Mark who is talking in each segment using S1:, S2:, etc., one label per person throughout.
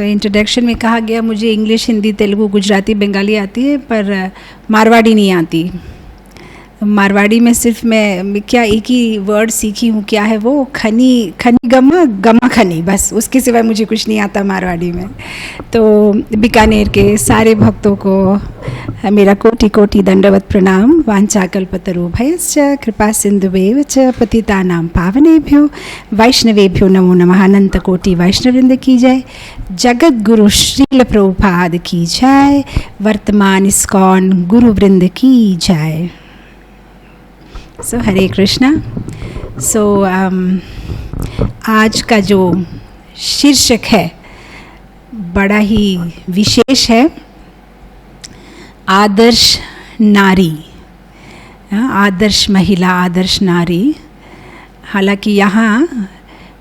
S1: Introduction में कहा गया मुझे इंग्लिश, हिंदी, तेलुगु, गुजराती, बंगाली आती है, पर मारवाड़ी नहीं आती। मारवाड़ी में सिर्फ मैं क्या एक ही वर्ड सीखी हूँ, क्या है वो, खनी खनी गमा गमा खनी, बस उसके सिवाय मुझे कुछ नहीं आता मारवाड़ी में। तो बीकानेर के सारे भक्तों को मेरा कोटि कोटि दंडवत प्रणाम। वाञ्छाकल्पतरुभ्यश्च कृपा सिन्धुभ्येव च पतितानां पावनेभ्यो वैष्णवेभ्यो नमो नमः। अनंत कोटि वैष्णववृंद की जय। जगत गुरु श्रील प्रभुपाद की जय। वर्तमान इस्कॉन गुरु वृंद की जय। सो हरे कृष्णा। सो आज का जो शीर्षक है बड़ा ही विशेष है, आदर्श नारी, आदर्श महिला, आदर्श नारी। हालांकि यहाँ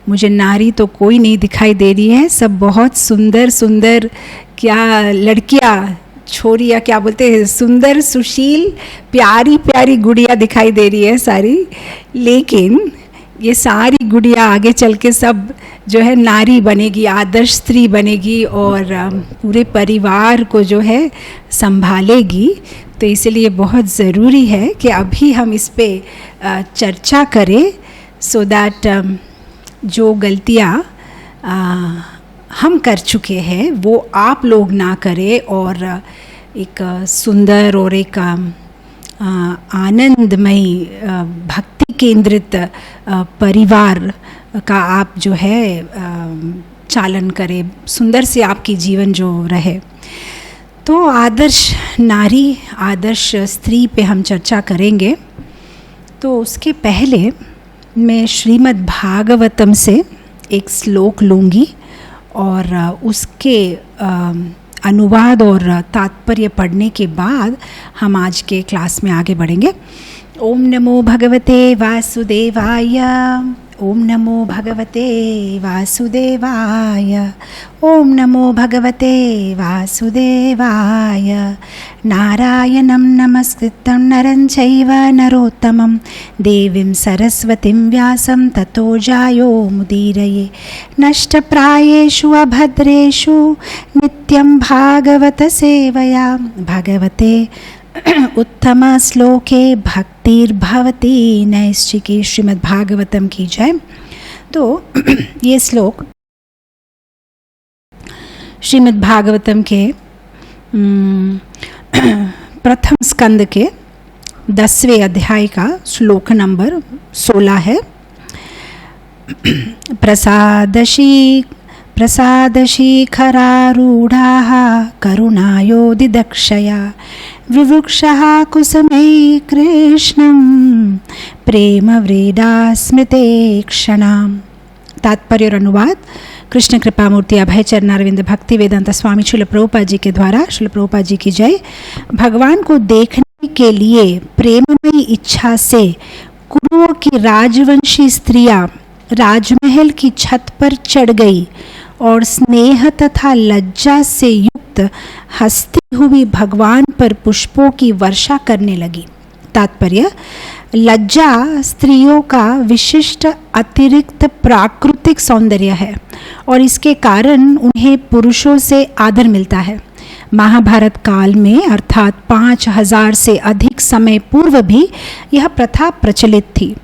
S1: मुझे नारी तो कोई नहीं दिखाई दे रही है, सब बहुत सुंदर सुंदर क्या लड़कियाँ, छोरियाँ क्या बोलते हैं, सुंदर सुशील प्यारी प्यारी गुड़िया दिखाई दे रही है सारी। लेकिन ये सारी गुड़िया आगे चल के सब जो है नारी बनेगी, आदर्श स्त्री बनेगी और पूरे परिवार को जो है संभालेगी। तो इसलिए बहुत ज़रूरी है कि अभी हम इस पे चर्चा करें, सो दैट जो गलतियाँ हम कर चुके हैं वो आप लोग ना करें और एक सुंदर और एक आनंदमयी भक्ति केंद्रित परिवार का आप जो है चालन करें, सुंदर से आपकी जीवन जो रहे। तो आदर्श नारी, आदर्श स्त्री पे हम चर्चा करेंगे। तो उसके पहले मैं श्रीमद् भागवतम से एक श्लोक लूँगी और उसके अनुवाद और तात्पर्य पढ़ने के बाद हम आज के क्लास में आगे बढ़ेंगे। ओम नमो भगवते वासुदेवाय। ओम नमो भगवते वासुदेवाय। ओम नमो भगवते वासुदेवाय। नारायणं नमस्कृतं नरं चैव नरोत्तमं देवीं सरस्वतीं व्यासं ततो जायो मुदीरये। नष्टप्रायेषु अभद्रेषु नित्यं भागवत सेवया। भगवते उत्तम श्लोके भक्तिर्भवति नैश्चिकी। श्रीमद् भागवतम की जय। तो ये श्लोक श्रीमद् भागवतम के प्रथम स्कंद के 10वें अध्याय का श्लोक नंबर 16 है। प्रसादशिखरारूढाः करुणायोदिदक्षया विवृक्षः कुसुमे कृष्णं प्रेमव्रीडा स्मृते क्षणाम्। तात्पर्य और अनुवाद कृष्ण कृपा मूर्ति अभय चरणारविंद भक्ति वेदांत स्वामी श्रील प्रभुपाद जी के द्वारा। श्रील प्रभुपाद जी की जय। भगवान को देखने के लिए प्रेममयी इच्छा से कुरुओं की राजवंशी स्त्रियां राजमहल की छत पर चढ़ गई और स्नेह तथा लज्जा से युक्त हंसती हुई भगवान पर पुष्पों की वर्षा करने लगी। तात्पर्य, लज्जा स्त्रियों का विशिष्ट अतिरिक्त प्राकृतिक सौंदर्य है और इसके कारण उन्हें पुरुषों से आदर मिलता है। महाभारत काल में अर्थात 5000 से अधिक समय पूर्व भी यह प्रथा प्रचलित थी।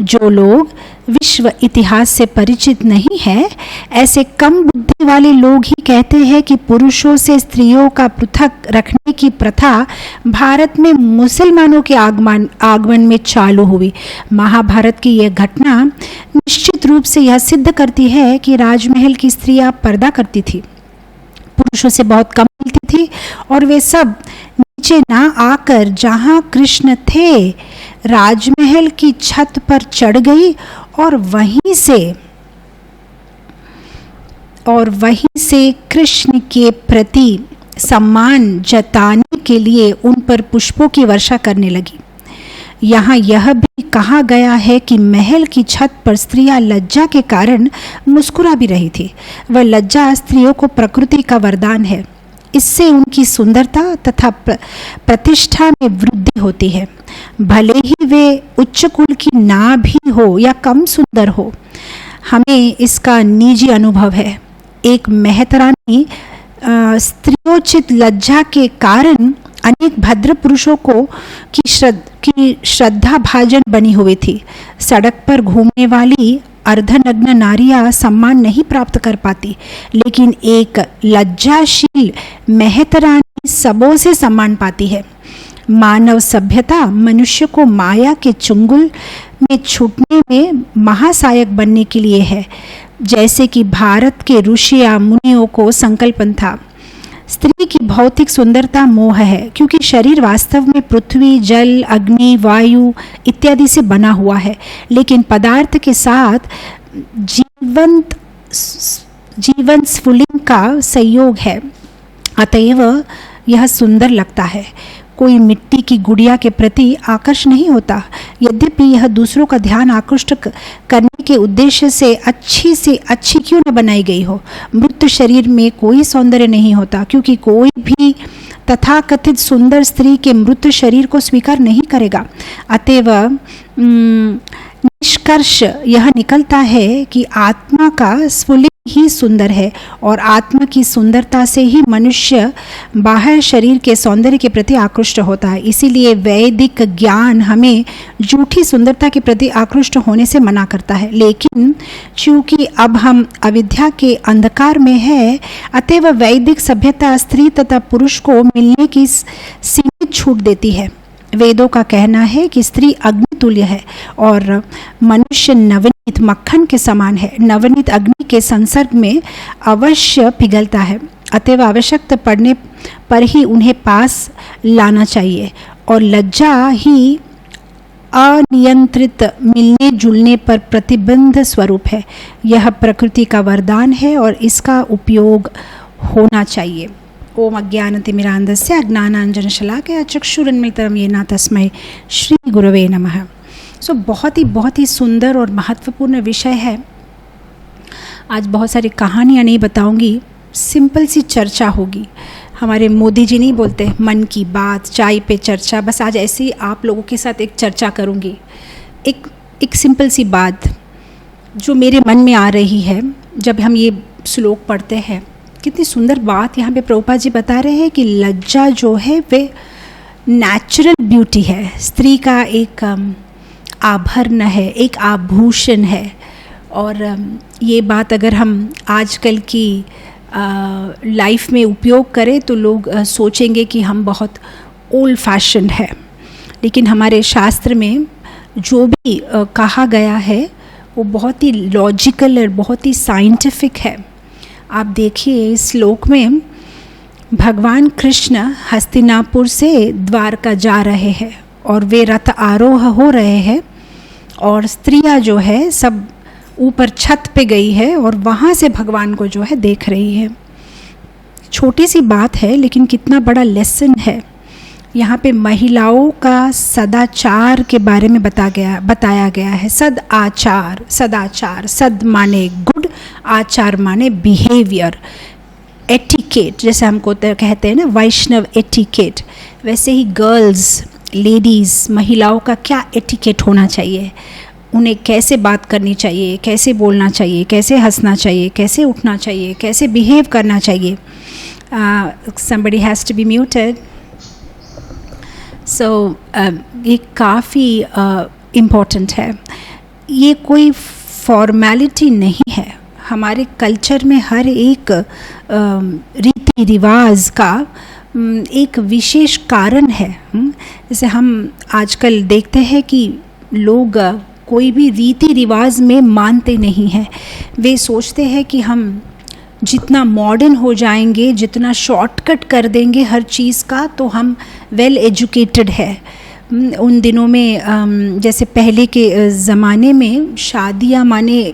S1: जो लोग विश्व इतिहास से परिचित नहीं है, ऐसे कम बुद्धि वाले लोग ही कहते हैं कि पुरुषों से स्त्रियों का पृथक रखने की प्रथा भारत में मुसलमानों के आगमन में चालू हुई। महाभारत की यह घटना निश्चित रूप से यह सिद्ध करती है कि राजमहल की स्त्रियां पर्दा करती थी, पुरुषों से बहुत कम मिलती थी और वे सब नीचे ना आकर जहाँ कृष्ण थे राजमहल की छत पर चढ़ गई और वहीं से कृष्ण के प्रति सम्मान जताने के लिए उन पर पुष्पों की वर्षा करने लगी। यहाँ यह भी कहा गया है कि महल की छत पर स्त्रियां लज्जा के कारण मुस्कुरा भी रही थी। वह लज्जा स्त्रियों को प्रकृति का वरदान है। इससे उनकी सुंदरता तथा प्रतिष्ठा में वृद्धि होती है, भले ही वे उच्च कुल की ना भी हो या कम सुंदर हो। हमें इसका निजी अनुभव है। एक मेहतरानी स्त्रियोचित लज्जा के कारण अनेक भद्र पुरुषों को की श्रद्धा भाजन बनी हुई थी। सड़क पर घूमने वाली अर्धनग्न नारियां सम्मान नहीं प्राप्त कर पाती, लेकिन एक लज्जाशील मेहतरानी सबों से सम्मान पाती है। मानव सभ्यता मनुष्य को माया के चुंगल में छूटने में महासहायक बनने के लिए है, जैसे कि भारत के ऋषियों मुनियों को संकल्पन था। स्त्री की भौतिक सुंदरता मोह है, क्योंकि शरीर वास्तव में पृथ्वी, जल, अग्नि, वायु इत्यादि से बना हुआ है, लेकिन पदार्थ के साथ जीवन स्फुलिंग का संयोग है, अतएव यह सुंदर लगता है। कोई मिट्टी की गुड़िया के प्रति आकर्ष नहीं होता, यद्यपि यह दूसरों का ध्यान आकृष्ट करने के उद्देश्य से अच्छी क्यों न बनाई गई हो। मृत शरीर में कोई सौंदर्य नहीं होता, क्योंकि कोई भी तथाकथित सुंदर स्त्री के मृत शरीर को स्वीकार नहीं करेगा। अतएव निष्कर्ष यह निकलता है कि आत्मा का स्फुलिंग ही सुंदर है, और आत्मा की सुंदरता से ही मनुष्य बाहर शरीर के सौंदर्य के प्रति आकृष्ट होता है। इसीलिए वैदिक ज्ञान हमें झूठी सुंदरता के प्रति आकृष्ट होने से मना करता है, लेकिन चूंकि अब हम अविद्या के अंधकार में है, अतएव वैदिक सभ्यता स्त्री तथा पुरुष को मिलने की सीमित छूट देती है। वेदों का कहना है कि स्त्री अग्नि तुल्य है और मनुष्य नवनीत मक्खन के समान है। नवनीत अग्नि के संसर्ग में अवश्य पिघलता है, अतएव आवश्यकता पड़ने पर ही उन्हें पास लाना चाहिए, और लज्जा ही अनियंत्रित मिलने जुलने पर प्रतिबंध स्वरूप है। यह प्रकृति का वरदान है और इसका उपयोग होना चाहिए। ओम अज्ञानतिमिरान्धस्य अज्ञानाञ्जनशलाकया चक्षुरुन्मिलितं येन तस्मै श्री गुरवे नमः। बहुत ही सुंदर और महत्वपूर्ण विषय है। आज बहुत सारी कहानियाँ नहीं बताऊंगी, सिंपल सी चर्चा होगी। हमारे मोदी जी नहीं बोलते मन की बात, चाय पे चर्चा, बस आज ऐसे ही आप लोगों के साथ एक चर्चा करूंगी। एक सिंपल सी बात जो मेरे मन में आ रही है जब हम ये श्लोक पढ़ते हैं। कितनी सुंदर बात यहाँ पे प्रभुपाद जी बता रहे हैं कि लज्जा जो है वे नेचुरल ब्यूटी है, स्त्री का एक आभरण है, एक आभूषण है। और ये बात अगर हम आजकल की लाइफ में उपयोग करें तो लोग सोचेंगे कि हम बहुत ओल्ड फैशन है, लेकिन हमारे शास्त्र में जो भी कहा गया है वो बहुत ही लॉजिकल और बहुत ही साइंटिफिक है। आप देखिए इस श्लोक में भगवान कृष्ण हस्तिनापुर से द्वारका जा रहे हैं और वे रथ आरोह हो रहे हैं, और स्त्रियां जो है सब ऊपर छत पे गई है और वहाँ से भगवान को जो है देख रही है। छोटी सी बात है लेकिन कितना बड़ा लेसन है। यहाँ पे महिलाओं का सदाचार के बारे में बताया गया है। सदाचार, सद माने गुड, आचार माने बिहेवियर, एटिकेट जैसे हमको कहते हैं ना वैष्णव एटिकेट, वैसे ही गर्ल्स, लेडीज़, महिलाओं का क्या एटिकेट होना चाहिए, उन्हें कैसे बात करनी चाहिए, कैसे बोलना चाहिए, कैसे हंसना चाहिए, कैसे उठना चाहिए, कैसे बिहेव करना चाहिए। somebody has to be muted. So ये काफ़ी इम्पॉर्टेंट है। ये कोई फॉर्मेलिटी नहीं है। हमारे कल्चर में हर एक रीति रिवाज का एक विशेष कारण है। जैसे हम आजकल देखते हैं कि लोग कोई भी रीति रिवाज में मानते नहीं हैं। वे सोचते हैं कि हम जितना मॉडर्न हो जाएंगे, जितना शॉर्टकट कर देंगे हर चीज़ का, तो हम वेल एजुकेटेड है। उन दिनों में जैसे पहले के ज़माने में शादियाँ माने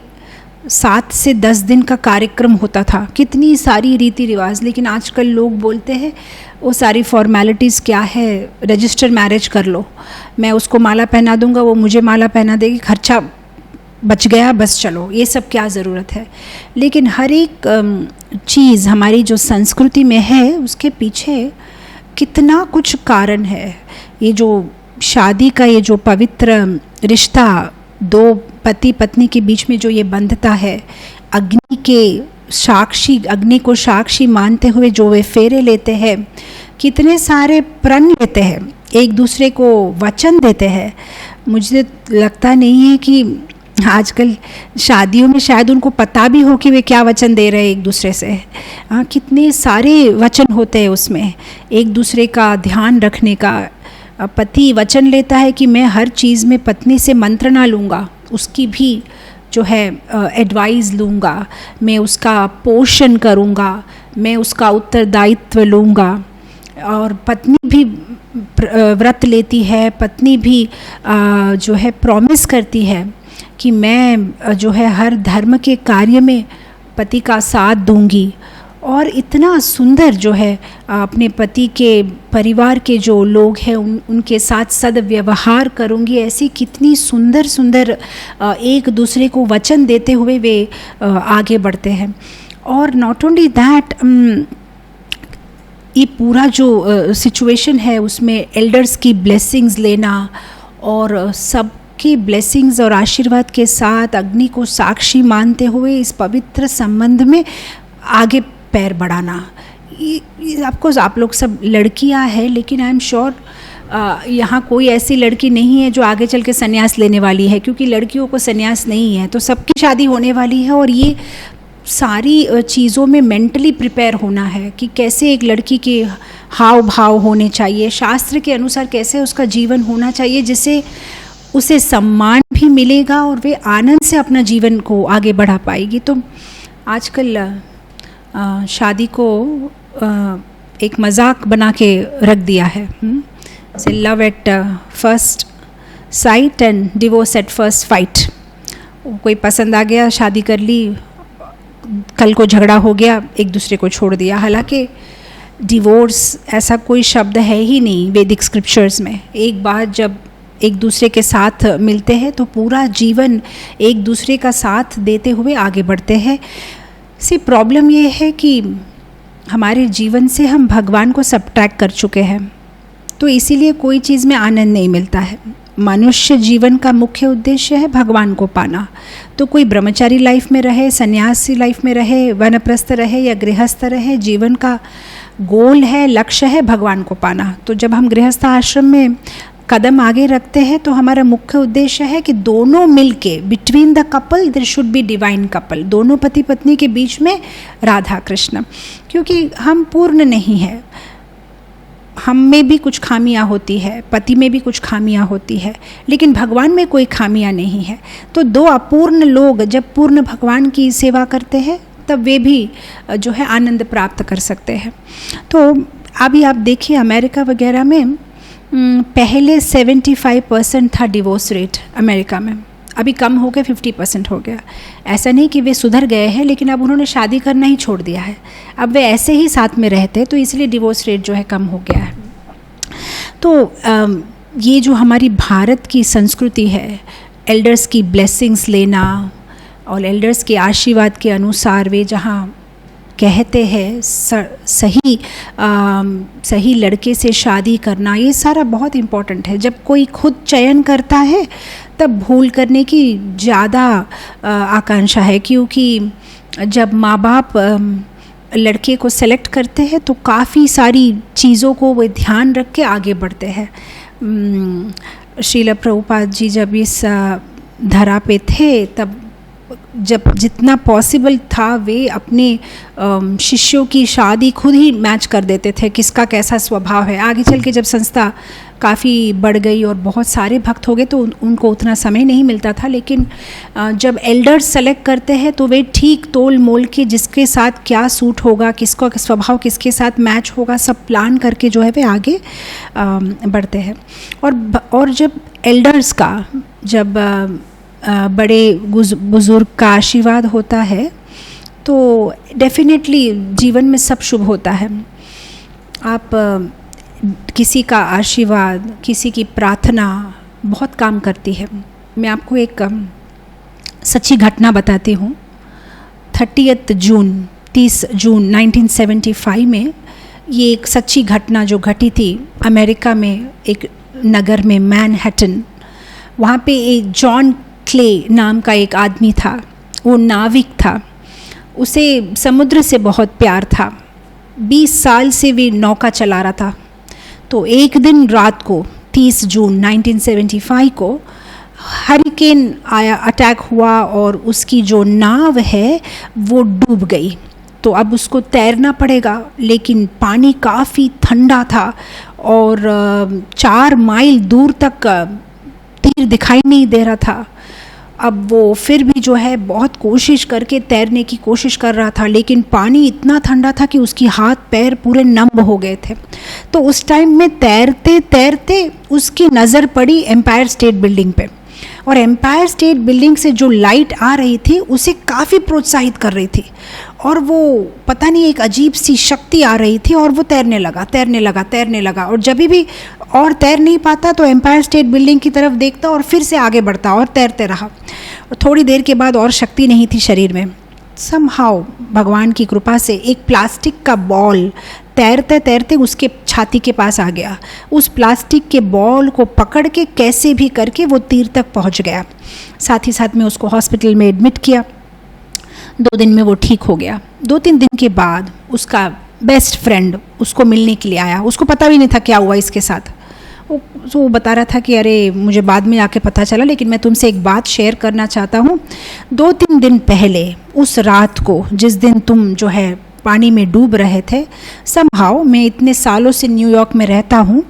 S1: 7 से 10 दिन का कार्यक्रम होता था, कितनी सारी रीति रिवाज। लेकिन आजकल लोग बोलते हैं वो सारी फॉर्मेलिटीज़ क्या है, रजिस्टर मैरिज कर लो, मैं उसको माला पहना दूंगा, वो मुझे माला पहना देगी, खर्चा बच गया, बस चलो, ये सब क्या ज़रूरत है। लेकिन हर एक चीज़ हमारी जो संस्कृति में है उसके पीछे कितना कुछ कारण है। ये जो शादी का ये जो पवित्र रिश्ता, दो पति पत्नी के बीच में जो ये बंधता है, अग्नि के साक्षी, अग्नि को साक्षी मानते हुए जो वे फेरे लेते हैं, कितने सारे प्रण लेते हैं, एक दूसरे को वचन देते हैं। मुझे लगता नहीं है कि आजकल शादियों में शायद उनको पता भी हो कि वे क्या वचन दे रहे हैं एक दूसरे से। कितने सारे वचन होते हैं उसमें, एक दूसरे का ध्यान रखने का। पति वचन लेता है कि मैं हर चीज़ में पत्नी से मंत्रणा लूँगा, उसकी भी जो है एडवाइस लूँगा, मैं उसका पोषण करूँगा, मैं उसका उत्तरदायित्व लूँगा। और पत्नी भी व्रत लेती है, पत्नी भी जो है प्रॉमिस करती है कि मैं जो है हर धर्म के कार्य में पति का साथ दूंगी। और इतना सुंदर जो है अपने पति के परिवार के जो लोग हैं उनके साथ सद्व्यवहार करूंगी। ऐसी कितनी सुंदर सुंदर एक दूसरे को वचन देते हुए वे आगे बढ़ते हैं। और नॉट ओनली दैट, ये पूरा जो सिचुएशन है उसमें एल्डर्स की ब्लेसिंग्स लेना और सब की ब्लेसिंग्स और आशीर्वाद के साथ अग्नि को साक्षी मानते हुए इस पवित्र संबंध में आगे पैर बढ़ाना। ऑफकोर्स आप लोग सब लड़कियां हैं, लेकिन आई एम श्योर यहाँ कोई ऐसी लड़की नहीं है जो आगे चल के संन्यास लेने वाली है, क्योंकि लड़कियों को संन्यास नहीं है। तो सबकी शादी होने वाली है और ये सारी चीज़ों में मेंटली प्रिपेयर होना है कि कैसे एक लड़की के हाव भाव होने चाहिए, शास्त्र के अनुसार कैसे उसका जीवन होना चाहिए, जिससे उसे सम्मान भी मिलेगा और वे आनंद से अपना जीवन को आगे बढ़ा पाएगी। तो आजकल शादी को एक मजाक बना के रख दिया है। से love at first sight and divorce at first fight. कोई पसंद आ गया, शादी कर ली, कल को झगड़ा हो गया, एक दूसरे को छोड़ दिया। हालांकि डिवोर्स ऐसा कोई शब्द है ही नहीं वैदिक स्क्रिप्चर्स में। एक बार जब एक दूसरे के साथ मिलते हैं तो पूरा जीवन एक दूसरे का साथ देते हुए आगे बढ़ते हैं। सी प्रॉब्लम ये है कि हमारे जीवन से हम भगवान को सब्ट्रैक्ट कर चुके हैं, तो इसीलिए कोई चीज़ में आनंद नहीं मिलता है। मनुष्य जीवन का मुख्य उद्देश्य है भगवान को पाना। तो कोई ब्रह्मचारी लाइफ में रहे, सन्यासी लाइफ में रहे, वनप्रस्थ रहे या गृहस्थ रहे, जीवन का गोल है, लक्ष्य है भगवान को पाना। तो जब हम गृहस्थ आश्रम में कदम आगे रखते हैं तो हमारा मुख्य उद्देश्य है कि दोनों मिलके, between the couple there should be divine couple, दोनों पति पत्नी के बीच में राधा कृष्ण। क्योंकि हम पूर्ण नहीं है, हम में भी कुछ खामियां होती है, पति में भी कुछ खामियां होती है, लेकिन भगवान में कोई खामियां नहीं है। तो दो अपूर्ण लोग जब पूर्ण भगवान की सेवा करते हैं तब वे भी जो है आनंद प्राप्त कर सकते हैं। तो अभी आप देखिए अमेरिका वगैरह में पहले 75% था डिवोर्स रेट अमेरिका में, अभी कम हो गया 50% हो गया। ऐसा नहीं कि वे सुधर गए हैं, लेकिन अब उन्होंने शादी करना ही छोड़ दिया है। अब वे ऐसे ही साथ में रहते, तो इसलिए डिवोर्स रेट जो है कम हो गया है। तो ये जो हमारी भारत की संस्कृति है, एल्डर्स की ब्लेसिंग्स लेना और एल्डर्स के आशीर्वाद के अनुसार वे जहाँ कहते हैं सही लड़के से शादी करना, ये सारा बहुत इम्पोर्टेंट है। जब कोई खुद चयन करता है तब भूल करने की ज़्यादा आकांक्षा है, क्योंकि जब माँ बाप लड़के को सेलेक्ट करते हैं तो काफ़ी सारी चीज़ों को वे ध्यान रख के आगे बढ़ते हैं। श्रील प्रभुपाद जी जब इस धरा पे थे तब जब जितना पॉसिबल था वे अपने शिष्यों की शादी खुद ही मैच कर देते थे, किसका कैसा स्वभाव है। आगे चल के जब संस्था काफ़ी बढ़ गई और बहुत सारे भक्त हो गए तो उनको उतना समय नहीं मिलता था, लेकिन जब एल्डर्स सेलेक्ट करते हैं तो वे ठीक तोल मोल के जिसके साथ क्या सूट होगा, किसका स्वभाव किसके साथ मैच होगा, सब प्लान करके जो है वे आगे बढ़ते हैं। और जब एल्डर्स का जब बड़े बुज़ुर्ग का आशीर्वाद होता है तो डेफिनेटली जीवन में सब शुभ होता है। आप किसी का आशीर्वाद, किसी की प्रार्थना बहुत काम करती है। मैं आपको एक सच्ची घटना बताती हूँ। 30 जून 1975 में ये एक सच्ची घटना जो घटी थी अमेरिका में, एक नगर में मैनहट्टन। वहाँ पे एक जॉन क्ले नाम का एक आदमी था, वो नाविक था। उसे समुद्र से बहुत प्यार था। 20 साल से वे नौका चला रहा था। तो एक दिन रात को 30 जून 1975 को हरिकेन आया, अटैक हुआ और उसकी जो नाव है वो डूब गई। तो अब उसको तैरना पड़ेगा, लेकिन पानी काफ़ी ठंडा था और 4 माइल दूर तक तीर दिखाई नहीं दे रहा था। अब वो फिर भी जो है बहुत कोशिश करके तैरने की कोशिश कर रहा था, लेकिन पानी इतना ठंडा था कि उसकी हाथ पैर पूरे नम हो गए थे। तो उस टाइम में तैरते तैरते उसकी नज़र पड़ी एम्पायर स्टेट बिल्डिंग पे, और एम्पायर स्टेट बिल्डिंग से जो लाइट आ रही थी उसे काफ़ी प्रोत्साहित कर रही थी, और वो पता नहीं एक अजीब सी शक्ति आ रही थी, और वो तैरने लगा। और जब भी और तैर नहीं पाता तो एम्पायर स्टेट बिल्डिंग की तरफ देखता और फिर से आगे बढ़ता और तैरते रहा। और थोड़ी देर के बाद और शक्ति नहीं थी शरीर में। समहाउ भगवान की कृपा से एक प्लास्टिक का बॉल तैरते तैरते उसके छाती के पास आ गया। उस प्लास्टिक के बॉल को पकड़ के कैसे भी करके वो तीर तक पहुंच गया। साथ ही साथ में उसको हॉस्पिटल में एडमिट किया। 2 दिन में वो ठीक हो गया। 2-3 दिन के बाद उसका बेस्ट फ्रेंड उसको मिलने के लिए आया। उसको पता भी नहीं था क्या हुआ इसके साथ। वो बता रहा था कि अरे मुझे बाद में आके पता चला, लेकिन मैं तुमसे एक बात शेयर करना चाहता हूँ। 2-3 दिन पहले उस रात को जिस दिन तुम जो है पानी में डूब रहे थे, समहाउ मैं इतने सालों से न्यूयॉर्क में रहता हूँ,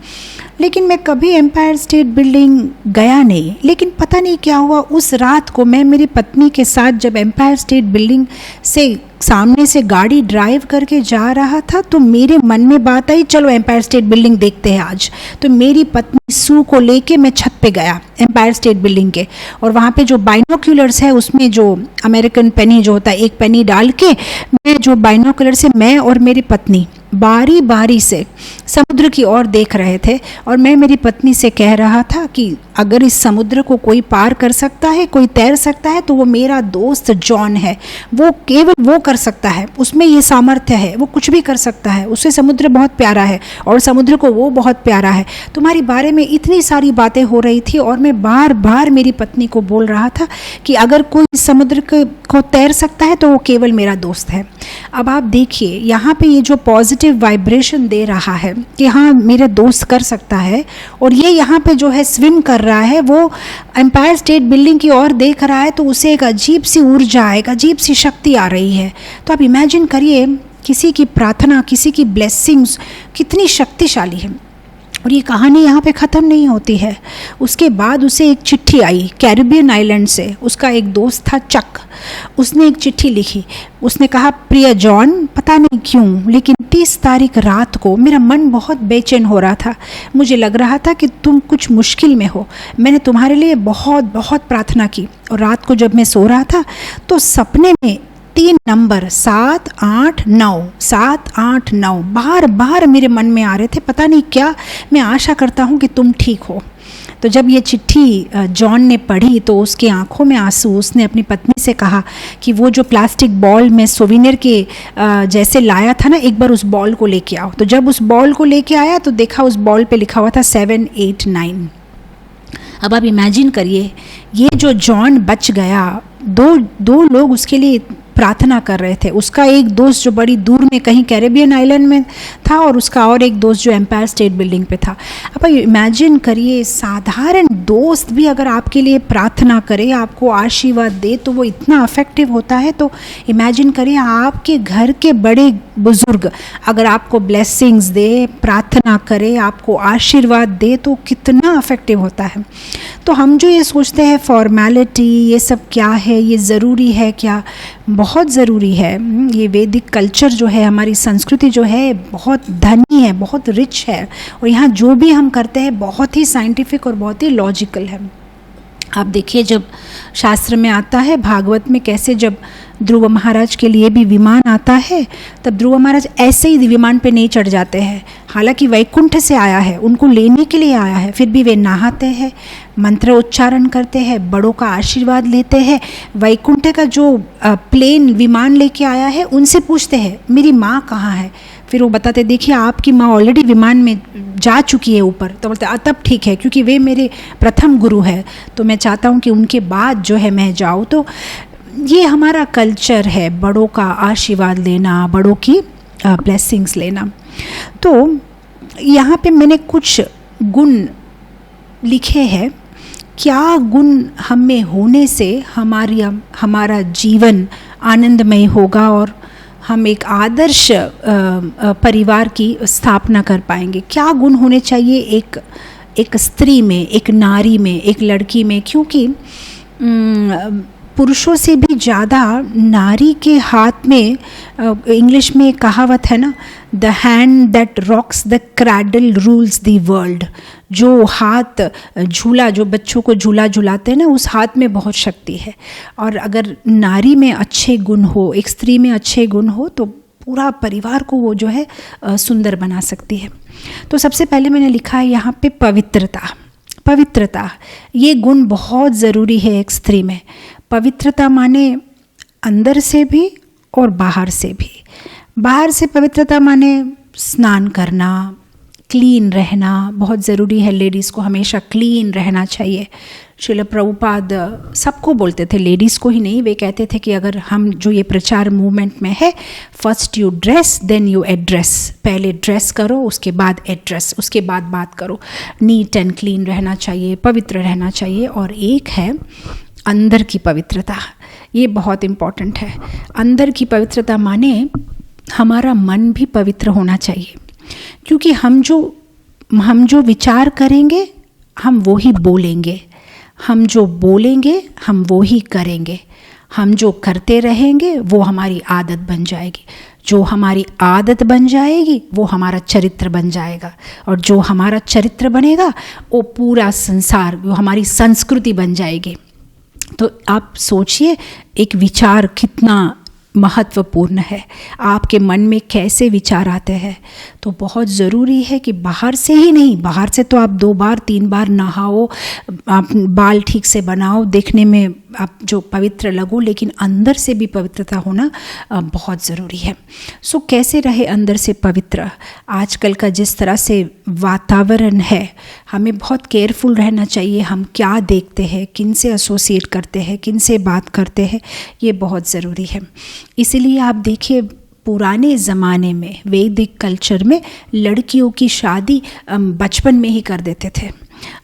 S1: लेकिन मैं कभी एम्पायर स्टेट बिल्डिंग गया नहीं। लेकिन पता नहीं क्या हुआ, उस रात को मैं मेरी पत्नी के साथ जब एम्पायर स्टेट बिल्डिंग से सामने से गाड़ी ड्राइव करके जा रहा था तो मेरे मन में बात आई, चलो एम्पायर स्टेट बिल्डिंग देखते हैं आज। तो मेरी पत्नी सू को लेके मैं छत पे गया एम्पायर स्टेट बिल्डिंग के, और वहाँ पे जो बाइनोक्यूलर्स है उसमें जो अमेरिकन पेनी जो होता है, एक पेनी डाल के मैं जो बाइनोक्यूलर से मैं और मेरी पत्नी बारी बारी से समुद्र की ओर देख रहे थे। और मैं मेरी पत्नी से कह रहा था कि अगर इस समुद्र को कोई पार कर सकता है, कोई तैर सकता है, तो वो मेरा दोस्त जॉन है। वो केवल वो कर सकता है, उसमें ये सामर्थ्य है, वो कुछ भी कर सकता है। उसे समुद्र बहुत प्यारा है और समुद्र को वो बहुत प्यारा है। तुम्हारे बारे में इतनी सारी बातें हो रही थी और मैं बार बार मेरी पत्नी को बोल रहा था कि अगर कोई समुद्र को तैर सकता है तो वो केवल मेरा दोस्त है। अब आप देखिए यहाँ पे ये जो पॉजिटिव वाइब्रेशन दे रहा है कि हाँ मेरा दोस्त कर सकता है, और ये यहाँ पे जो है स्विम कर रहा है, वो एम्पायर स्टेट बिल्डिंग की ओर देख रहा है, तो उसे एक अजीब सी ऊर्जा, एक अजीब सी शक्ति आ रही है। तो आप इमेजिन करिए किसी की प्रार्थना, किसी की ब्लेसिंग्स कितनी शक्तिशाली है। और ये कहानी यहाँ पे ख़त्म नहीं होती है। उसके बाद उसे एक चिट्ठी आई कैरिबियन आइलैंड से। उसका एक दोस्त था चक, उसने एक चिट्ठी लिखी। उसने कहा, प्रिय जॉन, पता नहीं क्यों लेकिन 30 तारीख रात को मेरा मन बहुत बेचैन हो रहा था। मुझे लग रहा था कि तुम कुछ मुश्किल में हो। मैंने तुम्हारे लिए बहुत बहुत प्रार्थना की, और रात को जब मैं सो रहा था तो सपने में 3 नंबर 789 बार बार मेरे मन में आ रहे थे। पता नहीं क्या, मैं आशा करता हूँ कि तुम ठीक हो। तो जब ये चिट्ठी जॉन ने पढ़ी तो उसकी आंखों में आंसू। उसने अपनी पत्नी से कहा कि वो जो प्लास्टिक बॉल में सोविनियर के जैसे लाया था ना, एक बार उस बॉल को लेके आओ। तो जब उस बॉल को लेके आया तो देखा उस बॉल पे लिखा हुआ था 789। अब आप इमेजिन करिए, ये जो जॉन बच गया, दो लोग उसके लिए प्रार्थना कर रहे थे। उसका एक दोस्त जो बड़ी दूर में कहीं कैरिबियन आइलैंड में था, और उसका और एक दोस्त जो एम्पायर स्टेट बिल्डिंग पे था। अब इमेजिन करिए, साधारण दोस्त भी अगर आपके लिए प्रार्थना करे, आपको आशीर्वाद दे, तो वो इतना अफेक्टिव होता है। तो इमेजिन करिए आपके घर के बड़े बुजुर्ग अगर आपको ब्लेसिंग्स दे, प्रार्थना करे, आपको आशीर्वाद दे, तो कितना अफेक्टिव होता है। तो हम जो ये सोचते हैं फॉर्मेलिटी, ये सब क्या है, ये ज़रूरी है क्या? बहुत ज़रूरी है। ये वैदिक कल्चर जो है, हमारी संस्कृति जो है, बहुत धनी है, बहुत रिच है, और यहाँ जो भी हम करते हैं बहुत ही साइंटिफिक और बहुत ही लॉजिकल है। आप देखिए, जब शास्त्र में आता है, भागवत में, कैसे जब ध्रुव महाराज के लिए भी विमान आता है, तब ध्रुव महाराज ऐसे ही विमान पे नहीं चढ़ जाते हैं। हालांकि वैकुंठ से आया है, उनको लेने के लिए आया है, फिर भी वे नहाते हैं, मंत्र उच्चारण करते हैं, बड़ों का आशीर्वाद लेते हैं। वैकुंठ का जो प्लेन विमान लेके आया है, उनसे पूछते हैं मेरी माँ कहाँ है। फिर वो बताते, देखिए आपकी माँ ऑलरेडी विमान में जा चुकी है ऊपर। तो बोलते तब ठीक है, क्योंकि वे मेरे प्रथम गुरु है, तो मैं चाहता हूँ कि उनके बाद जो है मैं जाऊँ। तो ये हमारा कल्चर है, बड़ों का आशीर्वाद लेना, बड़ों की ब्लेसिंग्स लेना। तो यहाँ पे मैंने कुछ गुण लिखे हैं, क्या गुण हम में होने से हमारा जीवन आनंदमय होगा और हम एक आदर्श परिवार की स्थापना कर पाएंगे। क्या गुण होने चाहिए एक स्त्री में, एक नारी में, एक लड़की में, क्योंकि पुरुषों से भी ज़्यादा नारी के हाथ में, इंग्लिश में कहावत है ना, the hand that rocks the cradle rules the world. जो हाथ झूला, जो बच्चों को झूला झुलाते हैं ना, उस हाथ में बहुत शक्ति है। और अगर नारी में अच्छे गुण हो, एक स्त्री में अच्छे गुण हो, तो पूरा परिवार को वो जो है सुंदर बना सकती है। तो सबसे पहले मैंने लिखा है यहाँ पे पवित्रता, ये गुण बहुत ज़रूरी है एक स्त्री में। पवित्रता माने अंदर से भी और बाहर से भी। बाहर से पवित्रता माने स्नान करना, क्लीन रहना बहुत ज़रूरी है। लेडीज़ को हमेशा क्लीन रहना चाहिए। श्रील प्रभुपाद सबको बोलते थे, लेडीज़ को ही नहीं, वे कहते थे कि अगर हम जो ये प्रचार मूवमेंट में है, first you dress then you address, पहले ड्रेस करो उसके बाद एड्रेस, उसके बाद बात करो। नीट एंड क्लीन रहना चाहिए, पवित्र रहना चाहिए। और एक है अंदर की पवित्रता, ये बहुत इम्पॉर्टेंट है। अंदर की पवित्रता माने हमारा मन भी पवित्र होना चाहिए, क्योंकि हम जो विचार करेंगे हम वो ही बोलेंगे, हम जो बोलेंगे हम वो ही करेंगे, हम जो करते रहेंगे वो हमारी आदत बन जाएगी, जो हमारी आदत बन जाएगी वो हमारा चरित्र बन जाएगा, और जो हमारा चरित्र बनेगा वो पूरा संसार, वो हमारी संस्कृति बन जाएगी। तो आप सोचिए एक विचार कितना महत्वपूर्ण है, आपके मन में कैसे विचार आते हैं। तो बहुत ज़रूरी है कि बाहर से ही नहीं, बाहर से तो आप 2 बार 3 बार नहाओ, आप बाल ठीक से बनाओ, देखने में आप जो पवित्र लगो, लेकिन अंदर से भी पवित्रता होना बहुत ज़रूरी है। सो कैसे रहे अंदर से पवित्र? आजकल का जिस तरह से वातावरण है, हमें बहुत केयरफुल रहना चाहिए। हम क्या देखते हैं, किन से एसोसिएट करते हैं, किन से बात करते हैं, ये बहुत ज़रूरी है। इसीलिए आप देखिए पुराने ज़माने में, वैदिक कल्चर में, लड़कियों की शादी बचपन में ही कर देते थे।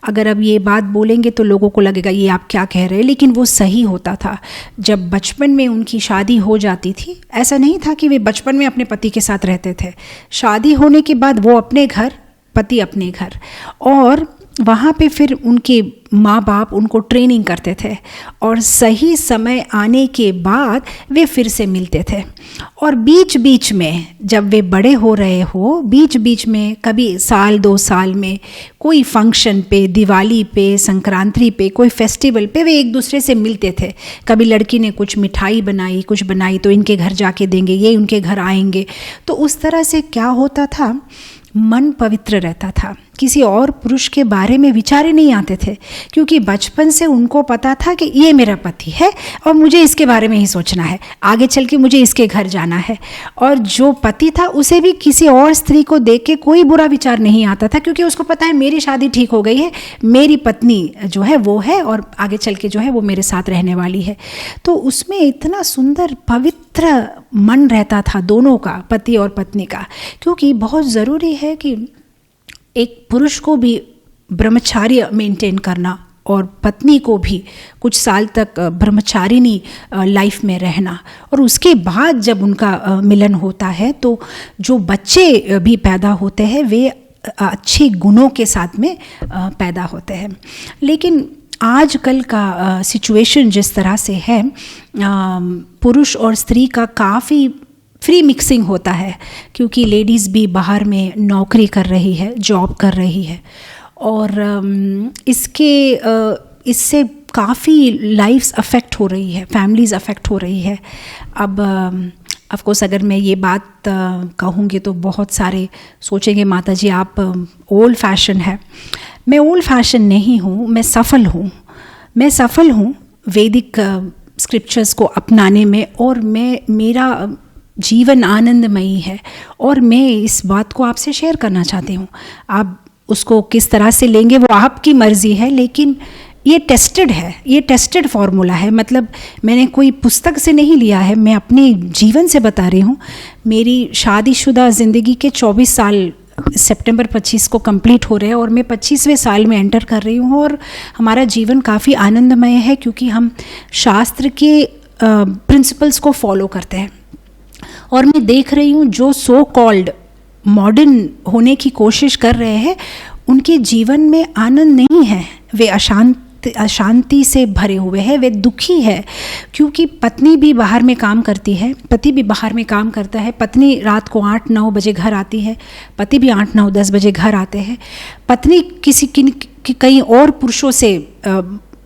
S1: अगर अब ये बात बोलेंगे तो लोगों को लगेगा ये आप क्या कह रहे हैं, लेकिन वो सही होता था। जब बचपन में उनकी शादी हो जाती थी, ऐसा नहीं था कि वे बचपन में अपने पति के साथ रहते थे। शादी होने के बाद वो अपने घर, पति अपने घर, और वहाँ पे फिर उनके माँ बाप उनको ट्रेनिंग करते थे, और सही समय आने के बाद वे फिर से मिलते थे। और बीच बीच में जब वे बड़े हो रहे हो, बीच बीच में कभी साल 2 साल में कोई फंक्शन पे, दिवाली पे, संक्रांति पे, कोई फेस्टिवल पे वे एक दूसरे से मिलते थे। कभी लड़की ने कुछ मिठाई बनाई, कुछ बनाई तो इनके घर जाके देंगे, ये उनके घर आएंगे। तो उस तरह से क्या होता था, मन पवित्र रहता था, किसी और पुरुष के बारे में विचार ही नहीं आते थे, क्योंकि बचपन से उनको पता था कि ये मेरा पति है और मुझे इसके बारे में ही सोचना है, आगे चल के मुझे इसके घर जाना है। और जो पति था उसे भी किसी और स्त्री को देख के कोई बुरा विचार नहीं आता था, क्योंकि उसको पता है मेरी शादी ठीक हो गई है, मेरी पत्नी जो है वो है और आगे चल के जो है वो मेरे साथ रहने वाली है। तो उसमें इतना सुंदर पवित्र मन रहता था दोनों का, पति और पत्नी का। क्योंकि बहुत ज़रूरी है कि एक पुरुष को भी ब्रह्मचार्य मेंटेन करना और पत्नी को भी कुछ साल तक ब्रह्मचारिणी लाइफ में रहना, और उसके बाद जब उनका मिलन होता है तो जो बच्चे भी पैदा होते हैं वे अच्छे गुणों के साथ में पैदा होते हैं। लेकिन आजकल का सिचुएशन जिस तरह से है, पुरुष और स्त्री का काफ़ी फ्री मिक्सिंग होता है, क्योंकि लेडीज़ भी बाहर में नौकरी कर रही है, जॉब कर रही है, और इससे काफ़ी लाइफ्स अफेक्ट हो रही है, फैमिलीज़ अफेक्ट हो रही है। अब ऑफ कोर्स अगर मैं ये बात कहूँगी तो बहुत सारे सोचेंगे माता जी आप ओल्ड फैशन है। मैं ओल्ड फैशन नहीं हूँ, मैं सफल हूँ वैदिक स्क्रिप्चर्स को अपनाने में, और मेरा जीवन आनंदमयी है, और मैं इस बात को आपसे शेयर करना चाहती हूँ। आप उसको किस तरह से लेंगे वो आपकी मर्ज़ी है, लेकिन ये टेस्टेड है, ये टेस्टेड फॉर्मूला है। मतलब मैंने कोई पुस्तक से नहीं लिया है, मैं अपने जीवन से बता रही हूँ। मेरी शादीशुदा ज़िंदगी के 24 साल सितंबर 25 को कंप्लीट हो रहे हैं और मैं 25वें साल में एंटर कर रही हूँ, और हमारा जीवन काफ़ी आनंदमय है क्योंकि हम शास्त्र के प्रिंसिपल्स को फॉलो करते हैं। और मैं देख रही हूँ जो सो कॉल्ड मॉडर्न होने की कोशिश कर रहे हैं, उनके जीवन में आनंद नहीं है, वे अशांति से भरे हुए हैं, वे दुखी है क्योंकि पत्नी भी बाहर में काम करती है, पति भी बाहर में काम करता है। पत्नी रात को 8-9 बजे घर आती है, पति भी 8-9-10 बजे घर आते हैं। पत्नी कई और पुरुषों से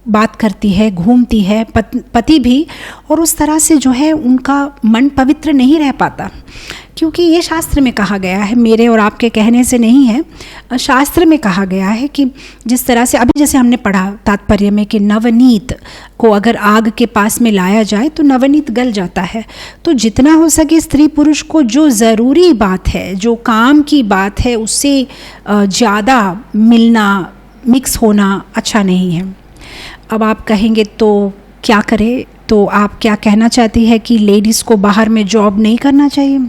S1: बात करती है, घूमती है, पति भी, और उस तरह से जो है उनका मन पवित्र नहीं रह पाता। क्योंकि ये शास्त्र में कहा गया है, मेरे और आपके कहने से नहीं है, शास्त्र में कहा गया है कि जिस तरह से अभी जैसे हमने पढ़ा तात्पर्य में कि नवनीत को अगर आग के पास में लाया जाए तो नवनीत गल जाता है। तो जितना हो सके स्त्री पुरुष को जो ज़रूरी बात है, जो काम की बात है, उससे ज़्यादा मिलना, मिक्स होना अच्छा नहीं है। अब आप कहेंगे तो क्या करें, तो आप क्या कहना चाहती है कि लेडीज़ को बाहर में जॉब नहीं करना चाहिए?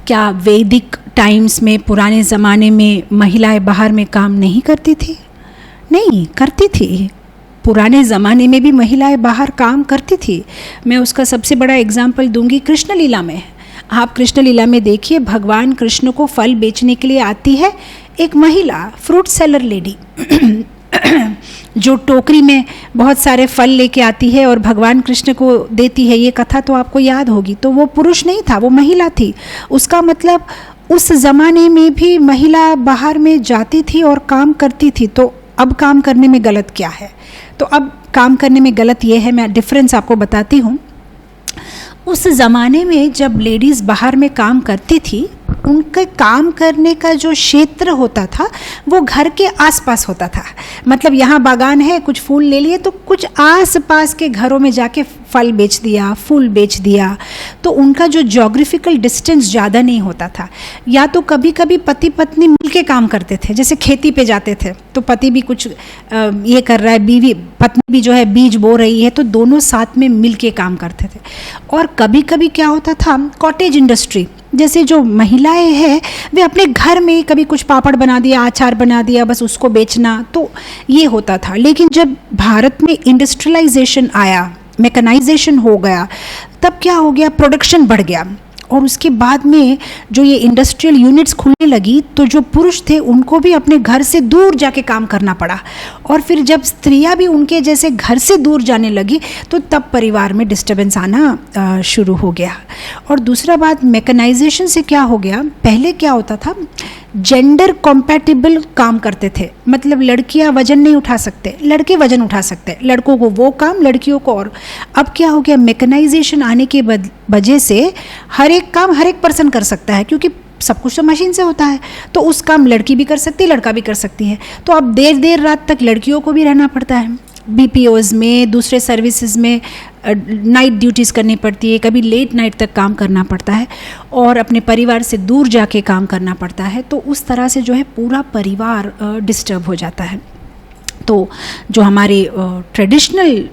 S1: क्या वैदिक टाइम्स में, पुराने ज़माने में महिलाएं बाहर में काम नहीं करती थी? नहीं, करती थी। पुराने ज़माने में भी महिलाएं बाहर काम करती थी। मैं उसका सबसे बड़ा एग्जाम्पल दूंगी कृष्ण लीला में। आप कृष्ण लीला में देखिए, भगवान कृष्ण को फल बेचने के लिए आती है एक महिला, फ्रूट सेलर लेडी जो टोकरी में बहुत सारे फल लेके आती है और भगवान कृष्ण को देती है। ये कथा तो आपको याद होगी। तो वो पुरुष नहीं था, वो महिला थी। उसका मतलब उस ज़माने में भी महिला बाहर में जाती थी और काम करती थी। तो अब काम करने में गलत क्या है? तो अब काम करने में गलत ये है, मैं डिफरेंस आपको बताती हूँ। उस ज़माने में जब लेडीज़ बाहर में काम करती थी, उनके काम करने का जो क्षेत्र होता था वो घर के आसपास होता था। मतलब यहाँ बागान है, कुछ फूल ले लिए तो कुछ आसपास के घरों में जाके फल बेच दिया, फूल बेच दिया। तो उनका जो ज्योग्राफिकल डिस्टेंस ज़्यादा नहीं होता था। या तो कभी कभी पति पत्नी मिलके काम करते थे, जैसे खेती पे जाते थे तो पति भी कुछ ये कर रहा है, बीवी पत्नी भी जो है बीज बो रही है, तो दोनों साथ में मिलके काम करते थे। और कभी कभी क्या होता था, कॉटेज इंडस्ट्री, जैसे जो महिलाएं हैं वे अपने घर में कभी कुछ पापड़ बना दिया, अचार बना दिया, बस उसको बेचना, तो ये होता था। लेकिन जब भारत में इंडस्ट्रियलाइजेशन आया, मैकेनाइजेशन हो गया, तब क्या हो गया, प्रोडक्शन बढ़ गया। और उसके बाद में जो ये इंडस्ट्रियल यूनिट्स खुलने लगी तो जो पुरुष थे उनको भी अपने घर से दूर जाके काम करना पड़ा। और फिर जब स्त्रियां भी उनके जैसे घर से दूर जाने लगी तो तब परिवार में डिस्टर्बेंस आना शुरू हो गया। और दूसरा बात, मैकेनाइजेशन से क्या हो गया, पहले क्या होता था, जेंडर कॉम्पैटिबल काम करते थे। मतलब लड़कियां वजन नहीं उठा सकते, लड़के वजन उठा सकते, लड़कों को वो काम, लड़कियों को और। अब क्या हो गया, मैकेनाइजेशन आने के वजह से हर एक काम हर एक पर्सन कर सकता है, क्योंकि सब कुछ तो मशीन से होता है। तो उस काम लड़की भी कर सकती है, लड़का भी कर सकती है। तो अब देर देर रात तक लड़कियों को भी रहना पड़ता है, बीपीओज़ में, दूसरे सर्विसेज में नाइट ड्यूटीज़ करनी पड़ती है, कभी लेट नाइट तक काम करना पड़ता है और अपने परिवार से दूर जाके काम करना पड़ता है। तो उस तरह से जो है पूरा परिवार डिस्टर्ब हो जाता है। तो जो हमारे ट्रेडिशनल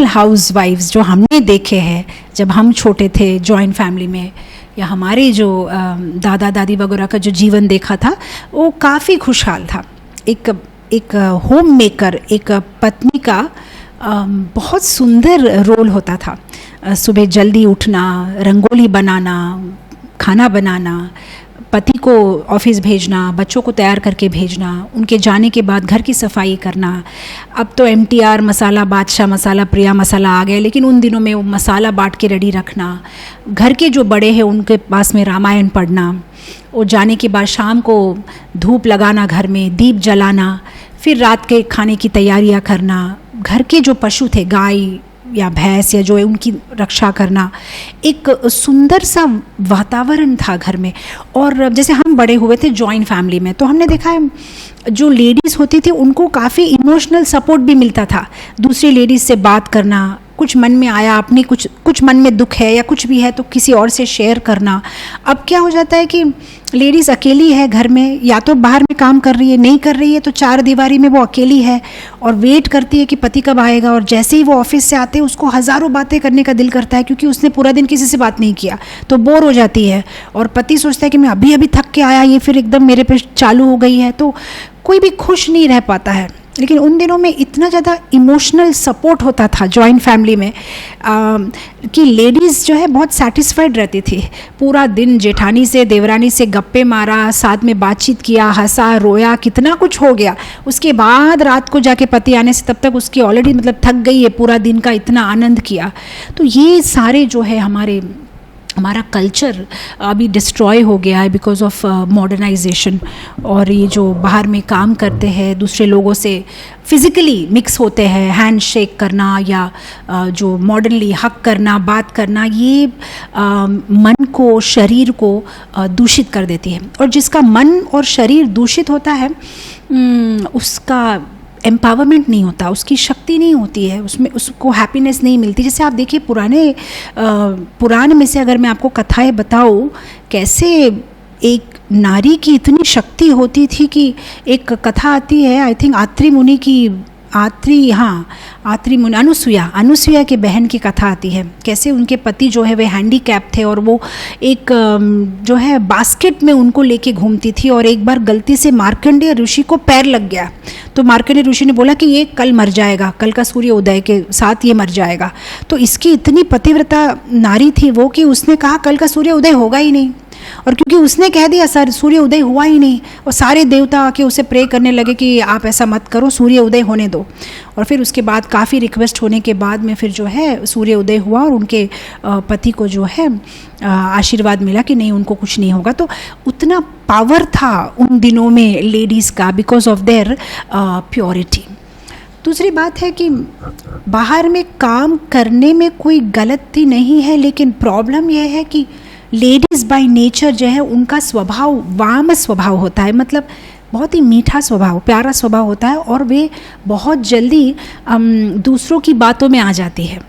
S1: हाउस वाइफ्स जो हमने देखे हैं जब हम छोटे थे जॉइंट फैमिली में, या हमारे जो दादा दादी वगैरह का जो जीवन देखा था, वो काफ़ी खुशहाल था। एक होम मेकर, एक पत्नी का बहुत सुंदर रोल होता था। सुबह जल्दी उठना, रंगोली बनाना, खाना बनाना, पति को ऑफिस भेजना, बच्चों को तैयार करके भेजना, उनके जाने के बाद घर की सफाई करना। अब तो MTR मसाला, बादशाह मसाला, प्रिया मसाला आ गया, लेकिन उन दिनों में वो मसाला बांट के रेडी रखना। घर के जो बड़े हैं उनके पास में रामायण पढ़ना, और जाने के बाद शाम को धूप लगाना, घर में दीप जलाना, फिर रात के खाने की तैयारियां करना, घर के जो पशु थे, गाय या भैंस या जो है उनकी रक्षा करना। एक सुंदर सा वातावरण था घर में। और जैसे हम बड़े हुए थे जॉइंट फैमिली में, तो हमने देखा है जो लेडीज़ होती थी उनको काफ़ी इमोशनल सपोर्ट भी मिलता था। दूसरी लेडीज़ से बात करना, कुछ मन में आया, अपनी कुछ मन में दुख है या कुछ भी है तो किसी और से शेयर करना। अब क्या हो जाता है कि लेडीज़ अकेली है घर में, या तो बाहर में काम कर रही है, नहीं कर रही है तो चार दीवारी में वो अकेली है और वेट करती है कि पति कब आएगा, और जैसे ही वो ऑफिस से आते हैं उसको हज़ारों बातें करने का दिल करता है क्योंकि उसने पूरा दिन किसी से बात नहीं किया, तो बोर हो जाती है। और पति सोचता है कि मैं अभी अभी थक के आया, ये फिर एकदम मेरे पे चालू हो गई है, तो कोई भी खुश नहीं रह पाता है। लेकिन उन दिनों में इतना ज़्यादा इमोशनल सपोर्ट होता था जॉइंट फैमिली में कि लेडीज़ जो है बहुत सेटिस्फाइड रहती थी। पूरा दिन जेठानी से देवरानी से गप्पे मारा, साथ में बातचीत किया, हंसा रोया, कितना कुछ हो गया। उसके बाद रात को जाके पति आने से तब तक उसकी ऑलरेडी मतलब थक गई है, पूरा दिन का इतना आनंद किया। तो ये सारे जो है हमारा कल्चर अभी डिस्ट्रॉय हो गया है बिकॉज ऑफ मॉडर्नाइजेशन। और ये जो बाहर में काम करते हैं, दूसरे लोगों से फिज़िकली मिक्स होते हैं, हैंड शेक करना या जो मॉडर्नली हक करना, बात करना, ये मन को, शरीर को दूषित कर देती है। और जिसका मन और शरीर दूषित होता है उसका एम्पावरमेंट नहीं होता, उसकी शक्ति नहीं होती है, उसमें उसको हैप्पीनेस नहीं मिलती। जैसे आप देखिए पुराण में से अगर मैं आपको कथाएं बताऊँ, कैसे एक नारी की इतनी शक्ति होती थी कि एक कथा आती है, आई थिंक आत्री मुनि अनुसुईया के बहन की कथा आती है। कैसे उनके पति जो है वे हैंडीकैप थे और वो एक जो है बास्केट में उनको लेके घूमती थी, और एक बार गलती से मार्कंडेय ऋषि को पैर लग गया। तो मार्कंडेय ऋषि ने बोला कि ये कल मर जाएगा, कल का सूर्य उदय के साथ ये मर जाएगा। तो इसकी इतनी पतिव्रता नारी थी वो कि उसने कहा कल का सूर्य उदय होगा ही नहीं। और क्योंकि उसने कह दिया सर सूर्य उदय हुआ ही नहीं, और सारे देवता आके उसे प्रे करने लगे कि आप ऐसा मत करो, सूर्य उदय होने दो। और फिर उसके बाद काफ़ी रिक्वेस्ट होने के बाद में फिर जो है सूर्य उदय हुआ और उनके पति को जो है आशीर्वाद मिला कि नहीं उनको कुछ नहीं होगा। तो उतना पावर था उन दिनों में लेडीज़ का बिकॉज ऑफ देयर प्योरिटी। दूसरी बात है कि बाहर में काम करने में कोई गलती नहीं है, लेकिन प्रॉब्लम यह है कि लेडीज़ बाय नेचर जो है उनका स्वभाव वाम स्वभाव होता है, मतलब बहुत ही मीठा स्वभाव, प्यारा स्वभाव होता है, और वे बहुत जल्दी दूसरों की बातों में आ जाती है।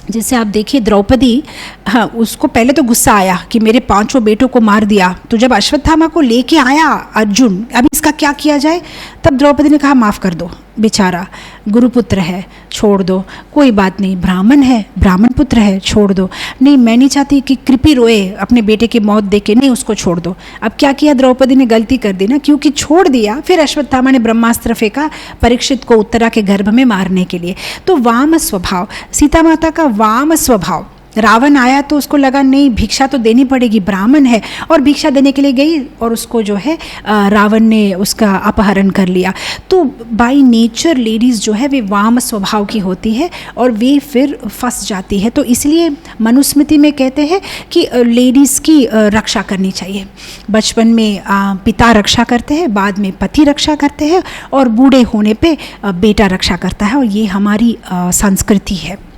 S1: जैसे आप देखिए द्रौपदी, हाँ, उसको पहले तो गुस्सा आया कि मेरे 5 बेटों को मार दिया। तो जब अश्वत्थामा को लेके आया अर्जुन, अभी इसका क्या किया जाए, तब द्रौपदी ने कहा माफ़ कर दो, बेचारा गुरुपुत्र है, छोड़ दो, कोई बात नहीं, ब्राह्मण है, ब्राह्मण पुत्र है, छोड़ दो। नहीं, मैं नहीं चाहती कि कृपि रोए अपने बेटे की मौत देके, नहीं उसको छोड़ दो। अब क्या किया द्रौपदी ने, गलती कर दी ना, क्योंकि छोड़ दिया। फिर अश्वत्थामा ने ब्रह्मास्त्र फेंका परीक्षित को उत्तरा के गर्भ में मारने के लिए। तो वाम स्वभाव, सीता माता का वाम स्वभाव। रावण आया तो उसको लगा नहीं भिक्षा तो देनी पड़ेगी, ब्राह्मण है, और भिक्षा देने के लिए गई और उसको जो है रावण ने उसका अपहरण कर लिया। तो बाय नेचर लेडीज़ जो है वे वाम स्वभाव की होती है और वे फिर फंस जाती है। तो इसलिए मनुस्मृति में कहते हैं कि लेडीज़ की रक्षा करनी चाहिए। बचपन में पिता रक्षा करते हैं, बाद में पति रक्षा करते हैं, और बूढ़े होने पे बेटा रक्षा करता है, और ये हमारी संस्कृति है।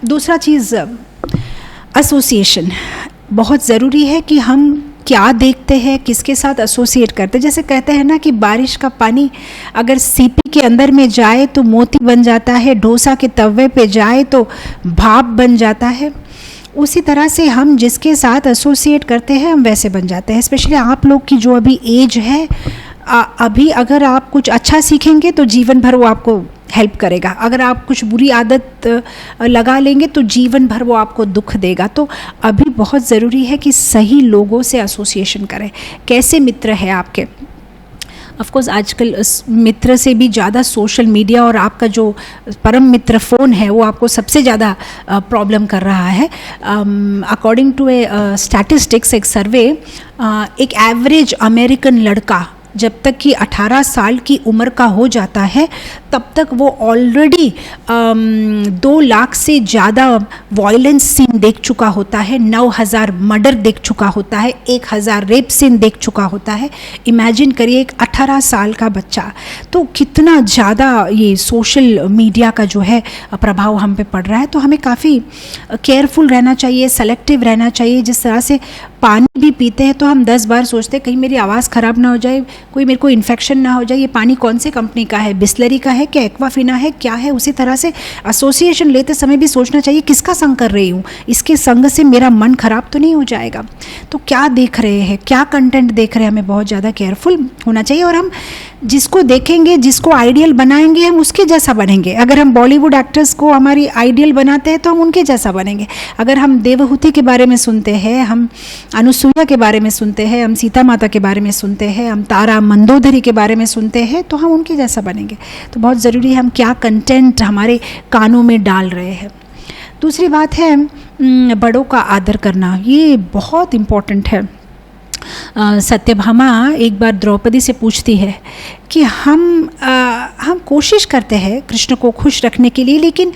S1: दूसरा चीज़ एसोसिएशन बहुत ज़रूरी है कि हम क्या देखते हैं, किसके साथ एसोसिएट करते हैं। जैसे कहते हैं ना कि बारिश का पानी अगर सीपी के अंदर में जाए तो मोती बन जाता है, डोसा के तवे पे जाए तो भाप बन जाता है। उसी तरह से हम जिसके साथ एसोसिएट करते हैं हम वैसे बन जाते हैं। स्पेशली आप लोग की जो अभी एज है, अभी अगर आप कुछ अच्छा सीखेंगे तो जीवन भर वो आपको हेल्प करेगा। अगर आप कुछ बुरी आदत लगा लेंगे तो जीवन भर वो आपको दुख देगा। तो अभी बहुत ज़रूरी है कि सही लोगों से एसोसिएशन करें। कैसे मित्र हैं आपके? ऑफ कोर्स आजकल मित्र से भी ज़्यादा सोशल मीडिया और आपका जो परम मित्र फ़ोन है वो आपको सबसे ज़्यादा प्रॉब्लम कर रहा है। अकॉर्डिंग टू ए स्टैटिस्टिक्स, एक सर्वे, एक एवरेज अमेरिकन लड़का जब तक कि 18 साल की उम्र का हो जाता है तब तक वो ऑलरेडी 2 लाख से ज़्यादा वायलेंस सीन देख चुका होता है, 9000 मर्डर देख चुका होता है, 1000 रेप सीन देख चुका होता है। इमेजिन करिए एक 18 साल का बच्चा, तो कितना ज़्यादा ये सोशल मीडिया का जो है प्रभाव हम पे पड़ रहा है। तो हमें काफ़ी केयरफुल रहना चाहिए, सेलेक्टिव रहना चाहिए। जिस तरह से पानी भी पीते हैं तो हम 10 बार सोचते हैं कहीं मेरी आवाज़ ख़राब ना हो जाए, कोई मेरे को इन्फेक्शन ना हो जाए, ये पानी कौन से कंपनी का है, बिस्लरी का है क्या, एक्वाफिना है क्या है। उसी तरह से एसोसिएशन लेते समय भी सोचना चाहिए किसका संग कर रही हूँ, इसके संग से मेरा मन खराब तो नहीं हो जाएगा। तो क्या देख रहे हैं, क्या कंटेंट देख रहे हैं, हमें बहुत ज़्यादा केयरफुल होना चाहिए। और हम जिसको देखेंगे, जिसको आइडियल बनाएंगे, हम उसके जैसा बनेंगे। अगर हम बॉलीवुड एक्टर्स को हमारी आइडियल बनाते हैं तो हम उनके जैसा बनेंगे। अगर हम देवहूति के बारे में सुनते हैं, हम अनुसुईया के बारे में सुनते हैं, हम सीता माता के बारे में सुनते हैं, हम तारा मंदोदरी के बारे में सुनते हैं, तो हम उनके जैसा बनेंगे। तो बहुत ज़रूरी है हम क्या कंटेंट हमारे कानों में डाल रहे हैं। दूसरी बात है बड़ों का आदर करना, ये बहुत इम्पॉर्टेंट है। सत्यभामा एक बार द्रौपदी से पूछती है कि हम कोशिश करते हैं कृष्ण को खुश रखने के लिए, लेकिन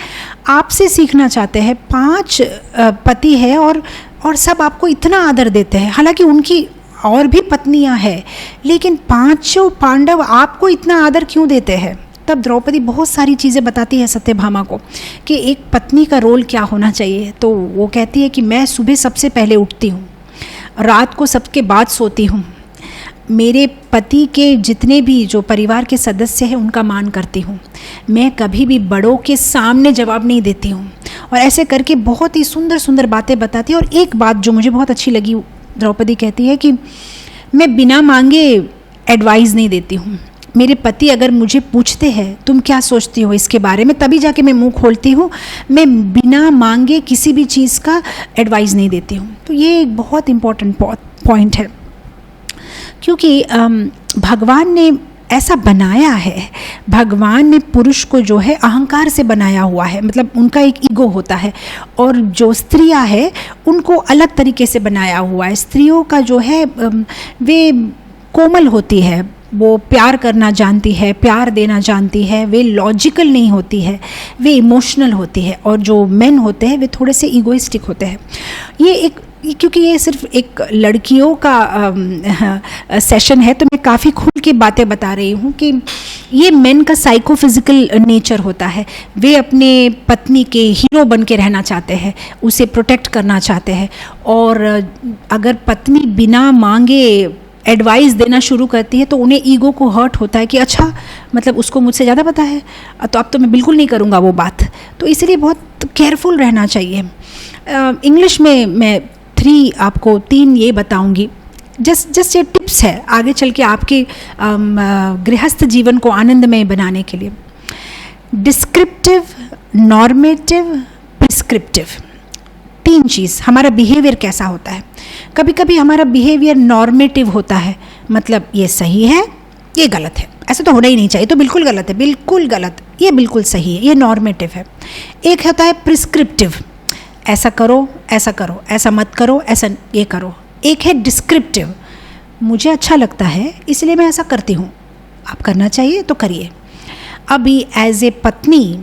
S1: आपसे सीखना चाहते हैं। 5 पति है और सब आपको इतना आदर देते हैं, हालांकि उनकी और भी पत्नियां हैं, लेकिन 5 पांडव आपको इतना आदर क्यों देते हैं। तब द्रौपदी बहुत सारी चीज़ें बताती है सत्यभामा को कि एक पत्नी का रोल क्या होना चाहिए। तो वो कहती है कि मैं सुबह सबसे पहले उठती हूँ, रात को सबके बाद सोती हूँ, मेरे पति के जितने भी जो परिवार के सदस्य हैं उनका मान करती हूँ, मैं कभी भी बड़ों के सामने जवाब नहीं देती हूँ। और ऐसे करके बहुत ही सुंदर सुंदर बातें बताती है। और एक बात जो मुझे बहुत अच्छी लगी, द्रौपदी कहती है कि मैं बिना मांगे एडवाइस नहीं देती हूँ। मेरे पति अगर मुझे पूछते हैं तुम क्या सोचती हो इसके बारे में, तभी जाके मैं मुंह खोलती हूँ, मैं बिना मांगे किसी भी चीज़ का एडवाइस नहीं देती हूँ। तो ये एक बहुत इम्पॉर्टेंट पॉइंट है, क्योंकि भगवान ने ऐसा बनाया है, भगवान ने पुरुष को जो है अहंकार से बनाया हुआ है, मतलब उनका एक ईगो होता है, और जो स्त्रियां है उनको अलग तरीके से बनाया हुआ है। स्त्रियों का जो है वे कोमल होती है, वो प्यार करना जानती है, प्यार देना जानती है, वे लॉजिकल नहीं होती है, वे इमोशनल होती है। और जो मेन होते हैं वे थोड़े से ईगोइस्टिक होते हैं। क्योंकि ये सिर्फ एक लड़कियों का सेशन है, तो मैं काफ़ी खुल के बातें बता रही हूँ कि ये मेन का साइकोफिजिकल नेचर होता है। वे अपने पत्नी के हीरो बन के रहना चाहते हैं, उसे प्रोटेक्ट करना चाहते हैं। और अगर पत्नी बिना मांगे एडवाइस देना शुरू करती है तो उन्हें ईगो को हर्ट होता है कि अच्छा, मतलब उसको मुझसे ज़्यादा पता है, तो अब तो मैं बिल्कुल नहीं करूँगा वो बात। तो इसलिए बहुत केयरफुल रहना चाहिए। इंग्लिश में मैं 3 आपको 3 ये बताऊंगी, जस्ट ये टिप्स है आगे चल के आपके गृहस्थ जीवन को आनंदमय बनाने के लिए। डिस्क्रिप्टिव, नॉर्मेटिव, प्रिस्क्रिप्टिव, 3 चीज़। हमारा बिहेवियर कैसा होता है, कभी कभी हमारा बिहेवियर नॉर्मेटिव होता है, मतलब ये सही है, ये गलत है, ऐसा तो होना ही नहीं चाहिए, तो बिल्कुल गलत है, बिल्कुल गलत, ये बिल्कुल सही है, ये नॉर्मेटिव है। एक होता है प्रिस्क्रिप्टिव, ऐसा करो, ऐसा करो, ऐसा मत करो, ऐसा ये करो। एक है डिस्क्रिप्टिव, मुझे अच्छा लगता है इसलिए मैं ऐसा करती हूँ, आप करना चाहिए तो करिए। अभी एज ए पत्नी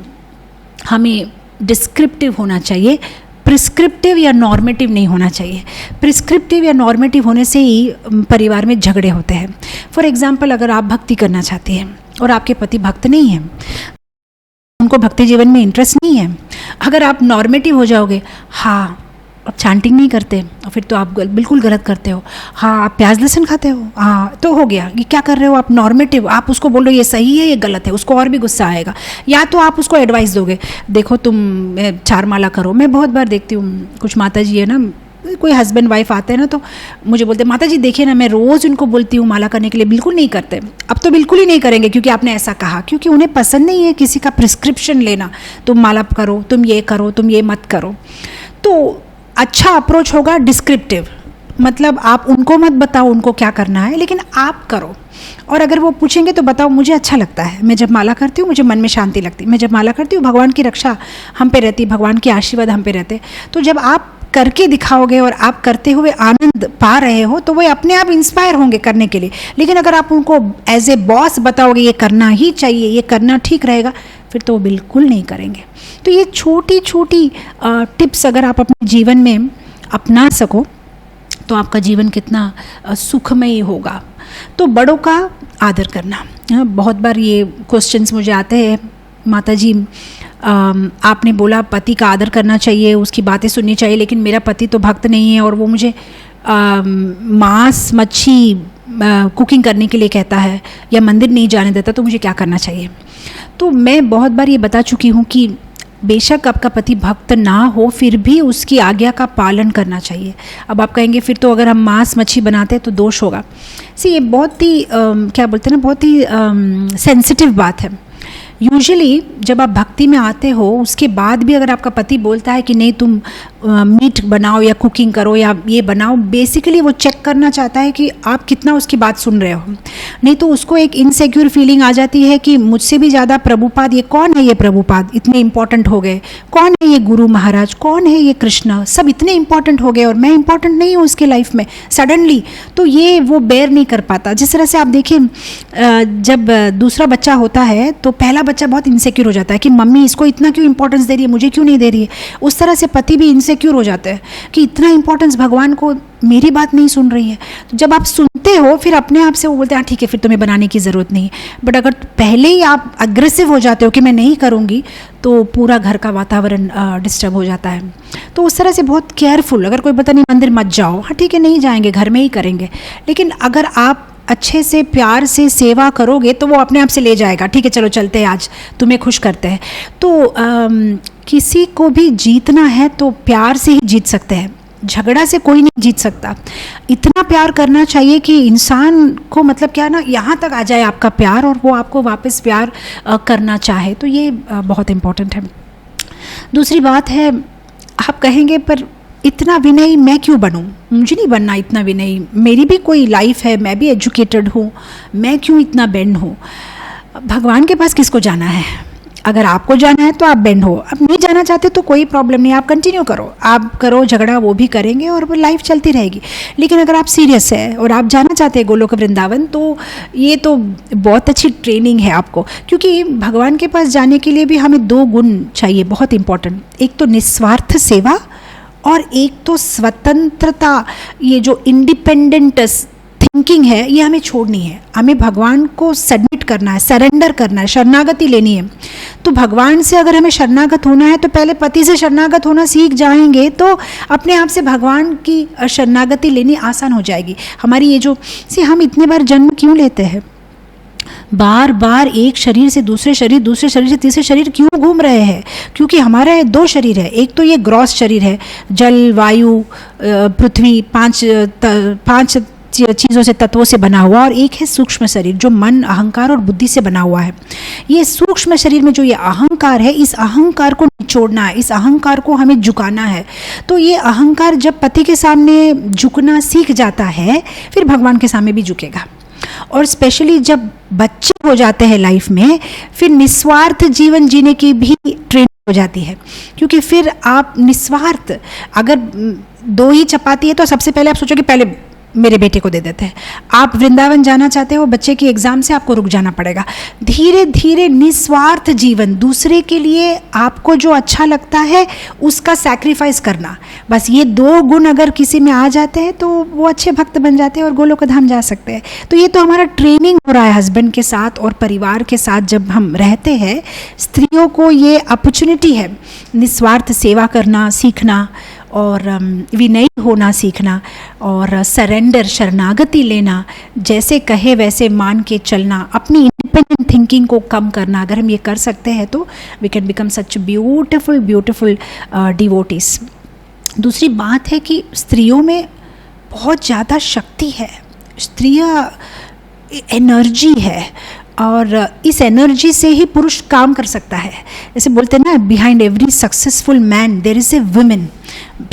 S1: हमें डिस्क्रिप्टिव होना चाहिए, प्रिस्क्रिप्टिव या नॉर्मेटिव नहीं होना चाहिए। प्रिस्क्रिप्टिव या नॉर्मेटिव होने से ही परिवार में झगड़े होते हैं। फॉर एग्जाम्पल, अगर आप भक्ति करना चाहती हैं और आपके पति भक्त नहीं हैं, उनको भक्ति जीवन में इंटरेस्ट नहीं है, अगर आप नॉर्मेटिव हो जाओगे, हाँ आप चांटिंग नहीं करते, और फिर तो आप बिल्कुल गलत करते हो, हाँ आप प्याज लहसुन खाते हो, हाँ तो हो गया, ये क्या कर रहे हो आप नॉर्मेटिव। आप उसको बोलो ये सही है ये गलत है, उसको और भी गुस्सा आएगा। या तो आप उसको एडवाइस दोगे, देखो तुम 4 माला करो। मैं बहुत बार देखती हूँ, कुछ माता जी है ना, कोई हस्बैंड वाइफ आते हैं ना, तो मुझे बोलते माता जी देखिए ना, मैं रोज़ उनको बोलती हूँ माला करने के लिए, बिल्कुल नहीं करते। अब तो बिल्कुल ही नहीं करेंगे क्योंकि आपने ऐसा कहा, क्योंकि उन्हें पसंद नहीं है किसी का प्रिस्क्रिप्शन लेना, तुम माला करो, तुम ये करो, तुम ये मत करो। तो अच्छा अप्रोच होगा डिस्क्रिप्टिव, मतलब आप उनको मत बताओ उनको क्या करना है, लेकिन आप करो। और अगर वो पूछेंगे तो बताओ मुझे अच्छा लगता है, मैं जब माला करती हूँ मुझे मन में शांति लगती है, मैं जब माला करती हूँ भगवान की रक्षा हम पे रहती है, भगवान के आशीर्वाद हम पे रहते। तो जब आप करके दिखाओगे और आप करते हुए आनंद पा रहे हो तो वो अपने आप इंस्पायर होंगे करने के लिए। लेकिन अगर आप उनको एज ए बॉस बताओगे ये करना ही चाहिए, ये करना ठीक रहेगा, फिर तो वो बिल्कुल नहीं करेंगे। तो ये छोटी छोटी टिप्स अगर आप अपने जीवन में अपना सको तो आपका जीवन कितना सुखमय होगा। तो बड़ों का आदर करना, बहुत बार ये क्वेश्चंस मुझे आते हैं, माता जी आपने बोला पति का आदर करना चाहिए, उसकी बातें सुननी चाहिए, लेकिन मेरा पति तो भक्त नहीं है और वो मुझे मांस मच्छी कुकिंग करने के लिए कहता है या मंदिर नहीं जाने देता, तो मुझे क्या करना चाहिए? तो मैं बहुत बार ये बता चुकी हूँ कि बेशक आपका पति भक्त ना हो, फिर भी उसकी आज्ञा का पालन करना चाहिए। अब आप कहेंगे फिर तो अगर हम मांस मच्छी बनाते हैं तो दोष होगा। ये बहुत ही क्या बोलते हैं ना, बहुत ही सेंसिटिव बात है। यूजुअली जब आप भक्ति में आते हो उसके बाद भी अगर आपका पति बोलता है कि नहीं तुम मीट बनाओ या कुकिंग करो या ये बनाओ, बेसिकली वो चेक करना चाहता है कि आप कितना उसकी बात सुन रहे हो। नहीं तो उसको एक इनसिक्योर फीलिंग आ जाती है कि मुझसे भी ज़्यादा प्रभुपाद, ये कौन है, ये प्रभुपाद इतने इंपॉर्टेंट हो गए, कौन है ये गुरु महाराज, कौन है ये कृष्ण, सब इतने इंपॉर्टेंट हो गए और मैं इंपॉर्टेंट नहीं हूँ उसके लाइफ में सडनली। तो ये वो बेयर नहीं कर पाता। जिस तरह से आप देखिए जब दूसरा बच्चा होता है तो पहला बच्चा बहुत इनसिक्योर हो जाता है कि मम्मी इसको इतना क्यों इंपॉर्टेंस दे रही है, मुझे क्यों नहीं दे रही है। उस तरह से पति भी इनसिक्योर हो जाता है कि इतना इंपॉर्टेंस भगवान को, मेरी बात नहीं सुन रही है। तो जब आप सुनते हो फिर अपने आप से वो बोलते हैं हाँ ठीक है फिर तुम्हें बनाने की ज़रूरत नहीं है। बट अगर पहले ही आप अग्रेसिव हो जाते हो कि मैं नहीं करूँगी, तो पूरा घर का वातावरण डिस्टर्ब हो जाता है। तो उस तरह से बहुत केयरफुल, अगर कोई पता नहीं मंदिर मत जाओ, हाँ ठीक है नहीं जाएंगे, घर में ही करेंगे, लेकिन अगर आप अच्छे से प्यार से सेवा करोगे तो वो अपने आप से ले जाएगा, ठीक है चलो चलते हैं आज तुम्हें खुश करते हैं। तो किसी को भी जीतना है तो प्यार से ही जीत सकते हैं, झगड़ा से कोई नहीं जीत सकता। इतना प्यार करना चाहिए कि इंसान को मतलब क्या ना, यहाँ तक आ जाए आपका प्यार और वो आपको वापस प्यार करना चाहे। तो ये बहुत इम्पोर्टेंट है। दूसरी बात है, आप कहेंगे पर इतना विनयी मैं क्यों बनूं, मुझे नहीं बनना इतना विनयी, मेरी भी कोई लाइफ है, मैं भी एजुकेटेड हूँ, मैं क्यों इतना बेंड हूँ। भगवान के पास किसको जाना है? अगर आपको जाना है तो आप बेंड हो, अब नहीं जाना चाहते तो कोई प्रॉब्लम नहीं, आप कंटिन्यू करो, आप करो झगड़ा, वो भी करेंगे और वो लाइफ चलती रहेगी। लेकिन अगर आप सीरियस है और आप जाना चाहते हैं गोलोक वृंदावन, तो ये तो बहुत अच्छी ट्रेनिंग है आपको, क्योंकि भगवान के पास जाने के लिए भी हमें दो गुण चाहिए बहुत इंपॉर्टेंट। एक तो निस्वार्थ सेवा और एक तो स्वतंत्रता। ये जो इंडिपेंडेंट थिंकिंग है ये हमें छोड़नी है, हमें भगवान को सबमिट करना है, सरेंडर करना है, शरणागति लेनी है। तो भगवान से अगर हमें शरणागत होना है तो पहले पति से शरणागत होना सीख जाएंगे तो अपने आप से भगवान की शरणागति लेनी आसान हो जाएगी। हमारी ये जो हम इतने बार जन्म क्यों लेते हैं, बार बार एक शरीर से दूसरे शरीर, दूसरे शरीर से तीसरे शरीर क्यों घूम रहे हैं? क्योंकि हमारा दो शरीर है, एक तो ये ग्रॉस शरीर है, जल वायु पृथ्वी, पांच चीज़ों से, तत्वों से बना हुआ, और एक है सूक्ष्म शरीर जो मन अहंकार और बुद्धि से बना हुआ है। ये सूक्ष्म शरीर में जो ये अहंकार है, इस अहंकार को निचोड़ना है, इस अहंकार को हमें झुकाना है। तो ये अहंकार जब पति के सामने झुकना सीख जाता है फिर भगवान के सामने भी झुकेगा। और स्पेशली जब बच्चे हो जाते हैं लाइफ में, फिर निस्वार्थ जीवन जीने की भी ट्रेनिंग हो जाती है, क्योंकि फिर आप निस्वार्थ, अगर दो ही चपाती है तो सबसे पहले आप सोचोगे पहले मेरे बेटे को दे देते हैं। आप वृंदावन जाना चाहते हो, बच्चे की एग्जाम से आपको रुक जाना पड़ेगा। धीरे धीरे निस्वार्थ जीवन, दूसरे के लिए आपको जो अच्छा लगता है उसका सैक्रिफाइस करना, बस ये दो गुण अगर किसी में आ जाते हैं तो वो अच्छे भक्त बन जाते हैं और गोलोक धाम जा सकते हैं। तो ये तो हमारा ट्रेनिंग हो रहा है हस्बैंड के साथ और परिवार के साथ जब हम रहते हैं। स्त्रियों को ये अपॉर्चुनिटी है निस्वार्थ सेवा करना सीखना, और विनयी होना सीखना, और सरेंडर शरणागति लेना, जैसे कहे वैसे मान के चलना, अपनी इंडिपेंडेंट थिंकिंग को कम करना। अगर हम ये कर सकते हैं तो we can become such beautiful beautiful devotees. दूसरी बात है कि स्त्रियों में बहुत ज़्यादा शक्ति है, स्त्रियाँ एनर्जी है, और इस एनर्जी से ही पुरुष काम कर सकता है। जैसे बोलते हैं ना, behind every successful man there is a woman.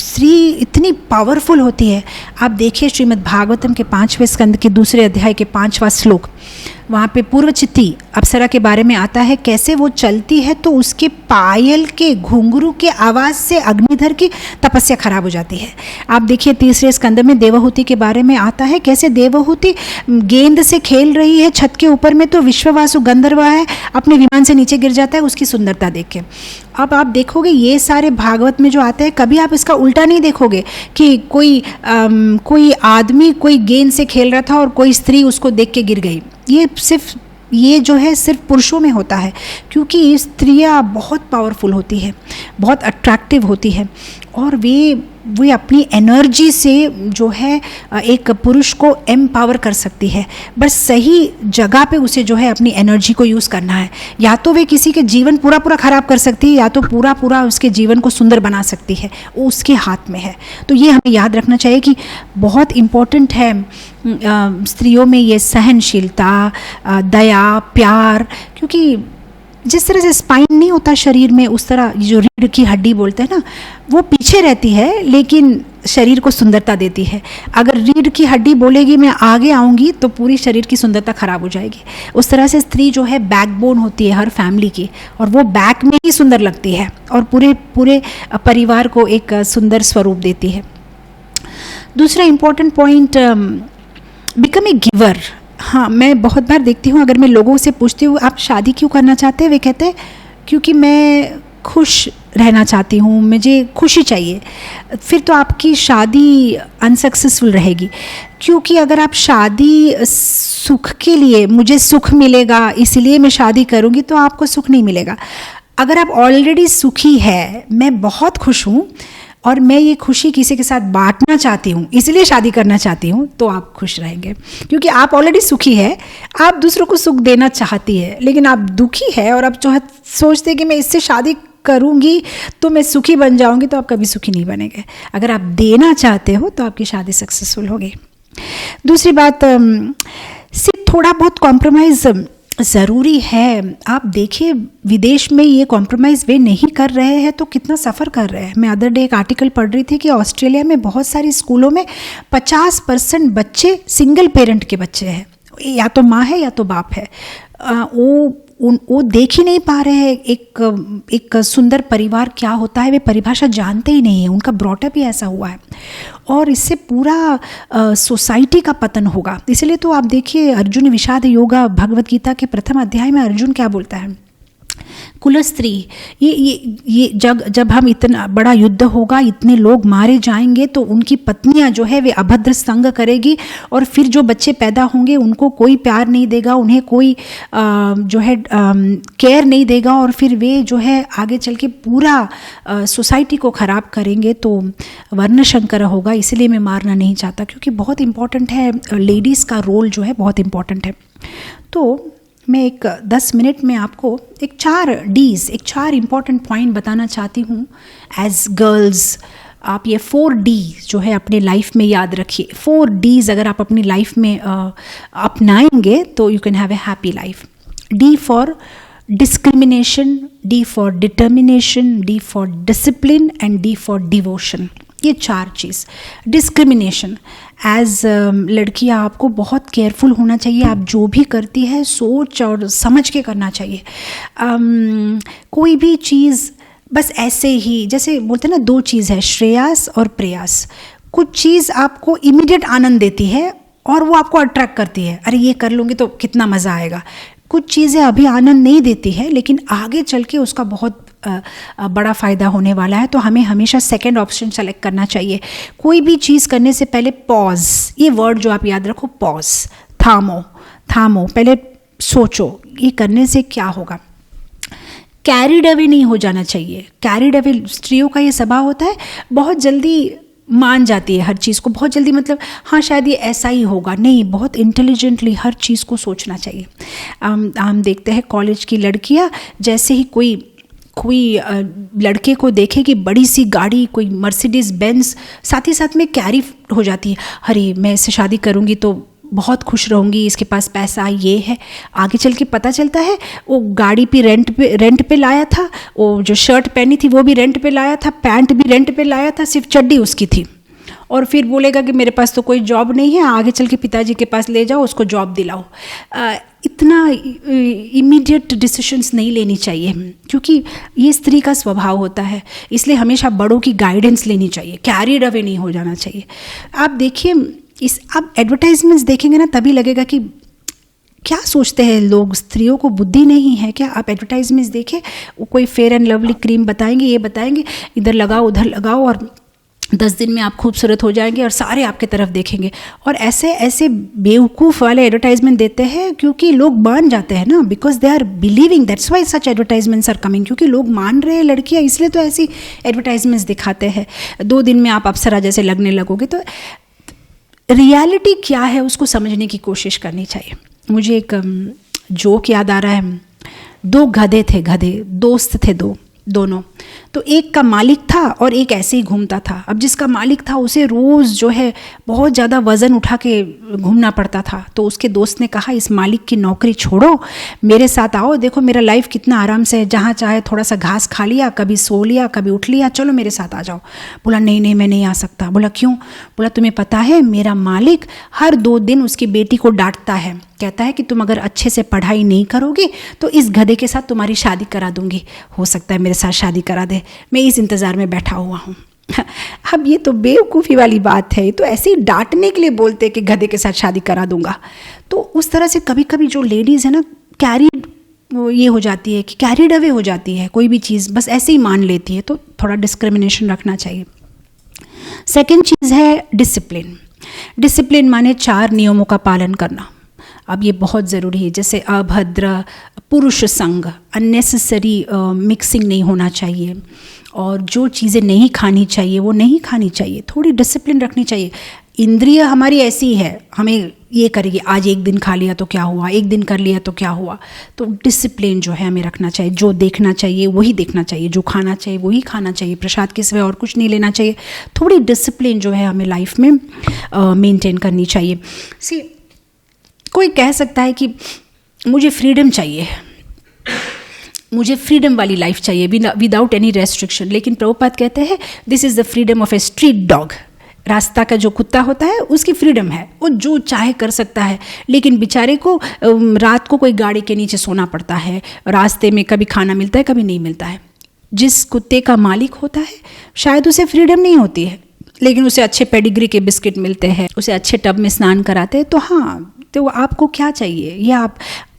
S1: स्त्री इतनी पावरफुल होती है। आप देखिए श्रीमद् भागवतम के 5वें स्कंद के 2 अध्याय के 5वां श्लोक, वहाँ पे पूर्वचित्ती अप्सरा के बारे में आता है, कैसे वो चलती है तो उसके पायल के घुंघरू के आवाज़ से अग्निधर की तपस्या खराब हो जाती है। आप देखिए 3 स्कंद में देवहूति के बारे में आता है, कैसे देवहूति गेंद से खेल रही है छत के ऊपर में, तो विश्ववासु गंधर्व है अपने विमान से नीचे गिर जाता है उसकी सुंदरता देख के। अब आप देखोगे ये सारे भागवत में जो आते हैं, कभी आप इसका उल्टा नहीं देखोगे कि कोई आदमी कोई गेंद से खेल रहा था और कोई स्त्री उसको देख के गिर गई। ये जो है सिर्फ पुरुषों में होता है, क्योंकि स्त्रियां बहुत पावरफुल होती है, बहुत अट्रैक्टिव होती है, और वे वो अपनी एनर्जी से जो है एक पुरुष को एम्पावर कर सकती है। बस सही जगह पे उसे जो है अपनी एनर्जी को यूज़ करना है। या तो वे किसी के जीवन पूरा पूरा ख़राब कर सकती है, या तो पूरा पूरा उसके जीवन को सुंदर बना सकती है, वो उसके हाथ में है। तो ये हमें याद रखना चाहिए कि बहुत इम्पोर्टेंट है स्त्रियों में ये सहनशीलता, दया, प्यार, क्योंकि जिस तरह से स्पाइन नहीं होता शरीर में, उस तरह जो रीढ़ की हड्डी बोलते हैं ना, वो पीछे रहती है लेकिन शरीर को सुंदरता देती है। अगर रीढ़ की हड्डी बोलेगी मैं आगे आऊँगी तो पूरी शरीर की सुंदरता खराब हो जाएगी। उस तरह से स्त्री जो है बैकबोन होती है हर फैमिली की, और वो बैक में ही सुंदर लगती है और पूरे परिवार को एक सुंदर स्वरूप देती है। दूसरा important point, become a giver. हाँ, मैं बहुत बार देखती हूँ, अगर मैं लोगों से पूछती हूँ आप शादी क्यों करना चाहते हैं, वे कहते हैं क्योंकि मैं खुश रहना चाहती हूँ, मुझे खुशी चाहिए। फिर तो आपकी शादी अनसक्सेसफुल रहेगी, क्योंकि अगर आप शादी सुख के लिए, मुझे सुख मिलेगा इसलिए मैं शादी करूँगी, तो आपको सुख नहीं मिलेगा। अगर आप ऑलरेडी सुखी है, मैं बहुत खुश हूँ और मैं ये खुशी किसी के साथ बांटना चाहती हूँ इसलिए शादी करना चाहती हूँ, तो आप खुश रहेंगे, क्योंकि आप ऑलरेडी सुखी है। आप दूसरों को सुख देना चाहती है, लेकिन आप दुखी है और आप जो सोचते हैं कि मैं इससे शादी करूँगी तो मैं सुखी बन जाऊँगी, तो आप कभी सुखी नहीं बनेंगे। अगर आप देना चाहते हो तो आपकी शादी सक्सेसफुल होगी। दूसरी बात, सिर्फ थोड़ा बहुत कॉम्प्रोमाइज़ ज़रूरी है। आप देखिए विदेश में ये कॉम्प्रोमाइज़ वे नहीं कर रहे हैं तो कितना सफ़र कर रहे हैं। मैं अदर डे एक आर्टिकल पढ़ रही थी कि ऑस्ट्रेलिया में बहुत सारी स्कूलों में 50% बच्चे सिंगल पेरेंट के बच्चे हैं, या तो माँ है या तो बाप है। वो देख ही नहीं पा रहे हैं एक सुंदर परिवार क्या होता है, वे परिभाषा जानते ही नहीं है, उनका ब्रॉटअप ही ऐसा हुआ है, और इससे पूरा सोसाइटी का पतन होगा। इसलिए तो आप देखिए अर्जुन विषाद योगा, भगवत गीता के प्रथम अध्याय में अर्जुन क्या बोलता है, कुलस्त्री, ये जब हम इतना बड़ा युद्ध होगा, इतने लोग मारे जाएंगे, तो उनकी पत्नियां जो है वे अभद्र संग करेगी, और फिर जो बच्चे पैदा होंगे उनको कोई प्यार नहीं देगा, उन्हें कोई जो है केयर नहीं देगा, और फिर वे जो है आगे चल के पूरा सोसाइटी को ख़राब करेंगे। तो वर्णशंकर होगा। इसलिए मैं मारना नहीं चाहता, क्योंकि बहुत इम्पॉर्टेंट है, लेडीज़ का रोल जो है बहुत इम्पॉर्टेंट है। तो मैं एक 10 मिनट में आपको एक 4 इम्पॉर्टेंट पॉइंट बताना चाहती हूँ एज गर्ल्स। आप ये 4D जो है अपने लाइफ में याद रखिए। 4Ds अगर आप अपनी लाइफ में अपनाएंगे तो you can have a happy life. D for discrimination, D for determination, D for discipline and D for devotion. ये 4 चीज़। डिस्क्रिमिनेशन, एज लड़कियाँ आपको बहुत केयरफुल होना चाहिए। आप जो भी करती है सोच और समझ के करना चाहिए। कोई भी चीज़ बस ऐसे ही, जैसे बोलते हैं ना, 2 चीज़ है, श्रेयस और प्रयास। कुछ चीज़ आपको इमीडिएट आनंद देती है और वो आपको अट्रैक्ट करती है, अरे ये कर लूँगी तो कितना मज़ा आएगा। कुछ चीज़ें अभी आनंद नहीं देती है लेकिन आगे चल के उसका बहुत बड़ा फ़ायदा होने वाला है। तो हमें हमेशा सेकंड ऑप्शन सेलेक्ट करना चाहिए। कोई भी चीज़ करने से पहले पॉज, ये वर्ड जो आप याद रखो, पॉज, थामो, पहले सोचो ये करने से क्या होगा। कैरिड अवे नहीं हो जाना चाहिए। कैरिड अवे, स्त्रियों का ये स्वभाव होता है, बहुत जल्दी मान जाती है हर चीज़ को, बहुत जल्दी, मतलब हाँ शायद ये ऐसा ही होगा, नहीं, बहुत इंटेलिजेंटली हर चीज़ को सोचना चाहिए। हम देखते हैं कॉलेज की लड़कियाँ, जैसे ही कोई लड़के को देखे कि बड़ी सी गाड़ी, कोई मर्सिडीज बेंज, साथ ही साथ में कैरी हो जाती है, अरे मैं इससे शादी करूँगी तो बहुत खुश रहूँगी, इसके पास पैसा ये है। आगे चल के पता चलता है वो गाड़ी भी रेंट पे लाया था, वो जो शर्ट पहनी थी वो भी रेंट पे लाया था, पैंट भी रेंट पे लाया था, सिर्फ चड्डी उसकी थी। और फिर बोलेगा कि मेरे पास तो कोई जॉब नहीं है, आगे चल के पिताजी के पास ले जाओ, उसको जॉब दिलाओ। इतना इमीडिएट डिसीशंस नहीं लेनी चाहिए, क्योंकि ये स्त्री का स्वभाव होता है। इसलिए हमेशा बड़ों की गाइडेंस लेनी चाहिए, कैरिड अवे नहीं हो जाना चाहिए। आप देखिए, आप एडवर्टाइजमेंट्स देखेंगे ना, तभी लगेगा कि क्या सोचते हैं लोग, स्त्रियों को बुद्धि नहीं है क्या। आप एडवर्टाइजमेंट्स देखें, वो कोई फेयर एंड लवली क्रीम बताएंगे, ये बताएंगे, इधर लगाओ उधर लगाओ, और 10 दिन में आप खूबसूरत हो जाएंगे और सारे आपके तरफ देखेंगे। और ऐसे ऐसे बेवकूफ़ वाले एडवर्टाइजमेंट देते हैं क्योंकि लोग मान जाते हैं ना, because they are believing, that's why such advertisements are coming, क्योंकि लोग मान रहे हैं लड़कियां, इसलिए तो ऐसी एडवर्टाइजमेंट्स दिखाते हैं। 2 दिन में आप अप्सरा जैसे लगने लगोगे। तो रियलिटी क्या है उसको समझने की कोशिश करनी चाहिए। मुझे एक जोक याद आ रहा है। 2 गधे थे, दोस्त थे दोनों। तो एक का मालिक था और एक ऐसे ही घूमता था। अब जिसका मालिक था उसे रोज़ जो है बहुत ज़्यादा वज़न उठा के घूमना पड़ता था। तो उसके दोस्त ने कहा, इस मालिक की नौकरी छोड़ो, मेरे साथ आओ, देखो मेरा लाइफ कितना आराम से है, जहाँ चाहे थोड़ा सा घास खा लिया, कभी सो लिया, कभी उठ लिया, चलो मेरे साथ आ जाओ। बोला नहीं मैं नहीं आ सकता। बोला क्यों? बोला तुम्हें पता है मेरा मालिक हर 2 दिन उसकी बेटी को डांटता है, कहता है कि तुम अगर अच्छे से पढ़ाई नहीं करोगे तो इस गधे के साथ तुम्हारी शादी करा दूंगी, हो सकता है मेरे साथ शादी करा दे, मैं इस इंतज़ार में बैठा हुआ हूँ। अब ये तो बेवकूफ़ी वाली बात है, तो ऐसे ही डांटने के लिए बोलते कि गधे के साथ शादी करा दूंगा। तो उस तरह से कभी कभी जो लेडीज़ है ना, कैरिड ये हो जाती है कि कैरिड अवे हो जाती है, कोई भी चीज़ बस ऐसे ही मान लेती है। तो थोड़ा डिस्क्रिमिनेशन रखना चाहिए। सेकेंड चीज़ है डिसिप्लिन। डिसिप्लिन माने 4 नियमों का पालन करना। अब ये बहुत ज़रूरी है, जैसे अभद्र पुरुष संग, अननेसेसरी मिक्सिंग नहीं होना चाहिए, और जो चीज़ें नहीं खानी चाहिए वो नहीं खानी चाहिए। थोड़ी डिसिप्लिन रखनी चाहिए। इंद्रिय हमारी ऐसी है, हमें ये करेगी, आज 1 दिन खा लिया तो क्या हुआ, 1 दिन कर लिया तो क्या हुआ। तो डिसिप्लिन जो है हमें रखना चाहिए। जो देखना चाहिए वही देखना चाहिए, जो खाना चाहिए वही खाना चाहिए, प्रसाद के सिवाय और कुछ नहीं लेना चाहिए। थोड़ी डिसिप्लिन जो है हमें लाइफ में मेंटेन करनी चाहिए। कोई कह सकता है कि मुझे फ्रीडम चाहिए, मुझे फ्रीडम वाली लाइफ चाहिए विदाउट एनी रेस्ट्रिक्शन, लेकिन प्रभुपाद कहते हैं this is the freedom of A street dog. रास्ता का जो कुत्ता होता है उसकी फ्रीडम है, वो जो चाहे कर सकता है, लेकिन बेचारे को रात को कोई गाड़ी के नीचे सोना पड़ता है, रास्ते में कभी खाना मिलता है कभी नहीं मिलता है। जिस कुत्ते का मालिक होता है शायद उसे फ्रीडम नहीं होती है, लेकिन उसे अच्छे पेडिग्री के बिस्किट मिलते हैं, उसे अच्छे टब में स्नान कराते हैं। तो हाँ, तो आपको क्या चाहिए? या आप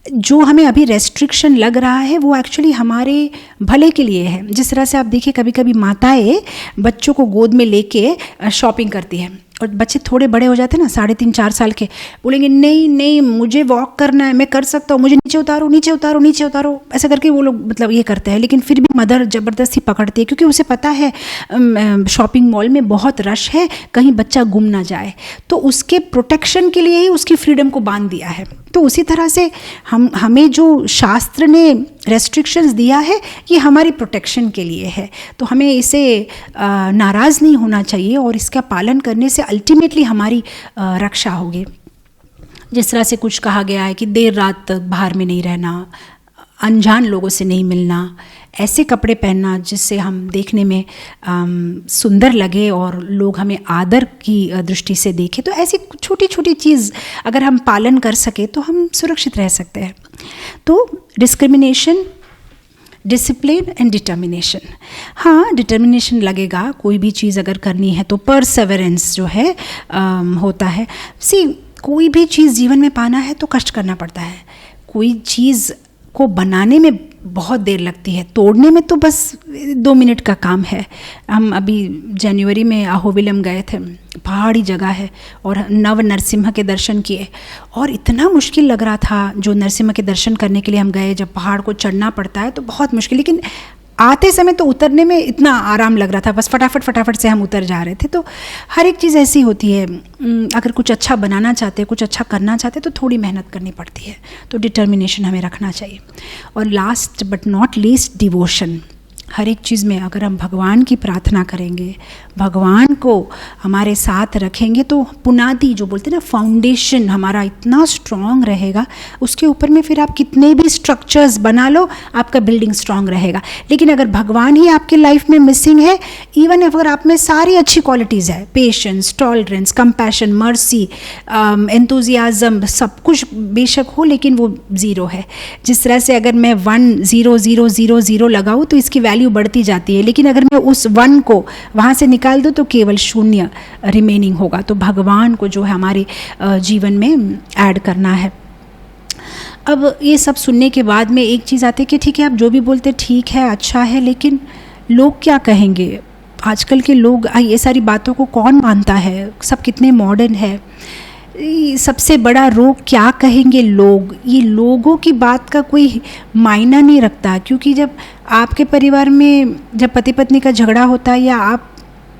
S1: जो हमें अभी रेस्ट्रिक्शन लग रहा है वो एक्चुअली हमारे भले के लिए है। जिस तरह से आप देखिए कभी कभी माताएं बच्चों को गोद में लेके शॉपिंग करती है, और बच्चे थोड़े बड़े हो जाते हैं ना, 3.5-4 साल के, बोलेंगे नहीं मुझे वॉक करना है, मैं कर सकता हूँ, मुझे नीचे उतारो, ऐसा करके वो लोग मतलब ये करते हैं। लेकिन फिर भी मदर ज़बरदस्ती पकड़ती है, क्योंकि उसे पता है शॉपिंग मॉल में बहुत रश है, कहीं बच्चा गुम ना जाए, तो उसके प्रोटेक्शन के लिए ही उसकी फ्रीडम को बांध दिया है। तो उसी तरह से हमें जो शास्त्र ने रेस्ट्रिक्शंस दिया है ये हमारी प्रोटेक्शन के लिए है, तो हमें इसे नाराज़ नहीं होना चाहिए, और इसका पालन करने से अल्टीमेटली हमारी रक्षा होगी। जिस तरह से कुछ कहा गया है कि देर रात तक बाहर में नहीं रहना, अनजान लोगों से नहीं मिलना, ऐसे कपड़े पहनना जिससे हम देखने में सुंदर लगे और लोग हमें आदर की दृष्टि से देखें। तो ऐसी छोटी छोटी चीज़ अगर हम पालन कर सके तो हम सुरक्षित रह सकते हैं। तो डिस्क्रिमिनेशन, डिसिप्लिन एंड डिटर्मिनेशन। हाँ, डिटर्मिनेशन लगेगा, कोई भी चीज़ अगर करनी है तो परसेवरेंस जो है होता है। कोई भी चीज़ जीवन में पाना है तो कष्ट करना पड़ता है। कोई चीज़ को बनाने में बहुत देर लगती है, तोड़ने में तो बस 2 मिनट का काम है। हम अभी जनवरी में अहोबिलम गए थे, पहाड़ी जगह है, और नव नरसिम्हा के दर्शन किए, और इतना मुश्किल लग रहा था जो नरसिम्हा के दर्शन करने के लिए हम गए। जब पहाड़ को चढ़ना पड़ता है तो बहुत मुश्किल, लेकिन आते समय तो उतरने में इतना आराम लग रहा था, बस फटाफट से हम उतर जा रहे थे। तो हर एक चीज़ ऐसी होती है, अगर कुछ अच्छा बनाना चाहते, कुछ अच्छा करना चाहते तो थोड़ी मेहनत करनी पड़ती है। तो डिटर्मिनेशन हमें रखना चाहिए। और last but not least, devotion. हर एक चीज़ में अगर हम भगवान की प्रार्थना करेंगे, भगवान को हमारे साथ रखेंगे, तो पुनादी जो बोलते हैं ना, फाउंडेशन हमारा इतना स्ट्रॉन्ग रहेगा, उसके ऊपर में फिर आप कितने भी स्ट्रक्चर्स बना लो, आपका बिल्डिंग स्ट्रॉन्ग रहेगा। लेकिन अगर भगवान ही आपके लाइफ में मिसिंग है, इवन अगर आप में सारी अच्छी क्वालिटीज़ है, patience, tolerance, compassion, mercy, enthusiasm, सब कुछ बेशक हो, लेकिन वो ज़ीरो है। जिस तरह से अगर मैं 1 0 0 0 0 लगाऊँ तो इसकी वैल्यू बढ़ती जाती है, लेकिन अगर मैं उस 1 को वहाँ से निकाल दूँ तो केवल 0 रिमेनिंग होगा। तो भगवान को जो है हमारे जीवन में ऐड करना है। अब ये सब सुनने के बाद में एक चीज़ आती है कि ठीक है, आप जो भी बोलते ठीक है, अच्छा है, लेकिन लोग क्या कहेंगे? आजकल के लोग ये सारी बातों को कौन मानता है, सब कितने मॉडर्न है। सबसे बड़ा रोग क्या कहेंगे लोग, ये लोगों की बात का कोई मायना नहीं रखता, क्योंकि जब आपके परिवार में जब पति पत्नी का झगड़ा होता है या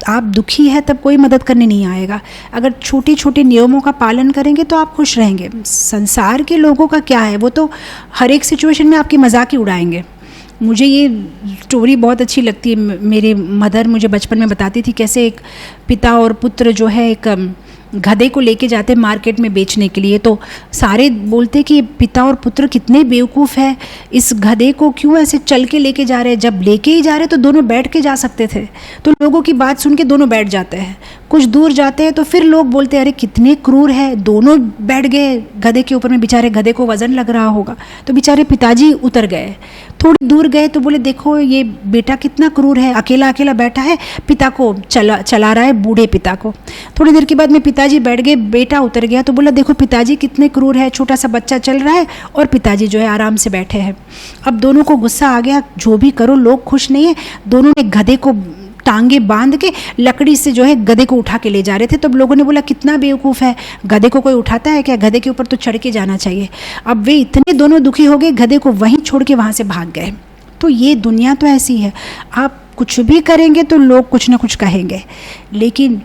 S1: आप दुखी है, तब कोई मदद करने नहीं आएगा। अगर छोटे छोटे नियमों का पालन करेंगे तो आप खुश रहेंगे। संसार के लोगों का क्या है, वो तो हर एक सिचुएशन में आपकी मजाक ही उड़ाएंगे। मुझे ये स्टोरी बहुत अच्छी लगती है। मेरे मदर मुझे बचपन में बताती थी कैसे एक पिता और पुत्र जो है एक गधे को लेके जाते मार्केट में बेचने के लिए, तो सारे बोलते कि पिता और पुत्र कितने बेवकूफ़ है, इस गधे को क्यों ऐसे चल के लेके जा रहे हैं, जब लेके ही जा रहे तो दोनों बैठ के जा सकते थे। तो लोगों की बात सुन के दोनों बैठ जाते हैं। कुछ दूर जाते हैं तो फिर लोग बोलते हैं अरे कितने क्रूर है, दोनों बैठ गए गधे के ऊपर में, बेचारे गधे को वजन लग रहा होगा। तो बेचारे पिताजी उतर गए। थोड़ी दूर गए तो बोले देखो ये बेटा कितना क्रूर है, अकेला अकेला बैठा है, पिता को चला रहा है, बूढ़े पिता को। थोड़ी देर के बाद में पिताजी बैठ गए, बेटा उतर गया तो बोला देखो पिताजी कितने क्रूर है, छोटा सा बच्चा चल रहा है और पिताजी जो है आराम से बैठे हैं। अब दोनों को गुस्सा आ गया, जो भी करो लोग खुश नहीं है। दोनों ने गधे को टांगे बांध के लकड़ी से जो है गधे को उठा के ले जा रहे थे। तो लोगों ने बोला कितना बेवकूफ़ है, गधे को कोई उठाता है क्या, गधे के ऊपर तो चढ़ के जाना चाहिए। अब वे इतने दोनों दुखी हो गए, गधे को वहीं छोड़ के वहाँ से भाग गए। तो ये दुनिया तो ऐसी है, आप कुछ भी करेंगे तो लोग कुछ ना कुछ कहेंगे, लेकिन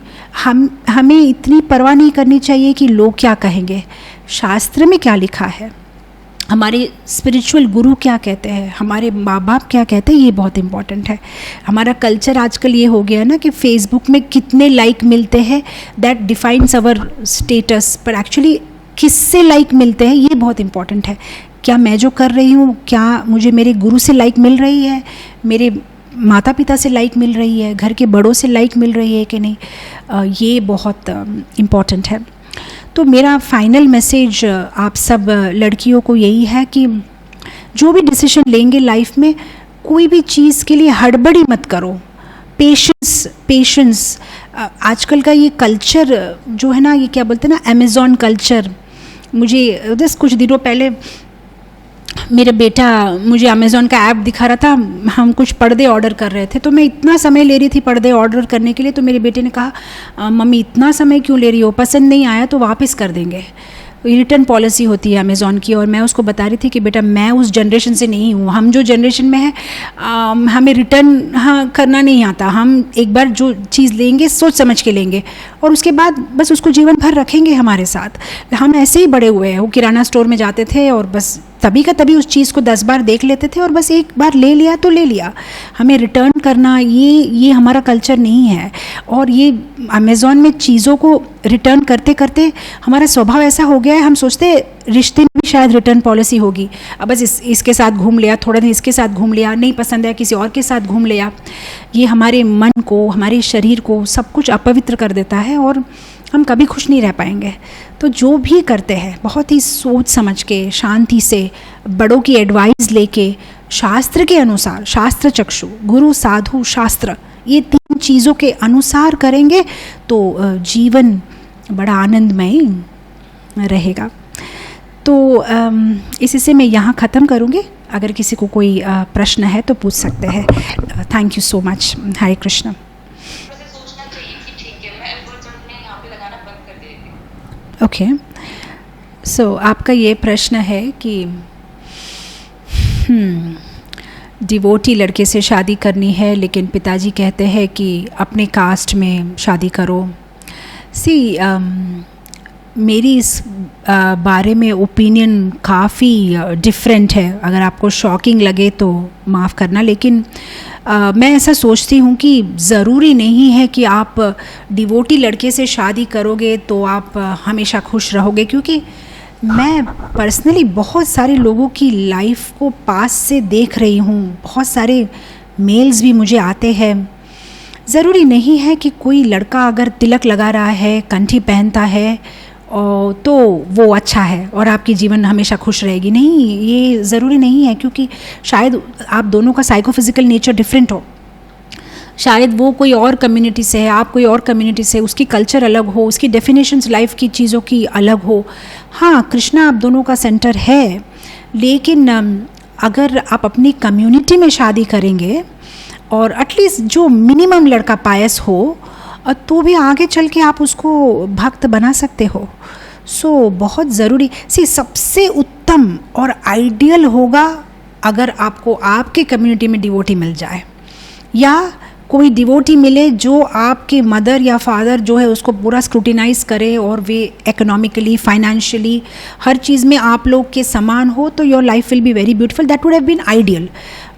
S1: हमें इतनी परवाह नहीं करनी चाहिए कि लोग क्या कहेंगे। शास्त्र में क्या लिखा है, हमारे स्पिरिचुअल गुरु क्या कहते हैं, हमारे माँ बाप क्या कहते हैं, ये बहुत इम्पॉर्टेंट है। हमारा कल्चर आजकल ये हो गया ना कि फेसबुक में कितने लाइक मिलते हैं, दैट डिफाइंस आवर स्टेटस, पर एक्चुअली किससे लाइक मिलते हैं ये बहुत इम्पॉर्टेंट है। क्या मैं जो कर रही हूँ, क्या मुझे मेरे गुरु से लाइक मिल रही है, मेरे माता पिता से लाइक मिल रही है, घर के बड़ों से लाइक मिल रही है कि नहीं, ये बहुत इम्पॉर्टेंट है। तो मेरा फाइनल मैसेज आप सब लड़कियों को यही है कि जो भी डिसीजन लेंगे लाइफ में, कोई भी चीज़ के लिए हड़बड़ी मत करो। पेशेंस आजकल का ये कल्चर जो है ना, ये क्या बोलते हैं ना, अमेज़ॉन कल्चर। मुझे बस कुछ दिनों पहले मेरा बेटा मुझे अमेज़ॉन का ऐप दिखा रहा था, हम कुछ पर्दे ऑर्डर कर रहे थे, तो मैं इतना समय ले रही थी पर्दे ऑर्डर करने के लिए। तो मेरे बेटे ने कहा मम्मी इतना समय क्यों ले रही हो, पसंद नहीं आया तो वापस कर देंगे। रिटर्न पॉलिसी होती है अमेज़ॉन की। और मैं उसको बता रही थी कि बेटा मैं उस जनरेशन से नहीं हूँ, हम जो जनरेशन में है हमें रिटर्न करना नहीं आता। हम एक बार जो चीज़ लेंगे सोच समझ के लेंगे और उसके बाद बस उसको जीवन भर रखेंगे हमारे साथ। हम ऐसे ही बड़े हुए हैं। वो किराना स्टोर में जाते थे और बस तभी का तभी उस चीज़ को 10 बार देख लेते थे और बस एक बार ले लिया तो ले लिया। हमें रिटर्न करना ये हमारा कल्चर नहीं है। और ये अमेज़ॉन में चीज़ों को रिटर्न करते करते हमारा स्वभाव ऐसा हो गया है, हम सोचते रिश्ते में भी शायद रिटर्न पॉलिसी होगी। अब बस इसके साथ घूम लिया, थोड़ा दिन इसके साथ घूम लिया, नहीं पसंद है किसी और के साथ घूम लिया। ये हमारे मन को, हमारे शरीर को सब कुछ अपवित्र कर देता है और हम कभी खुश नहीं रह पाएंगे। तो जो भी करते हैं बहुत ही सोच समझ के, शांति से, बड़ों की एडवाइस लेके, शास्त्र के अनुसार, शास्त्र चक्षु, गुरु साधु शास्त्र, ये 3 चीज़ों के अनुसार करेंगे तो जीवन बड़ा आनंदमय रहेगा। तो इसी से मैं यहाँ ख़त्म करूँगी। अगर किसी को कोई प्रश्न है तो पूछ सकते हैं। Thank you so much. Hare Krishna. Okay, so आपका ये प्रश्न है कि डिवोटी लड़के से शादी करनी है लेकिन पिताजी कहते हैं कि अपने कास्ट में शादी करो। मेरी इस बारे में ओपिनियन काफ़ी डिफरेंट है। अगर आपको शॉकिंग लगे तो माफ़ करना, लेकिन मैं ऐसा सोचती हूँ कि ज़रूरी नहीं है कि आप डिवोटी लड़के से शादी करोगे तो आप हमेशा खुश रहोगे। क्योंकि मैं पर्सनली बहुत सारे लोगों की लाइफ को पास से देख रही हूँ, बहुत सारे मेल्स भी मुझे आते हैं। ज़रूरी नहीं है कि कोई लड़का अगर तिलक लगा रहा है, कंठी पहनता है तो वो अच्छा है और आपकी जीवन हमेशा खुश रहेगी। नहीं, ये ज़रूरी नहीं है। क्योंकि शायद आप दोनों का साइकोफिज़िकल नेचर डिफरेंट हो, शायद वो कोई और कम्युनिटी से है, आप कोई और कम्युनिटी से, उसकी कल्चर अलग हो, उसकी डेफिनेशंस लाइफ की चीज़ों की अलग हो। हाँ, कृष्णा आप दोनों का सेंटर है, लेकिन अगर आप अपनी कम्युनिटी में शादी करेंगे और एटलीस्ट जो मिनिमम लड़का पायस हो तो भी आगे चल के आप उसको भक्त बना सकते हो। सो बहुत ज़रूरी सबसे उत्तम और आइडियल होगा अगर आपको आपके कम्युनिटी में डिवोटी मिल जाए, या कोई डिवोटी मिले जो आपके मदर या फादर जो है उसको पूरा स्क्रूटिनाइज करे और वे इकोनॉमिकली, फाइनेंशियली, हर चीज़ में आप लोग के समान हो, तो your life will be very beautiful. That would have been ideal.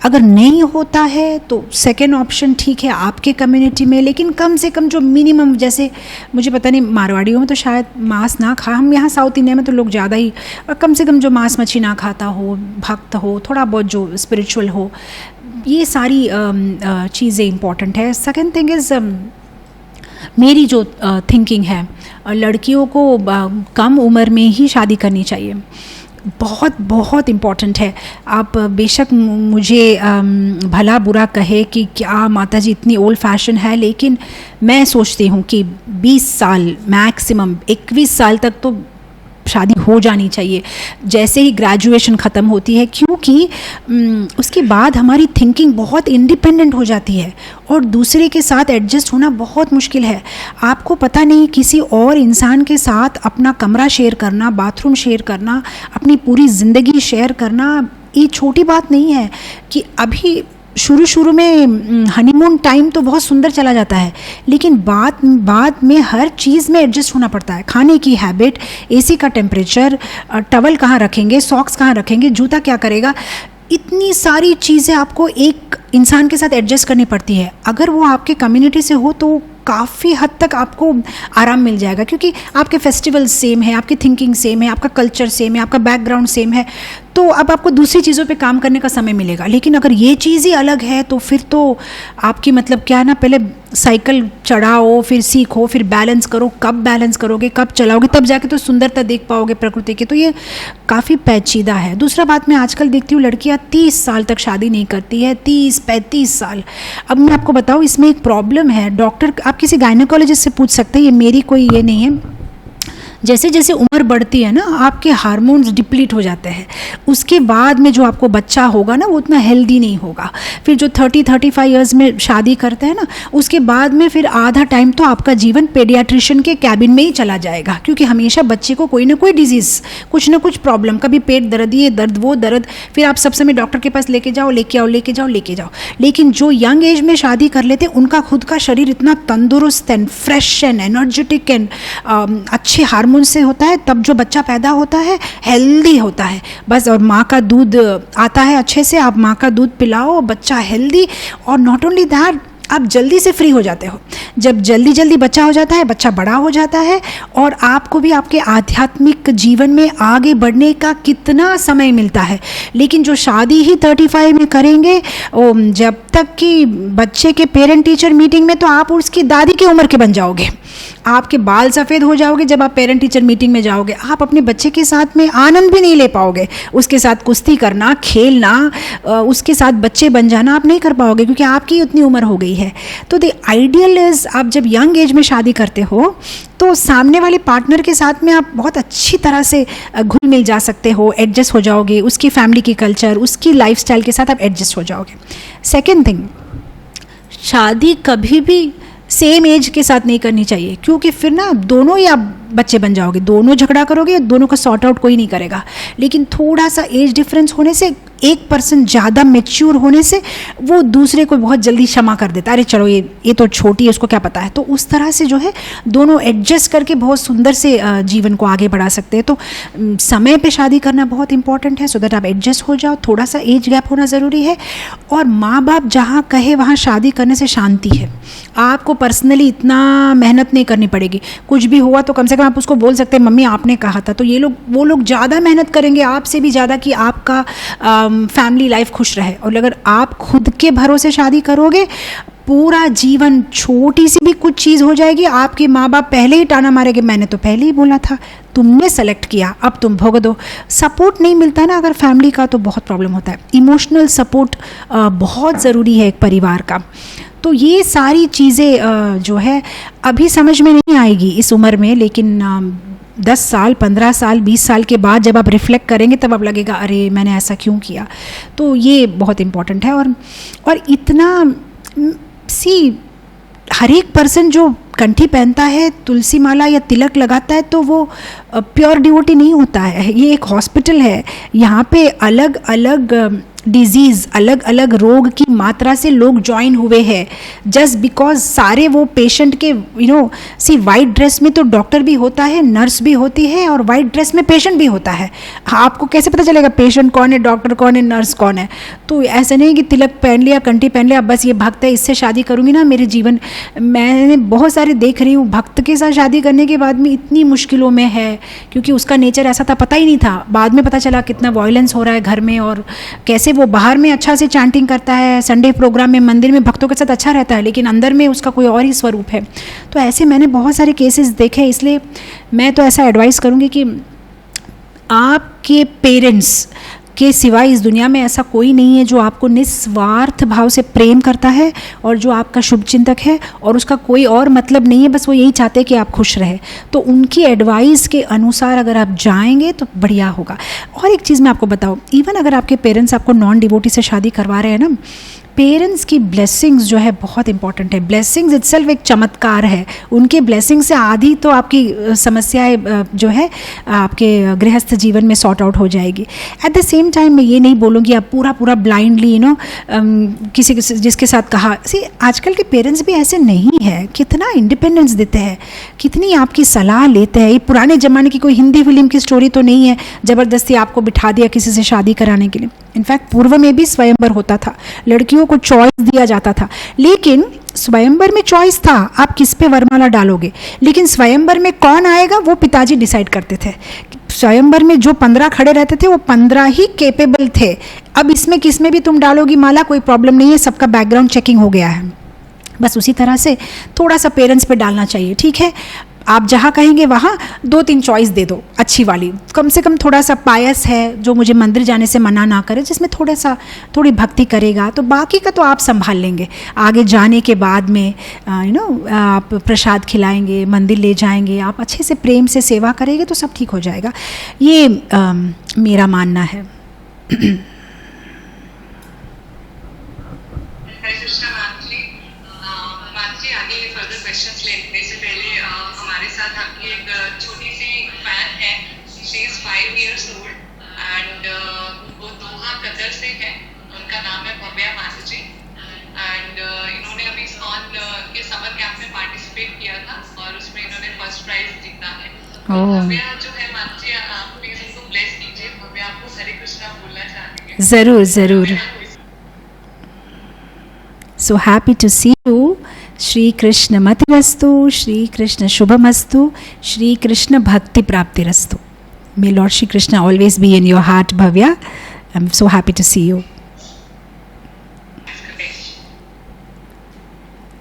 S1: अगर नहीं होता है तो सेकेंड ऑप्शन ठीक है आपके कम्युनिटी में, लेकिन कम से कम जो मिनिमम, जैसे मुझे पता नहीं मारवाड़ियों में तो शायद मांस ना खा, हम यहाँ साउथ इंडिया में तो लोग ज़्यादा ही, कम से कम जो मांस मच्छी ना खाता हो, भक्त हो, थोड़ा बहुत जो स्पिरिचुअल हो, ये सारी चीज़ें इम्पॉर्टेंट है। सेकेंड थिंग इज़ मेरी जो थिंकिंग है, लड़कियों को कम उम्र में ही शादी करनी चाहिए। बहुत बहुत इम्पॉर्टेंट है। आप बेशक मुझे भला बुरा कहे कि क्या माता जी इतनी ओल्ड फैशन है, लेकिन मैं सोचती हूँ कि 20 साल मैक्सिमम 21 साल तक तो शादी हो जानी चाहिए, जैसे ही ग्रेजुएशन ख़त्म होती है, क्योंकि उसके बाद हमारी थिंकिंग बहुत इंडिपेंडेंट हो जाती है और दूसरे के साथ एडजस्ट होना बहुत मुश्किल है। आपको पता नहीं, किसी और इंसान के साथ अपना कमरा शेयर करना, बाथरूम शेयर करना, अपनी पूरी ज़िंदगी शेयर करना, ये छोटी बात नहीं है। कि अभी शुरू में हनीमून टाइम तो बहुत सुंदर चला जाता है, लेकिन बाद में हर चीज़ में एडजस्ट होना पड़ता है। खाने की हैबिट, एसी का टेम्परेचर, टवल कहाँ रखेंगे, सॉक्स कहाँ रखेंगे, जूता क्या करेगा, इतनी सारी चीज़ें आपको एक इंसान के साथ एडजस्ट करनी पड़ती है। अगर वो आपके कम्युनिटी से हो तो काफ़ी हद तक आपको आराम मिल जाएगा, क्योंकि आपके फेस्टिवल सेम है, आपकी थिंकिंग सेम है, आपका कल्चर सेम है, आपका बैकग्राउंड सेम है, तो अब आपको दूसरी चीज़ों पे काम करने का समय मिलेगा। लेकिन अगर ये चीज़ ही अलग है तो फिर तो आपकी मतलब क्या है ना, पहले साइकिल चढ़ाओ, फिर सीखो, फिर बैलेंस करो, कब बैलेंस करोगे, कब चलाओगे, तब जाके तो सुंदरता देख पाओगे प्रकृति की। तो ये काफ़ी पेचीदा है। दूसरा बात, मैं आजकल देखती हूँ लड़कियाँ 30 साल तक शादी नहीं करती है, 30-35 साल। अब मैं आपको बताऊँ, इसमें एक प्रॉब्लम है। डॉक्टर, आप किसी गायनेकोलॉजिस्ट से पूछ सकते हैं, ये मेरी कोई ये नहीं है। जैसे जैसे उम्र बढ़ती है ना, आपके हार्मोन्स डिप्लीट हो जाते हैं। उसके बाद में जो आपको बच्चा होगा ना, वो उतना हेल्दी नहीं होगा। फिर जो 30-35 इयर्स में शादी करते हैं ना, उसके बाद में फिर आधा टाइम तो आपका जीवन पेडियाट्रिशियन के कैबिन में ही चला जाएगा, क्योंकि हमेशा बच्चे को कोई ना कोई डिजीज़, कुछ ना कुछ प्रॉब्लम, कभी पेट दर्द, ये दर्द, वो दर्द, फिर आप सब समय डॉक्टर के पास लेके जाओ, लेके आओ, लेके जाओ, लेके जाओ। लेकिन जो यंग एज में शादी कर लेते, उनका खुद का शरीर इतना तंदुरुस्त and fresh and energetic and अच्छे हार्मोन से होता है, तब जो बच्चा पैदा होता है हेल्दी होता है बस। और माँ का दूध आता है अच्छे से, आप माँ का दूध पिलाओ, बच्चा हेल्दी। और नॉट ओनली दैट, आप जल्दी से फ्री हो जाते हो। जब जल्दी बच्चा हो जाता है, बच्चा बड़ा हो जाता है, और आपको भी आपके आध्यात्मिक जीवन में आगे बढ़ने का कितना समय मिलता है। लेकिन जो शादी ही 35 में करेंगे, जब तक कि बच्चे के पेरेंट टीचर मीटिंग में तो आप उसकी दादी की उम्र के बन जाओगे, आपके बाल सफ़ेद हो जाओगे। जब आप पेरेंट टीचर मीटिंग में जाओगे, आप अपने बच्चे के साथ में आनंद भी नहीं ले पाओगे। उसके साथ कुश्ती करना, खेलना, उसके साथ बच्चे बन जाना आप नहीं कर पाओगे, क्योंकि आपकी उतनी उम्र हो गई है। तो द आइडियल इज़, आप जब यंग एज में शादी करते हो तो सामने वाले पार्टनर के साथ में आप बहुत अच्छी तरह से घुल मिल जा सकते हो, एडजस्ट हो जाओगे, उसकी फैमिली की कल्चर, उसकी लाइफस्टाइल के साथ आप एडजस्ट हो जाओगे। सेकेंड थिंग, शादी कभी भी सेम एज के साथ नहीं करनी चाहिए, क्योंकि फिर ना दोनों ही आप बच्चे बन जाओगे, दोनों झगड़ा करोगे, दोनों का सॉर्ट आउट कोई नहीं करेगा। लेकिन थोड़ा सा एज डिफरेंस होने से, 1% ज़्यादा मैच्योर होने से, वो दूसरे को बहुत जल्दी क्षमा कर देता है। अरे चलो ये तो छोटी है, उसको क्या पता है। तो उस तरह से जो है दोनों एडजस्ट करके बहुत सुंदर से जीवन को आगे बढ़ा सकते हैं। तो समय पे शादी करना बहुत इंपॉर्टेंट है, सो दैट आप एडजस्ट हो जाओ। थोड़ा सा एज गैप होना ज़रूरी है। और माँ बाप जहाँ कहे वहाँ शादी करने से शांति है। आपको पर्सनली इतना मेहनत नहीं करनी पड़ेगी। कुछ भी हुआ तो कम से कम आप उसको बोल सकते हैं, मम्मी आपने कहा था। तो वो लोग ज़्यादा मेहनत करेंगे आपसे भी ज़्यादा, कि आपका फैमिली लाइफ खुश रहे। और अगर आप खुद के भरोसे शादी करोगे, पूरा जीवन छोटी सी भी कुछ चीज़ हो जाएगी, आपके माँ बाप पहले ही ताना मारेंगे, मैंने तो पहले ही बोला था, तुमने सेलेक्ट किया, अब तुम भुगतो। सपोर्ट नहीं मिलता ना अगर फैमिली का, तो बहुत प्रॉब्लम होता है। इमोशनल सपोर्ट बहुत ज़रूरी है एक परिवार का। तो ये सारी चीज़ें जो है अभी समझ में नहीं आएगी इस उम्र में, लेकिन 10 साल, 15 साल, 20 साल के बाद जब आप रिफ्लेक्ट करेंगे, तब आप लगेगा अरे मैंने ऐसा क्यों किया। तो ये बहुत इम्पॉर्टेंट है। और इतना सी हर एक पर्सन जो कंठी पहनता है, तुलसी माला या तिलक लगाता है, तो वो प्योर डिवोटी नहीं होता है। ये एक हॉस्पिटल है, यहाँ पे अलग अलग डिजीज़, अलग अलग रोग की मात्रा से लोग ज्वाइन हुए हैं, जस्ट बिकॉज सारे वो पेशेंट के सी वाइट ड्रेस में तो डॉक्टर भी होता है, नर्स भी होती है, और वाइट ड्रेस में पेशेंट भी होता है। आपको कैसे पता चलेगा पेशेंट कौन है, डॉक्टर कौन है, नर्स कौन है? तो ऐसा नहीं कि तिलक पहन लिया, कंठी पहन लिया, बस ये भक्त है, इससे शादी करूँगी ना मेरे जीवन। मैंने बहुत सारे देख रही हूँ, भक्त के साथ शादी करने के बाद में इतनी मुश्किलों में है, क्योंकि उसका नेचर ऐसा था, पता ही नहीं था। बाद में पता चला कितना वायलेंस हो रहा है घर में, और कैसे वो बाहर में अच्छा से चैंटिंग करता है, संडे प्रोग्राम में मंदिर में भक्तों के साथ अच्छा रहता है, लेकिन अंदर में उसका कोई और ही स्वरूप है। तो ऐसे मैंने बहुत सारे केसेस देखे, इसलिए मैं तो ऐसा एडवाइस करूँगी कि आपके पेरेंट्स के सिवाय इस दुनिया में ऐसा कोई नहीं है जो आपको निस्वार्थ भाव से प्रेम करता है और जो आपका शुभचिंतक है, और उसका कोई और मतलब नहीं है, बस वो यही चाहते हैं कि आप खुश रहे। तो उनकी एडवाइस के अनुसार अगर आप जाएंगे तो बढ़िया होगा। और एक चीज़ मैं आपको बताऊँ, इवन अगर आपके पेरेंट्स आपको नॉन डिवोटी से शादी करवा रहे हैं ना, पेरेंट्स की ब्लेसिंग्स जो है बहुत इंपॉर्टेंट है। ब्लेसिंग्स इटसेल्फ एक चमत्कार है, उनके ब्लेसिंग से आधी तो आपकी समस्याएं जो है आपके गृहस्थ जीवन में सॉर्ट आउट हो जाएगी। एट द सेम टाइम मैं ये नहीं बोलूँगी आप पूरा ब्लाइंडली किसी जिसके साथ कहा। आजकल के पेरेंट्स भी ऐसे नहीं है, कितना इंडिपेंडेंस देते हैं, कितनी आपकी सलाह लेते हैं। ये पुराने ज़माने की कोई हिंदी फिल्म की स्टोरी तो नहीं है, ज़बरदस्ती आपको बिठा दिया किसी से शादी कराने के लिए। इनफैक्ट पूर्व में भी स्वयंवर होता था, लड़कियों को चॉइस दिया जाता था, लेकिन स्वयंवर में चॉइस था आप किस पे वरमाला डालोगे, लेकिन स्वयंवर में कौन आएगा वो पिताजी डिसाइड करते थे। स्वयंवर में जो 15 खड़े रहते थे वो 15 ही केपेबल थे। अब इसमें किस में भी तुम डालोगी माला, कोई प्रॉब्लम नहीं है, सबका बैकग्राउंड चेकिंग हो गया है। बस उसी तरह से थोड़ा सा पेरेंट्स पे डालना चाहिए, ठीक है। आप जहाँ कहेंगे वहाँ 2-3 चॉइस दे दो अच्छी वाली, कम से कम थोड़ा सा पायस है जो मुझे मंदिर जाने से मना ना करे, जिसमें थोड़ी भक्ति करेगा, तो बाकी का तो आप संभाल लेंगे। आगे जाने के बाद में आप प्रसाद खिलाएंगे, मंदिर ले जाएंगे, आप अच्छे से प्रेम से सेवा करेंगे तो सब ठीक हो जाएगा। ये मेरा मानना है। ज़रूर ज़रूर। So happy to see you. Shri Krishna मतिरस्तु, श्री कृष्ण शुभमस्तु, श्री कृष्ण भक्ति प्राप्तिरस्तु। May Lord Shri Krishna always be in your heart, Bhavya. I'm so happy to see you.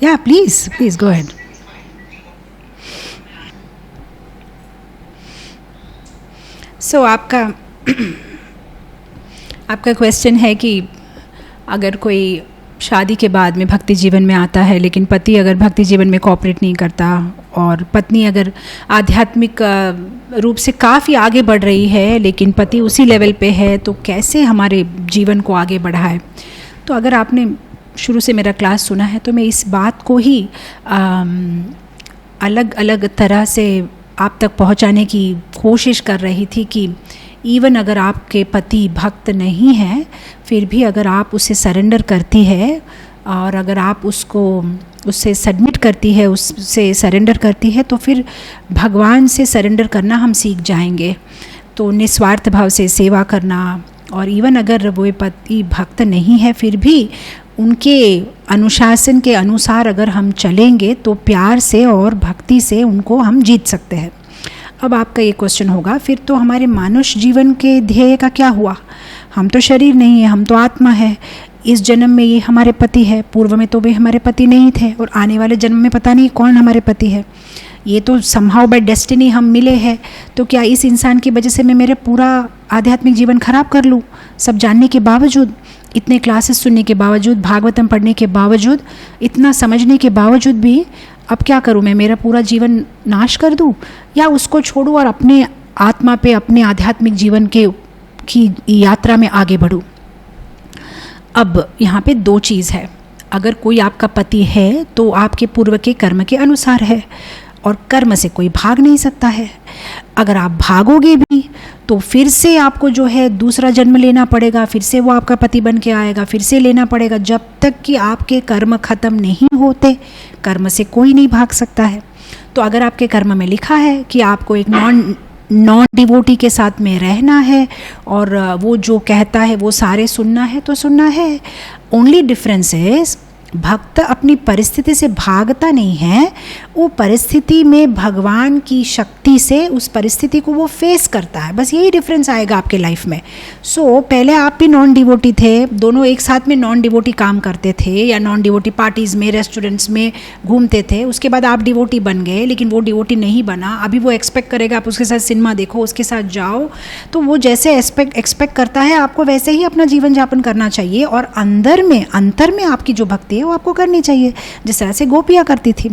S1: Yeah, please go ahead. So आपका क्वेश्चन है कि अगर कोई शादी के बाद में भक्ति जीवन में आता है, लेकिन पति अगर भक्ति जीवन में कोऑपरेट नहीं करता, और पत्नी अगर आध्यात्मिक रूप से काफ़ी आगे बढ़ रही है लेकिन पति उसी लेवल पे है, तो कैसे हमारे जीवन को आगे बढ़ाए। तो अगर आपने शुरू से मेरा क्लास सुना है तो मैं इस बात को ही अलग अलग तरह से आप तक पहुंचाने की कोशिश कर रही थी कि इवन अगर आपके पति भक्त नहीं है, फिर भी अगर आप उसे सरेंडर करती है और अगर आप उससे सबमिट करती है, उससे सरेंडर करती है, तो फिर भगवान से सरेंडर करना हम सीख जाएंगे। तो निस्वार्थ भाव से सेवा करना, और इवन अगर वो पति भक्त नहीं है फिर भी उनके अनुशासन के अनुसार अगर हम चलेंगे तो प्यार से और भक्ति से उनको हम जीत सकते हैं। अब आपका ये क्वेश्चन होगा, फिर तो हमारे मानुष जीवन के ध्येय का क्या हुआ? हम तो शरीर नहीं है, हम तो आत्मा है। इस जन्म में ये हमारे पति है, पूर्व में तो वे हमारे पति नहीं थे, और आने वाले जन्म में पता नहीं कौन हमारे पति है। ये तो समहाउ बाय डेस्टिनी हम मिले हैं, तो क्या इस इंसान की वजह से मैं मेरा पूरा आध्यात्मिक जीवन खराब कर लूँ? सब जानने के बावजूद, इतने क्लासेस सुनने के बावजूद, भागवतम पढ़ने के बावजूद, इतना समझने के बावजूद भी अब क्या करूँ मैं? मेरा पूरा जीवन नाश कर दूँ, या उसको छोड़ूँ और अपने आत्मा पे, अपने आध्यात्मिक जीवन की यात्रा में आगे बढ़ूँ? अब यहाँ पे दो चीज़ है। अगर कोई आपका पति है तो आपके पूर्व के कर्म के अनुसार है, और कर्म से कोई भाग नहीं सकता है। अगर आप भागोगे भी तो फिर से आपको जो है दूसरा जन्म लेना पड़ेगा, फिर से वो आपका पति बन के आएगा, फिर से लेना पड़ेगा, जब तक कि आपके कर्म खत्म नहीं होते कर्म से कोई नहीं भाग सकता है। तो अगर आपके कर्म में लिखा है कि आपको एक नॉन डिवोटी के साथ में रहना है और वो जो कहता है वो सारे सुनना है तो सुनना है। ओनली डिफरेंस इज भक्त अपनी परिस्थिति से भागता नहीं है, वो परिस्थिति में भगवान की शक्ति से उस परिस्थिति को वो फेस करता है, बस यही डिफरेंस आएगा आपके लाइफ में। सो पहले आप भी नॉन डिवोटी थे, दोनों एक साथ में नॉन डिवोटी काम करते थे या नॉन डिवोटी पार्टीज़ में रेस्टोरेंट्स में घूमते थे, उसके बाद आप डिवोटी बन गए, लेकिन वो डिवोटी नहीं बना। अभी वो एक्सपेक्ट करेगा आप उसके साथ सिनेमा देखो, उसके साथ जाओ, तो वो जैसे एक्सपेक्ट करता है आपको वैसे ही अपना जीवन यापन करना चाहिए, और अंतर में आपकी जो भक्ति वो आपको करनी चाहिए, जिस तरह से गोपियाँ करती थी।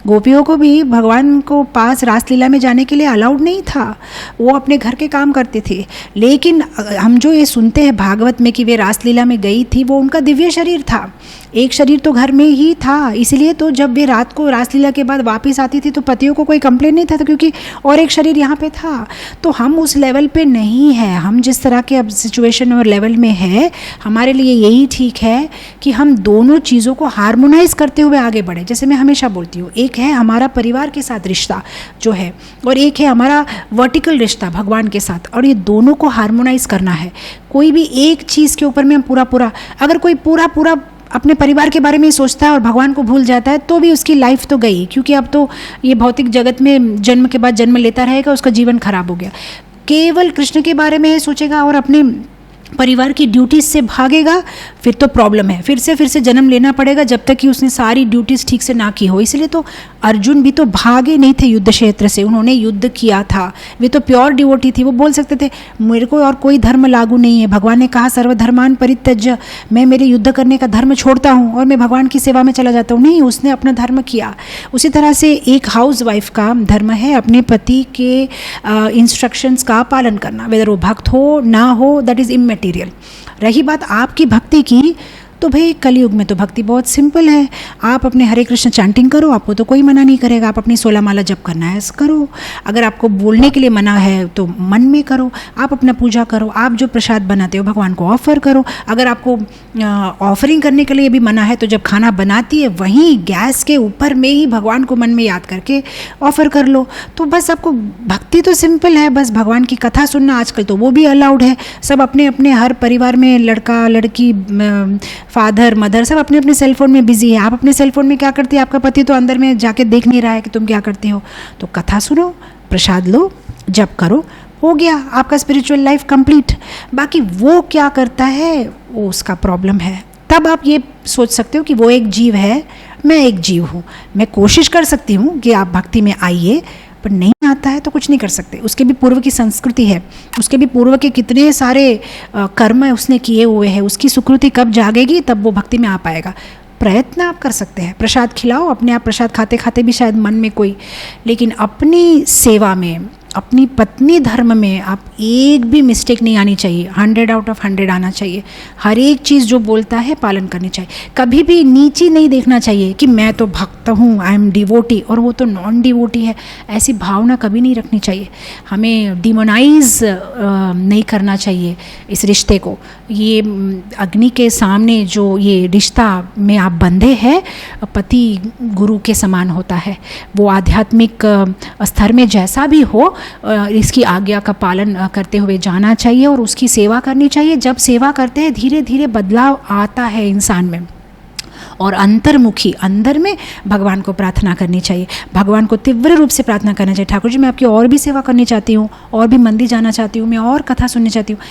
S1: गोपियों को भी भगवान को पास रासलीला में जाने के लिए अलाउड नहीं था, वो अपने घर के काम करती थी। लेकिन हम जो ये सुनते हैं भागवत में कि वे रासलीला में गई थी, वो उनका दिव्य शरीर था, एक शरीर तो घर में ही था, इसलिए तो जब वे रात को रासलीला के बाद वापस आती थी तो पतियों को कोई कंप्लेंट नहीं था, तो क्योंकि और एक शरीर यहाँ पे था। तो हम उस लेवल पे नहीं है, हम जिस तरह के अब सिचुएशन और लेवल में है, हमारे लिए यही ठीक है कि हम दोनों चीज़ों को हार्मोनाइज करते हुए आगे बढ़े। जैसे मैं हमेशा बोलती हूँ, एक है हमारा परिवार के साथ रिश्ता जो है, और एक है हमारा वर्टिकल रिश्ता भगवान के साथ, और ये दोनों को हार्मोनाइज करना है। कोई भी एक चीज़ के ऊपर में हम पूरा अगर कोई पूरा अपने परिवार के बारे में ही सोचता है और भगवान को भूल जाता है, तो भी उसकी लाइफ तो गई, क्योंकि अब तो ये भौतिक जगत में जन्म के बाद जन्म लेता रहेगा, उसका जीवन खराब हो गया। केवल कृष्ण के बारे में सोचेगा और अपने परिवार की ड्यूटीज से भागेगा, फिर तो प्रॉब्लम है, फिर से जन्म लेना पड़ेगा जब तक कि उसने सारी ड्यूटीज ठीक से ना की हो। इसलिए तो अर्जुन भी तो भागे नहीं थे युद्ध क्षेत्र से, उन्होंने युद्ध किया था। वे तो प्योर डिवोटी थी, वो बोल सकते थे मेरे को और कोई धर्म लागू नहीं है, भगवान ने कहा सर्वधर्मान परित्यज्य, मैं मेरे युद्ध करने का धर्म छोड़ता हूँ और मैं भगवान की सेवा में चला जाता हूँ। नहीं, उसने अपना धर्म किया। उसी तरह से एक हाउस वाइफ का धर्म है अपने पति के इंस्ट्रक्शंस का पालन करना, वेदर वो भक्त हो ना हो, दैट इज इमैटेरियल। रही बात आपकी भक्ति की, तो भाई कलयुग में तो भक्ति बहुत सिंपल है। आप अपने हरे कृष्ण चैंटिंग करो, आपको तो कोई मना नहीं करेगा। आप अपनी 16 माला जप करना है करो, अगर आपको बोलने के लिए मना है तो मन में करो। आप अपना पूजा करो, आप जो प्रसाद बनाते हो भगवान को ऑफर करो। अगर आपको ऑफरिंग करने के लिए भी मना है तो जब खाना बनाती है वहीं गैस के ऊपर में ही भगवान को मन में याद करके ऑफर कर लो। तो बस आपको भक्ति तो सिंपल है, बस भगवान की कथा सुनना, आजकल तो वो भी अलाउड है। सब अपने अपने हर परिवार में लड़का लड़की फादर मदर सब अपने अपने सेलफोन में बिजी है। आप अपने सेलफोन में क्या करती है, आपका पति तो अंदर में जाके देख नहीं रहा है कि तुम क्या करते हो। तो कथा सुनो, प्रसाद लो, जप करो, हो गया आपका स्पिरिचुअल लाइफ कंप्लीट। बाकी वो क्या करता है वो उसका प्रॉब्लम है। तब आप ये सोच सकते हो कि वो एक जीव है, मैं एक जीव हूँ। मैं कोशिश कर सकती हूँ कि आप भक्ति में आइए, पर नहीं आता है तो कुछ नहीं कर सकते। उसके भी पूर्व की संस्कृति है, उसके भी पूर्व के कितने सारे कर्म उसने किए हुए हैं। उसकी सुकृति कब जागेगी तब वो भक्ति में आ पाएगा। प्रयत्न आप कर सकते हैं, प्रसाद खिलाओ, अपने आप प्रसाद खाते खाते भी शायद मन में कोई, लेकिन अपनी सेवा में, अपनी पत्नी धर्म में आप एक भी मिस्टेक नहीं आनी चाहिए। 100 आउट ऑफ 100 आना चाहिए। हर एक चीज़ जो बोलता है पालन करनी चाहिए। कभी भी नीची नहीं देखना चाहिए कि मैं तो भक्त हूँ, आई एम डिवोटी और वो तो नॉन डिवोटी है, ऐसी भावना कभी नहीं रखनी चाहिए। हमें डिमोनाइज नहीं करना चाहिए इस रिश्ते को। ये अग्नि के सामने जो ये रिश्ता में आप बंधे हैं, पति गुरु के समान होता है। वो आध्यात्मिक स्तर में जैसा भी हो, इसकी आज्ञा का पालन करते हुए जाना चाहिए और उसकी सेवा करनी चाहिए। जब सेवा करते हैं धीरे धीरे बदलाव आता है इंसान में, और अंतर्मुखी अंदर में भगवान को प्रार्थना करनी चाहिए। भगवान को तीव्र रूप से प्रार्थना करना चाहिए, ठाकुर जी मैं आपकी और भी सेवा करनी चाहती हूँ, और भी मंदिर जाना चाहती हूँ, मैं और कथा सुननी चाहती हूँ,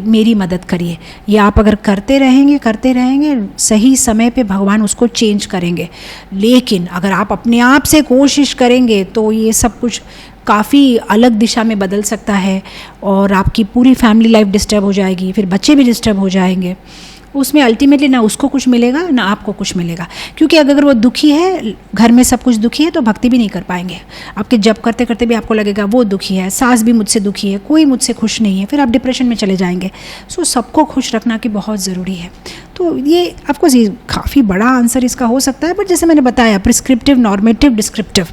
S1: मेरी मदद करिए। ये आप अगर करते रहेंगे सही समय पे भगवान उसको चेंज करेंगे। लेकिन अगर आप अपने आप से कोशिश करेंगे तो ये सब कुछ काफ़ी अलग दिशा में बदल सकता है और आपकी पूरी फैमिली लाइफ डिस्टर्ब हो जाएगी, फिर बच्चे भी डिस्टर्ब हो जाएंगे। उसमें अल्टीमेटली ना उसको कुछ मिलेगा ना आपको कुछ मिलेगा, क्योंकि अगर वो दुखी है, घर में सब कुछ दुखी है, तो भक्ति भी नहीं कर पाएंगे। आपके जप करते करते भी आपको लगेगा वो दुखी है, सास भी मुझसे दुखी है, कोई मुझसे खुश नहीं है, फिर आप डिप्रेशन में चले जाएंगे। सो सबको खुश रखना कि बहुत ज़रूरी है। तो ये आपको काफ़ी बड़ा आंसर इसका हो सकता है, बट जैसे मैंने बताया, प्रिस्क्रिप्टिव, नॉर्मेटिव, डिस्क्रिप्टिव।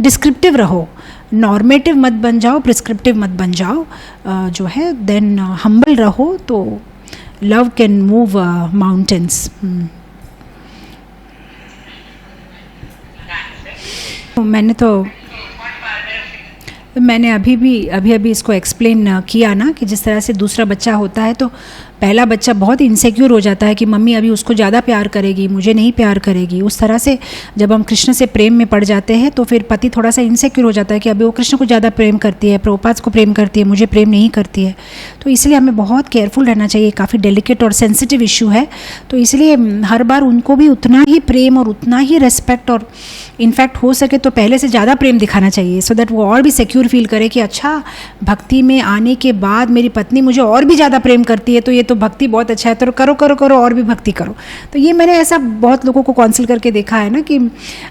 S1: डिस्क्रिप्टिव रहो, नॉर्मेटिव मत बन जाओ, प्रिस्क्रिप्टिव मत बन जाओ, जो है देन हम्बल रहो, तो लव कैन मूव माउंटेन्स। मैंने अभी इसको एक्सप्लेन किया ना कि जिस तरह से दूसरा बच्चा होता है तो पहला बच्चा बहुत इनसिक्योर हो जाता है कि मम्मी अभी उसको ज़्यादा प्यार करेगी, मुझे नहीं प्यार करेगी। उस तरह से जब हम कृष्ण से प्रेम में पड़ जाते हैं तो फिर पति थोड़ा सा इनसिक्योर हो जाता है कि अभी वो कृष्ण को ज़्यादा प्रेम करती है, प्रभुपाद को प्रेम करती है, मुझे प्रेम नहीं करती है। तो इसलिए हमें बहुत केयरफुल रहना चाहिए, काफ़ी डेलिकेट और सेंसिटिव इशू है। तो इसलिए हर बार उनको भी उतना ही प्रेम और उतना ही रेस्पेक्ट, और इनफैक्ट हो सके तो पहले से ज़्यादा प्रेम दिखाना चाहिए, सो दैट वो और भी सिक्योर फील करे कि अच्छा, भक्ति में आने के बाद मेरी पत्नी मुझे और भी ज़्यादा प्रेम करती है, तो ये तो भक्ति बहुत अच्छा है, तो करो करो करो और भी भक्ति करो। तो ये मैंने ऐसा बहुत लोगों को काउंसिल करके देखा है ना कि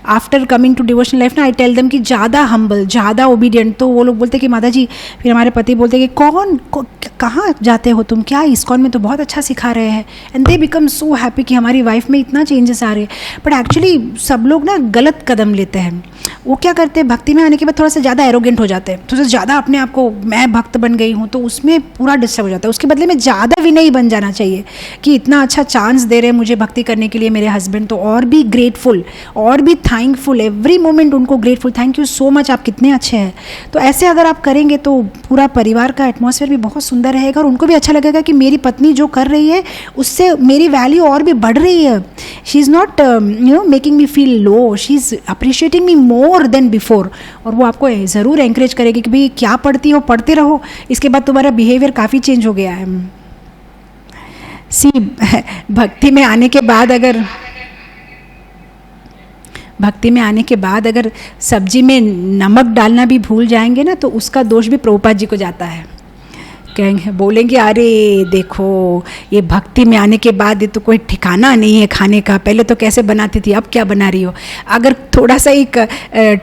S1: after coming to devotional life ना, आई टेल देम कि ज़्यादा हम्बल, ज़्यादा ओबीडियंट। तो वो लोग बोलते कि माता जी, फिर हमारे पति बोलते कि कहाँ जाते हो तुम, क्या इस्कॉन में तो बहुत अच्छा सिखा रहे हैं, and they become so happy कि हमारी वाइफ में इतना चेंजेस आ रहे हैं। बट एक्चुअली सब लोग ना गलत कदम लेते हैं। वो क्या करते हैं, भक्ति में आने के बाद थोड़ा सा ज़्यादा एरोगेंट हो जाते हैं, थोड़ा सा ज़्यादा अपने आप को, मैं भक्त बन गई हूँ, तो उसमें पूरा डिस्टर्ब हो जाता है। उसके बदले में ज़्यादा विनयी बन जाना चाहिए कि इतना अच्छा चांस दे रहे हैं मुझे भक्ति करने के लिए मेरे हस्बैंड, तो और भी ग्रेटफुल, और भी थैंकफुल, एवरी मोमेंट उनको grateful, thank you so much, आप कितने अच्छे हैं। तो ऐसे अगर आप करेंगे तो पूरा परिवार का एटमॉस्फेयर भी बहुत सुंदर रहेगा, और उनको भी अच्छा लगेगा कि मेरी पत्नी जो कर रही है उससे मेरी वैल्यू और भी बढ़ रही है। She is not making me feel low, she is appreciating me more than before. और वो आपको ज़रूर एंकरेज करेगी कि भाई क्या पढ़ती हो, पढ़ते रहो, इसके बाद तुम्हारा बिहेवियर काफ़ी चेंज हो गया है। भक्ति में आने के बाद अगर सब्जी में नमक डालना भी भूल जाएंगे ना, तो उसका दोष भी प्रभुपाद जी को जाता है। कहेंगे, बोलेंगे अरे देखो, ये भक्ति में आने के बाद ये तो कोई ठिकाना नहीं है खाने का, पहले तो कैसे बनाती थी, अब क्या बना रही हो। अगर थोड़ा सा एक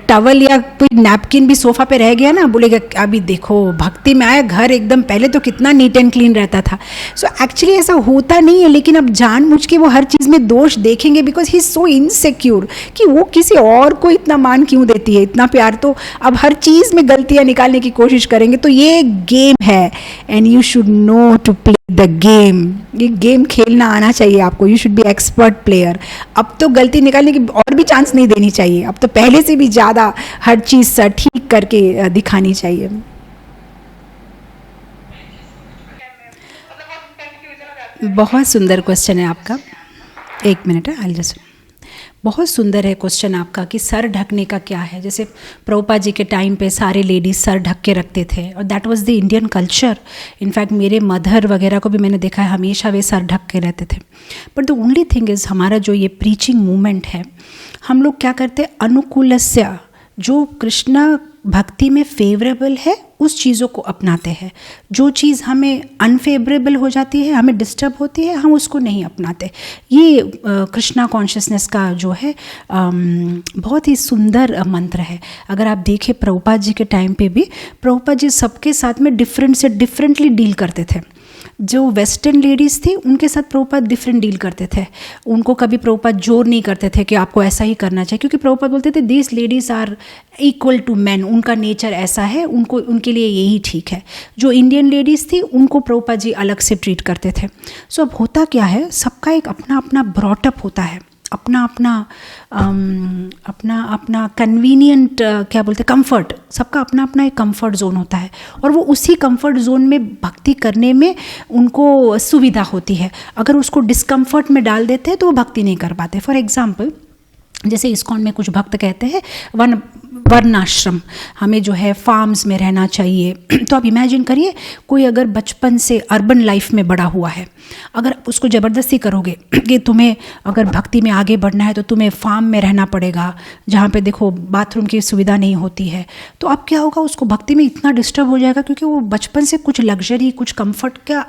S1: टवल या कोई नैपकिन भी सोफा पे रह गया ना, बोलेगा अभी देखो भक्ति में आया, घर एकदम पहले तो कितना नीट एंड क्लीन रहता था। सो एक्चुअली ऐसा होता नहीं है, लेकिन अब जानबूझ के वो हर चीज़ में दोष देखेंगे, because he is so insecure कि वो किसी और को इतना मान क्यों देती है, इतना प्यार। तो अब हर चीज़ में गलतियाँ निकालने की कोशिश करेंगे। तो ये गेम है, and you should know to play the game. ये गेम खेलना आना चाहिए आपको, you should be expert player. अब तो गलती निकालने की और भी चांस नहीं देनी चाहिए, अब तो पहले से भी ज़्यादा हर चीज़ ठीक करके दिखानी चाहिए। बहुत सुंदर क्वेश्चन है आपका, एक मिनट है, आई जस्ट, बहुत सुंदर है क्वेश्चन आपका कि सर ढकने का क्या है। जैसे प्रभुपाद जी के टाइम पे सारे लेडीज सर ढक के रखते थे, और that was the Indian culture. In fact मेरे मदर वगैरह को भी मैंने देखा है, हमेशा वे सर ढक के रहते थे। But the only thing is, हमारा जो ये प्रीचिंग मूवमेंट है, हम लोग क्या करते हैं, अनुकूलस्य, जो कृष्णा भक्ति में फेवरेबल है उस चीज़ों को अपनाते हैं। जो चीज़ हमें अनफेवरेबल हो जाती है, हमें डिस्टर्ब होती है, हम उसको नहीं अपनाते। ये कृष्णा कॉन्शियसनेस का जो है बहुत ही सुंदर मंत्र है। अगर आप देखें प्रभुपाद जी के टाइम पे भी, प्रभुपाद जी सबके साथ में डिफरेंटली डील करते थे। जो वेस्टर्न लेडीज़ थी उनके साथ प्रभुपाद डिफरेंट डील करते थे। उनको कभी प्रभुपाद जोर नहीं करते थे कि आपको ऐसा ही करना चाहिए, क्योंकि प्रभुपाद बोलते थे this ladies are equal to man, उनका नेचर ऐसा है, उनको उनके लिए यही ठीक है। जो इंडियन लेडीज़ थी उनको प्रभुपाद जी अलग से ट्रीट करते थे। सो अब होता क्या है, सबका एक अपना अपना ब्रॉटअप होता है, अपना अपना कन्वीनियंट क्या बोलते हैं, कंफर्ट, सबका अपना अपना एक कंफर्ट जोन होता है, और वो उसी कंफर्ट जोन में भक्ति करने में उनको सुविधा होती है। अगर उसको डिस्कम्फर्ट में डाल देते हैं तो वो भक्ति नहीं कर पाते। फॉर एग्जाम्पल, जैसे इस्कॉन में कुछ भक्त कहते हैं, वन वर्णाश्रम, हमें जो है फार्म्स में रहना चाहिए। तो आप इमेजिन करिए कोई अगर बचपन से अर्बन लाइफ में बड़ा हुआ है, अगर उसको ज़बरदस्ती करोगे कि तुम्हें अगर भक्ति में आगे बढ़ना है तो तुम्हें फार्म में रहना पड़ेगा जहाँ पे देखो बाथरूम की सुविधा नहीं होती है, तो अब क्या होगा, उसको भक्ति में इतना डिस्टर्ब हो जाएगा क्योंकि वो बचपन से कुछ लग्जरी, कुछ कंफर्ट का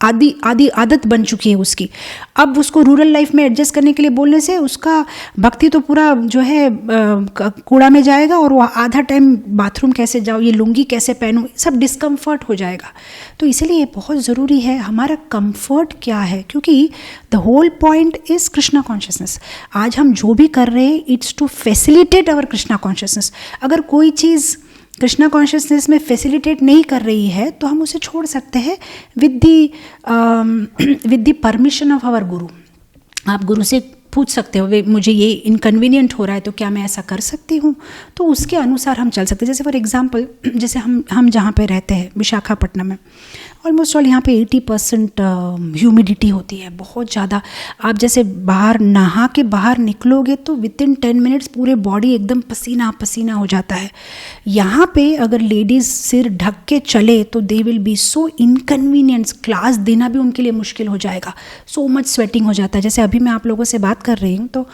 S1: आदि आदत बन चुकी है उसकी। अब उसको रूरल लाइफ में एडजस्ट करने के लिए बोलने से उसका भक्ति तो पूरा जो है कूड़ा में जाएगा, और वो आधा टाइम बाथरूम कैसे जाओ, ये लुंगी कैसे पहनूं, सब डिस्कम्फर्ट हो जाएगा। तो इसीलिए ये बहुत ज़रूरी है हमारा कंफर्ट क्या है, क्योंकि the whole point is Krishna consciousness. आज हम जो भी कर रहे हैं it's to facilitate our Krishna consciousness. अगर कोई चीज़ कृष्णा कॉन्शियसनेस में फैसिलिटेट नहीं कर रही है तो हम उसे छोड़ सकते हैं with the permission of our guru. आप गुरु से पूछ सकते हो, वे मुझे ये इनकन्वीनियंट हो रहा है तो क्या मैं ऐसा कर सकती हूँ, तो उसके अनुसार हम चल सकते हैं। जैसे फॉर एग्जांपल, जैसे हम जहाँ पे रहते हैं विशाखापट्टनम में, ऑलमोस्ट ऑल यहाँ पे 80% ह्यूमिडिटी होती है, बहुत ज़्यादा। आप जैसे बाहर नहा के बाहर निकलोगे तो विदिन 10 मिनट्स पूरे बॉडी एकदम पसीना पसीना हो जाता है। यहाँ पे अगर लेडीज़ सिर ढक के चले तो they will be so inconvenience, class देना भी उनके लिए मुश्किल हो जाएगा, सो मच स्वेटिंग हो जाता है। जैसे अभी मैं आप लोगों से बात कर रही हूँ तो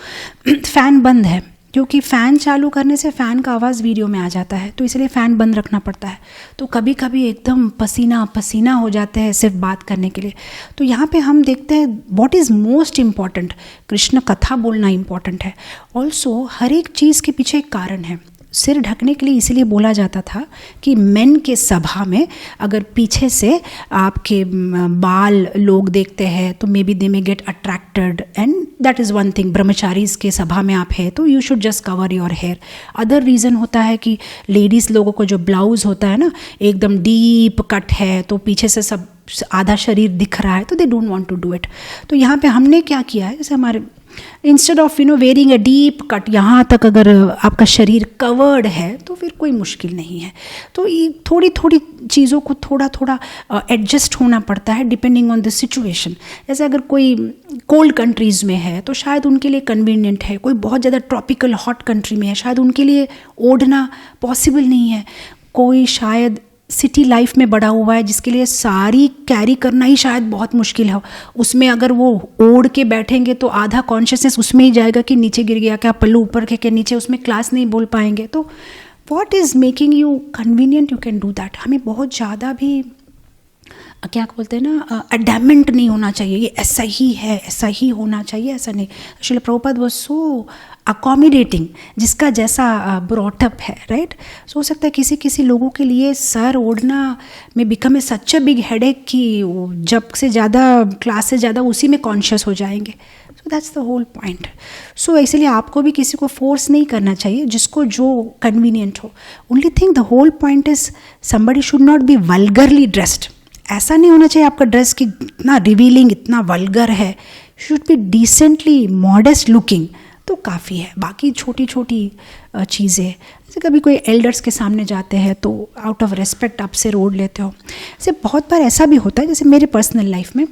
S1: फ़ैन बंद है, क्योंकि फ़ैन चालू करने से फ़ैन का आवाज़ वीडियो में आ जाता है, तो इसलिए फ़ैन बंद रखना पड़ता है। तो कभी कभी एकदम पसीना पसीना हो जाते हैं सिर्फ बात करने के लिए। तो यहाँ पे हम देखते हैं what is most important, Krishna कथा बोलना इम्पॉर्टेंट है। ऑल्सो हर एक चीज़ के पीछे एक कारण है। सिर ढकने के लिए इसीलिए बोला जाता था कि मेन के सभा में अगर पीछे से आपके बाल लोग देखते हैं तो may be they may get attracted, and that is one thing. Brahmacharis के सभा में आप है तो you should just cover your hair. Other reason होता है कि लेडीज़ लोगों को जो ब्लाउज़ होता है ना एकदम डीप कट है तो पीछे से सब आधा शरीर दिख रहा है, तो they don't want to do it. तो यहाँ पे हमने क्या किया है, जैसे हमारे instead of wearing a deep cut, यहाँ तक अगर आपका शरीर कवर्ड है तो फिर कोई मुश्किल नहीं है। तो ये थोड़ी थोड़ी चीज़ों को थोड़ा थोड़ा एडजस्ट होना पड़ता है डिपेंडिंग ऑन द सिचुएशन। जैसे अगर कोई कोल्ड कंट्रीज़ में है तो शायद उनके लिए कन्वीनियंट है, कोई बहुत ज़्यादा ट्रॉपिकल हॉट कंट्री में है शायद उनके लिए ओढ़ना पॉसिबल नहीं है, कोई शायद सिटी लाइफ में बड़ा हुआ है जिसके लिए साड़ी कैरी करना ही शायद बहुत मुश्किल है, उसमें अगर वो ओढ़ के बैठेंगे तो आधा कॉन्शियसनेस उसमें ही जाएगा कि नीचे गिर गया क्या, पल्लू ऊपर के क्या नीचे, उसमें क्लास नहीं बोल पाएंगे। तो what is making you convenient, you can do that. हमें बहुत ज़्यादा भी क्या बोलते हैं ना, अडैमेंट नहीं होना चाहिए, ये ऐसा ही है ऐसा ही होना चाहिए, ऐसा नहीं। Srila Prabhupada was so accommodating, जिसका जैसा ब्रॉटअप है, राइट। सो हो सकता है किसी लोगों के लिए सर ओढ़ना में become a such a big headache कि जब से ज़्यादा क्लास से ज़्यादा उसी में कॉन्शियस हो जाएंगे। So that's the whole point. So इसलिए आपको भी किसी को फोर्स नहीं करना चाहिए, जिसको जो कन्वीनियंट हो। Only thing the whole point is somebody should not be vulgarly dressed. ऐसा नहीं होना चाहिए आपका ड्रेस कि इतना रिवीलिंग इतना वल्गर है, should be decently modest looking, तो काफ़ी है। बाकी छोटी छोटी चीज़ें, जैसे कभी कोई एल्डर्स के सामने जाते हैं तो आउट ऑफ रेस्पेक्ट आप सिर ओढ़ लेते हो। जैसे बहुत बार ऐसा भी होता है, जैसे मेरे पर्सनल लाइफ में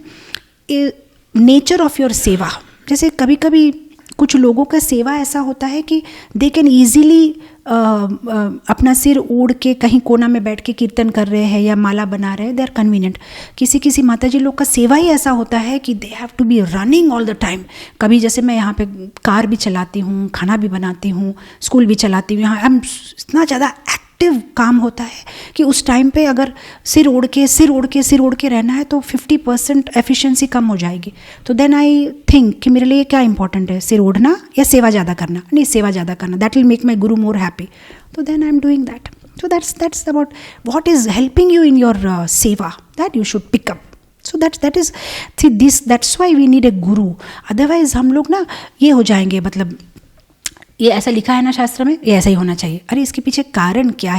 S1: नेचर ऑफ योर सेवा, जैसे कभी कभी कुछ लोगों का सेवा ऐसा होता है कि दे कैन ईजीली अपना सिर ओढ़ के कहीं कोना में बैठ के कीर्तन कर रहे हैं या माला बना रहे हैं, दे आर कन्वीनियंट। किसी माता जी लोग का सेवा ही ऐसा होता है कि they have to be running all the time. कभी जैसे मैं यहाँ पे कार भी चलाती हूँ, खाना भी बनाती हूँ, स्कूल भी चलाती हूँ, यहाँ हम इतना ज़्यादा एक्टिव काम होता है कि उस टाइम पे अगर सिर ओढ़ के रहना है तो 50% एफिशिएंसी कम हो जाएगी। तो देन आई थिंक कि मेरे लिए क्या इंपॉर्टेंट है, सिर ओढ़ना या सेवा ज़्यादा करना? नहीं, सेवा ज़्यादा करना, that will make my guru more happy. तो then I am doing that. So that's about what is helping you in your seva, that you should pick up. So that's why we need a guru. Otherwise हम लोग ना ये हो जाएंगे, मतलब ये ऐसा लिखा है ना शास्त्र में, ये ऐसा ही होना चाहिए। अरे इसके पीछे कारण क्या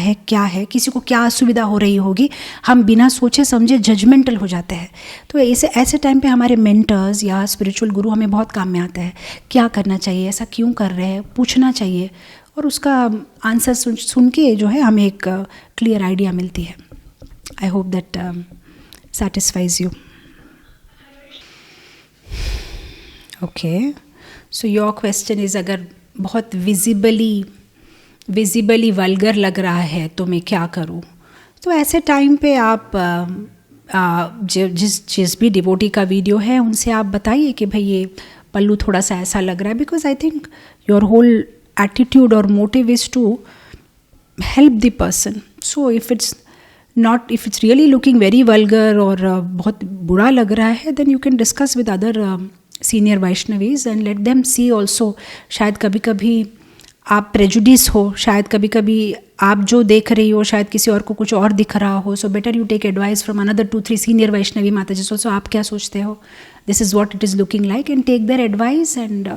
S1: है, किसी को क्या असुविधा हो रही होगी, हम बिना सोचे समझे जजमेंटल हो जाते हैं। तो ऐसे टाइम पे हमारे मेंटर्स या स्पिरिचुअल गुरु हमें बहुत काम में आता है। क्या करना चाहिए, ऐसा क्यों कर रहे हैं, पूछना चाहिए, और उसका आंसर सुन के जो है हमें एक क्लियर आइडिया मिलती है। I hope that satisfies you. Okay, so your question is, अगर बहुत विजिबली विजिबली वल्गर लग रहा है तो मैं क्या करूं। तो ऐसे टाइम पे आप जिस भी डिवोटी का वीडियो है उनसे आप बताइए कि भाई ये पल्लू थोड़ा सा ऐसा लग रहा है, because I think your whole attitude और motive is to help the person. So if it's really looking very vulgar और बहुत बुरा लग रहा है, then you can discuss with other senior Vaishnavis and let them see also. शायद कभी कभी आप प्रेजुडिस हो, शायद कभी कभी आप जो देख रही हो शायद किसी और को कुछ और दिख रहा हो. So better you take advice from another 2-3 senior Vaishnavi Mata ji. So आप क्या सोचते हो, this is what it is looking like, and take their advice and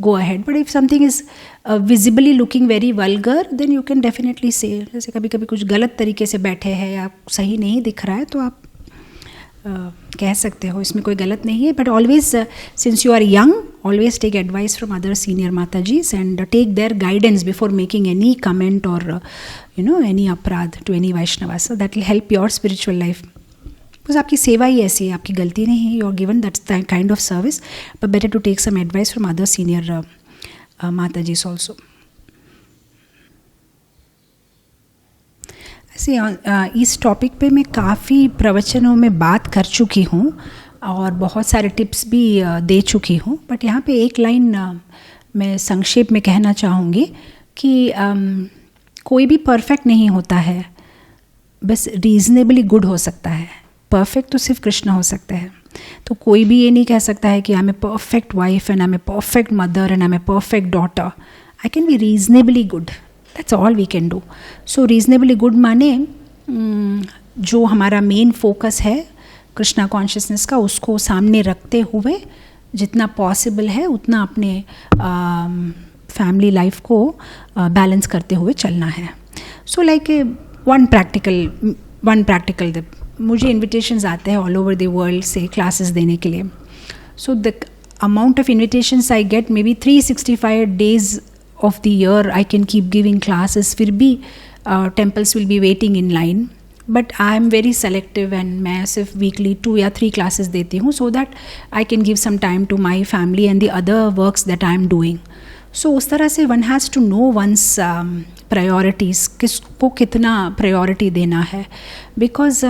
S1: go ahead. But if something is visibly looking very vulgar, then you can definitely say, जैसे कभी कभी कुछ गलत तरीके से बैठे हैं या सही नहीं दिख रहा है तो आप कह सकते हो, इसमें कोई गलत नहीं है. But always since you are young, always take advice from other senior Matajis and take their guidance before making any comment और any aparadh to any Vaishnava. So that will help your spiritual life. Because आपकी सेवा ही ऐसी है, आपकी गलती नहीं है, you are given that's the kind of service. But better to take some advice from other senior Matajis also. ऐसे इस टॉपिक पे मैं काफ़ी प्रवचनों में बात कर चुकी हूँ और बहुत सारे टिप्स भी दे चुकी हूँ. बट यहाँ पे एक लाइन मैं संक्षेप में कहना चाहूँगी कि कोई भी परफेक्ट नहीं होता है, बस रीजनेबली गुड हो सकता है. परफेक्ट तो सिर्फ कृष्ण हो सकता है. तो कोई भी ये नहीं कह सकता है कि I am a perfect wife and I am a perfect mother and I am a perfect daughter. I can be reasonably good, that's all we can do. So reasonably good माने जो हमारा मेन फोकस है Krishna consciousness का, उसको सामने रखते हुए जितना पॉसिबल है उतना अपने फैमिली लाइफ को बैलेंस करते हुए चलना है. सो लाइक वन प्रैक्टिकल मुझे इन्विटेशंस आते हैं ऑल ओवर द वर्ल्ड से क्लासेस देने के लिए. So the amount of invitations I get may be 365 days of the year I can keep giving classes. फिर भी temples will be waiting in line. But I am very selective and मैं सिर्फ weekly 2 या 3 classes देती हूँ so that I can give some time to my family and the other works that I am doing. So उस तरह से one has to know one's priorities, किसको कितना प्रायोरिटी देना है. बिकॉज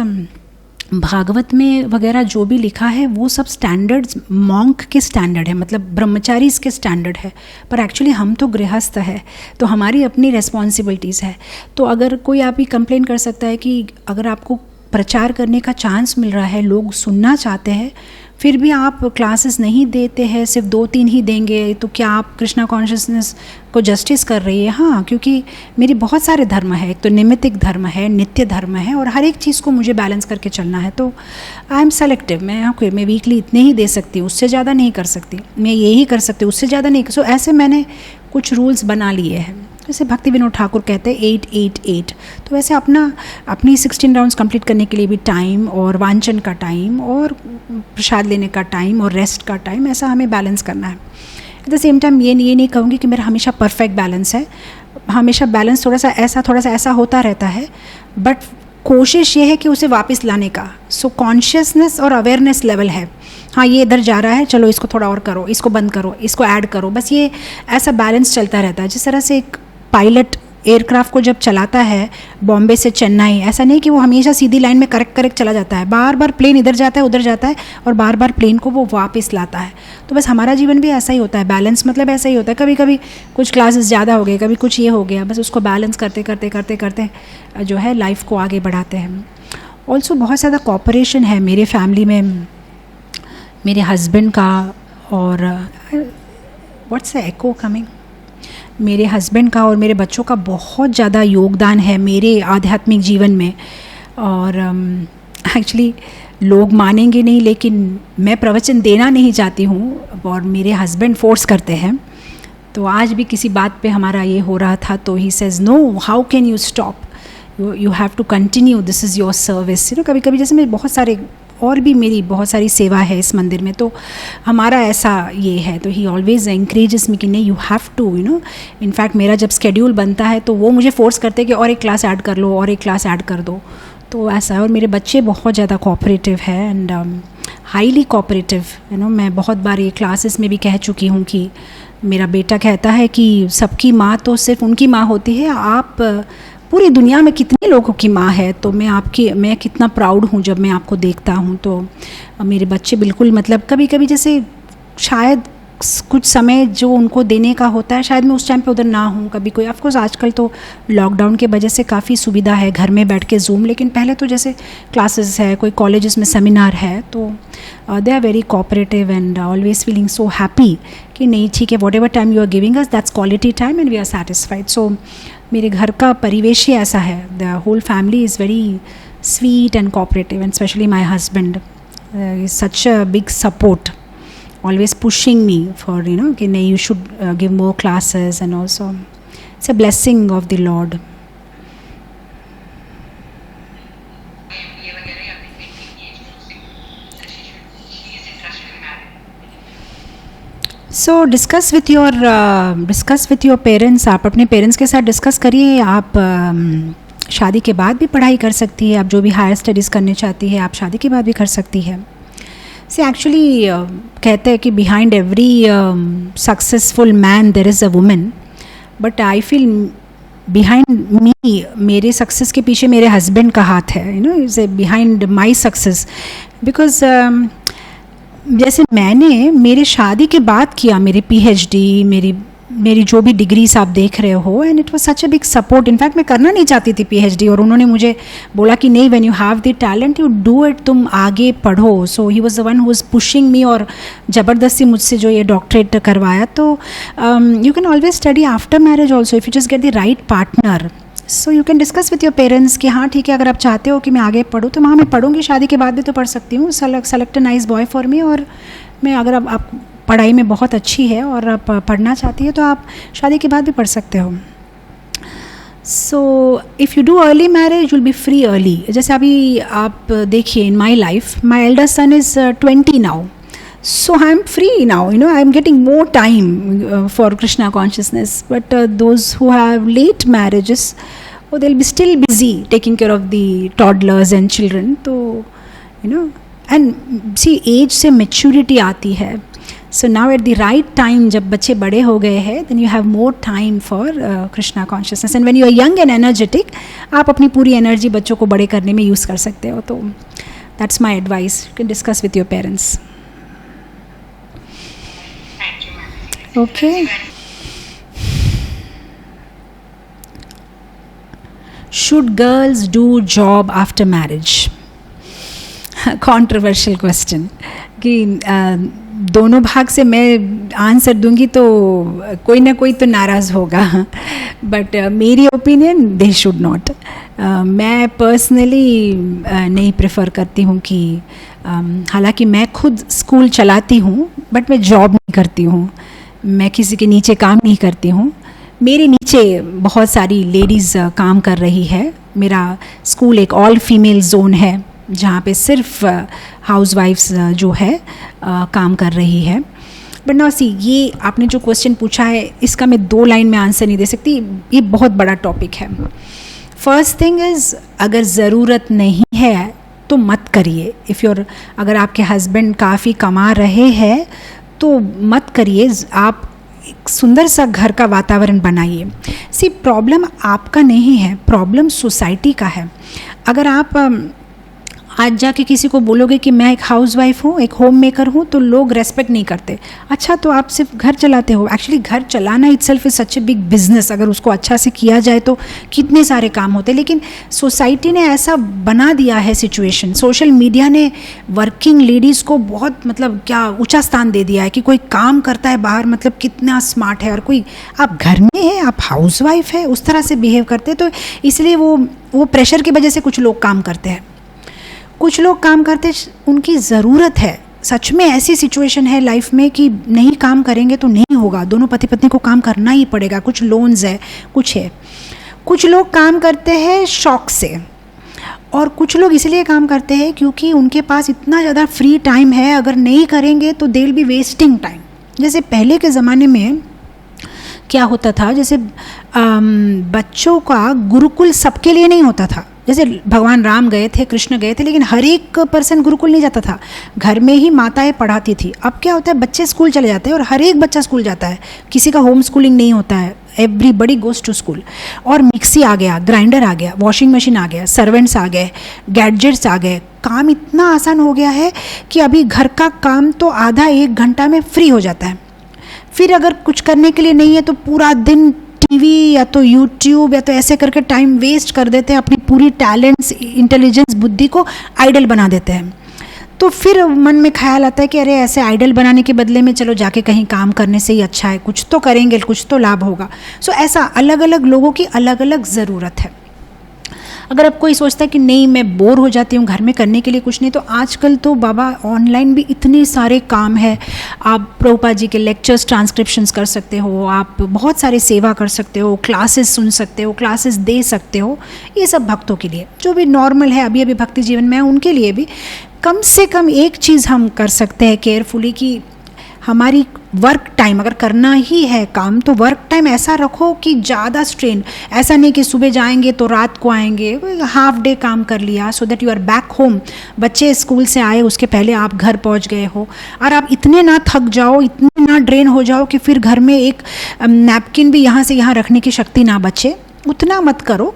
S1: भागवत में वगैरह जो भी लिखा है वो सब स्टैंडर्ड्स मॉन्क के स्टैंडर्ड है, मतलब ब्रह्मचारीज के स्टैंडर्ड है. पर एक्चुअली हम तो गृहस्थ है, तो हमारी अपनी रेस्पॉन्सिबिलिटीज़ है. तो अगर कोई आप ही कंप्लेन कर सकता है कि अगर आपको प्रचार करने का चांस मिल रहा है, लोग सुनना चाहते हैं, फिर भी आप क्लासेस नहीं देते हैं, सिर्फ 2-3 ही देंगे, तो क्या आप कृष्णा कॉन्शियसनेस को जस्टिस कर रही है? हाँ, क्योंकि मेरी बहुत सारे धर्म है. एक तो निमित्तिक धर्म है, नित्य धर्म है, और हर एक चीज़ को मुझे बैलेंस करके चलना है. तो आई एम सेलेक्टिव. मैं वीकली इतने ही दे सकती हूँ, उससे ज़्यादा नहीं कर सकती. मैं यही कर सकती हूँ, उससे ज़्यादा नहीं. सो ऐसे मैंने कुछ रूल्स बना लिए हैं. जैसे भक्ति विनोद ठाकुर कहते हैं 8-8-8. तो वैसे अपनी 16 राउंड्स कंप्लीट करने के लिए भी टाइम, और वांचन का टाइम, और प्रसाद लेने का टाइम, और रेस्ट का टाइम, ऐसा हमें बैलेंस करना है. एट द सेम टाइम ये नहीं कहूँगी कि मेरा हमेशा परफेक्ट बैलेंस है. हमेशा बैलेंस थोड़ा सा ऐसा होता रहता है, बट कोशिश ये है कि उसे वापस लाने का. सो कॉन्शियसनेस और अवेयरनेस लेवल है. हाँ, ये इधर जा रहा है, चलो इसको थोड़ा और करो, इसको बंद करो, इसको ऐड करो. बस ये ऐसा बैलेंस चलता रहता है. जिस तरह से एक पायलट एयरक्राफ्ट को जब चलाता है बॉम्बे से चेन्नई, ऐसा नहीं कि वो हमेशा सीधी लाइन में करेक्ट चला जाता है. बार बार प्लेन इधर जाता है, उधर जाता है, और बार बार प्लेन को वो वापस लाता है. तो बस हमारा जीवन भी ऐसा ही होता है. बैलेंस मतलब ऐसा ही होता है. कभी कभी कुछ क्लासेस ज़्यादा हो गए, कभी कुछ ये हो गया, बस उसको बैलेंस करते जो है लाइफ को आगे बढ़ाते हैं. ऑल्सो बहुत ज़्यादा कॉपरेशन है मेरे फैमिली में, मेरे हस्बैंड का, और व्हाट्स द एको कमिंग, मेरे हस्बैंड का और मेरे बच्चों का बहुत ज़्यादा योगदान है मेरे आध्यात्मिक जीवन में. और एक्चुअली लोग मानेंगे नहीं, लेकिन मैं प्रवचन देना नहीं चाहती हूँ और मेरे हस्बैंड फोर्स करते हैं. तो आज भी किसी बात पे हमारा ये हो रहा था, तो he says no, how can you stop, you have to continue, this is your service. कभी कभी जैसे मैं बहुत सारे और भी मेरी बहुत सारी सेवा है इस मंदिर में, तो हमारा ऐसा ये है. तो ही ऑलवेज एनकरेजेस मी कि नहीं, यू हैव टू इनफैक्ट मेरा जब स्केड्यूल बनता है तो वो मुझे फोर्स करते हैं कि और एक क्लास ऐड कर लो, और एक क्लास ऐड कर दो. तो ऐसा है. और मेरे बच्चे बहुत ज़्यादा कोऑपरेटिव है एंड हाईली कोऑपरेटिव. मैं बहुत बार ये क्लासेस में भी कह चुकी हूँ कि मेरा बेटा कहता है कि सबकी माँ तो सिर्फ उनकी माँ होती है, आप पूरी दुनिया में कितने लोगों की माँ है, तो मैं कितना प्राउड हूँ जब मैं आपको देखता हूँ। तो मेरे बच्चे बिल्कुल मतलब कभी कभी जैसे शायद कुछ समय जो उनको देने का होता है शायद मैं उस टाइम पे उधर ना हूँ, कभी कोई ऑफ कोर्स आजकल तो लॉकडाउन के वजह से काफ़ी सुविधा है घर में बैठ के जूम, लेकिन पहले तो जैसे क्लासेस है, कोई कॉलेजेस में सेमिनार है, तो they are very cooperative and always feeling so happy कि नहीं ठीक है, whatever time you are giving us that's quality time and we are satisfied. So मेरे घर का परिवेश ही ऐसा है, the whole family is very sweet and cooperative and specially my husband is such a big support, always pushing me for कि नहीं you should give more classes and also it's a blessing of the Lord. So discuss with your parents. आप अपने parents के साथ discuss करिए। आप शादी के बाद भी पढ़ाई कर सकती है, आप जो भी हायर स्टडीज़ करने चाहती है आप शादी के बाद भी कर सकती है। से एक्चुअली कहते हैं कि behind every successful man there is a women, but I feel behind me, मेरे सक्सेस के पीछे मेरे हस्बैंड का हाथ है, is behind my success, because जैसे मैंने मेरे शादी के बाद किया मेरी PhD, मेरी जो भी डिग्रीज आप देख रहे हो, and it was such a big support. In fact मैं करना नहीं चाहती थी PhD और उन्होंने मुझे बोला कि नहीं, when you have the talent you do it, तुम आगे पढ़ो। So he was the one who was pushing me और ज़बरदस्ती मुझसे जो ये डॉक्टरेट करवाया। तो you can always study after marriage also if you just get the right partner. So you can discuss with your parents कि हाँ ठीक है, अगर आप चाहते हो कि मैं आगे पढ़ूँ तो हाँ मैं पढ़ूँगी, शादी के बाद भी तो पढ़ सकती हूँ, select a nice boy for me. और मैं अगर आप पढ़ाई में बहुत अच्छी है और आप पढ़ना चाहती है तो आप शादी के बाद भी पढ़ सकते हो। So if you do early marriage will be free early. जैसे अभी आप देखिए in my life, my elder son is 20 now, so I am free now, I am getting more time for Krishna consciousness, but those who have late marriages, they'll be still busy taking care of the toddlers and children. So and see age से maturity आती है, so now at the right time जब बच्चे बड़े हो गए हैं then you have more time for Krishna consciousness, and when you are young and energetic आप अपनी पूरी energy बच्चों को बड़े करने में use कर सकते हो। तो that's my advice, you can discuss with your parents. Okay. Should girls do job after marriage? Controversial question. कि दोनों भाग से मैं आंसर दूंगी तो कोई ना कोई तो नाराज़ होगा, बट मेरी ओपिनियन दे शुड नॉट। मैं पर्सनली नहीं प्रेफर करती हूँ कि हालांकि मैं खुद स्कूल चलाती हूँ बट मैं जॉब नहीं करती हूँ, मैं किसी के नीचे काम नहीं करती हूँ। मेरे नीचे बहुत सारी लेडीज़ काम कर रही है। मेरा स्कूल एक ऑल फीमेल जोन है जहाँ पे सिर्फ हाउसवाइफ्स जो है काम कर रही है। बट नाउ सी, ये आपने जो क्वेश्चन पूछा है इसका मैं 2 लाइन में आंसर नहीं दे सकती, ये बहुत बड़ा टॉपिक है। फर्स्ट थिंग इज़, अगर ज़रूरत नहीं है तो मत करिए। अगर आपके हस्बैंड काफ़ी कमा रहे हैं तो मत करिए, आप एक सुंदर सा घर का वातावरण बनाइए। सी, प्रॉब्लम आपका नहीं है, प्रॉब्लम सोसाइटी का है। अगर आप आज जाके किसी को बोलोगे कि मैं एक हाउसवाइफ हूँ, एक होम मेकर हूँ, तो लोग रेस्पेक्ट नहीं करते। अच्छा, तो आप सिर्फ घर चलाते हो। एक्चुअली घर चलाना itself is such a big business. अगर उसको अच्छा से किया जाए तो कितने सारे काम होते हैं, लेकिन सोसाइटी ने ऐसा बना दिया है सिचुएशन। सोशल मीडिया ने वर्किंग लेडीज़ को बहुत क्या ऊँचा स्थान दे दिया है कि कोई काम करता है बाहर मतलब कितना स्मार्ट है, और कोई आप घर में है, आप हाउसवाइफ है, उस तरह से बिहेव करते। तो इसलिए वो प्रेशर की वजह से कुछ लोग काम करते हैं। कुछ लोग काम करते उनकी ज़रूरत है, सच में ऐसी सिचुएशन है लाइफ में कि नहीं काम करेंगे तो नहीं होगा, दोनों पति पत्नी को काम करना ही पड़ेगा। कुछ लोन्स है, कुछ है। कुछ लोग काम करते हैं शौक से, और कुछ लोग इसलिए काम करते हैं क्योंकि उनके पास इतना ज़्यादा फ्री टाइम है, अगर नहीं करेंगे तो they will be wasting time. जैसे पहले के ज़माने में क्या होता था, जैसे बच्चों का गुरुकुल सबके लिए नहीं होता था। जैसे भगवान राम गए थे, कृष्ण गए थे, लेकिन हर एक पर्सन गुरुकुल नहीं जाता था, घर में ही माताएं पढ़ाती थी। अब क्या होता है, बच्चे स्कूल चले जाते हैं और हर एक बच्चा स्कूल जाता है, किसी का होम स्कूलिंग नहीं होता है, एवरीबडी गोज टू स्कूल। और मिक्सी आ गया, ग्राइंडर आ गया, वॉशिंग मशीन आ गया, सर्वेंट्स आ गए, गैजेट्स आ गए, काम इतना आसान हो गया है कि अभी घर का काम तो आधा 1 घंटा में फ्री हो जाता है। फिर अगर कुछ करने के लिए नहीं है तो पूरा दिन टीवी या तो यूट्यूब या तो ऐसे करके टाइम वेस्ट कर देते हैं, अपनी पूरी टैलेंट्स, इंटेलिजेंस, बुद्धि को आइडल बना देते हैं। तो फिर मन में ख्याल आता है कि अरे ऐसे आइडल बनाने के बदले में चलो जाके कहीं काम करने से ही अच्छा है, कुछ तो करेंगे, कुछ तो लाभ होगा। सो ऐसा अलग अलग लोगों की अलग अलग ज़रूरत है। अगर अब कोई सोचता है कि नहीं मैं बोर हो जाती हूँ, घर में करने के लिए कुछ नहीं, तो आजकल तो बाबा ऑनलाइन भी इतने सारे काम है। आप प्रभुपाद जी के लेक्चर्स ट्रांसक्रिप्शंस कर सकते हो, आप बहुत सारे सेवा कर सकते हो, क्लासेस सुन सकते हो, क्लासेस दे सकते हो। ये सब भक्तों के लिए, जो भी नॉर्मल है अभी अभी भक्ति जीवन में है, उनके लिए भी कम से कम एक चीज़ हम कर सकते हैं केयरफुली कि हमारी वर्क टाइम अगर करना ही है काम, तो वर्क टाइम ऐसा रखो कि ज़्यादा स्ट्रेन, ऐसा नहीं कि सुबह जाएंगे तो रात को आएंगे, हाफ डे काम कर लिया so that you are back home, बच्चे स्कूल से आए उसके पहले आप घर पहुंच गए हो, और आप इतने ना थक जाओ, इतने ना ड्रेन हो जाओ कि फिर घर में एक नैपकिन भी यहाँ से यहाँ रखने की शक्ति ना बचे। उतना मत करो,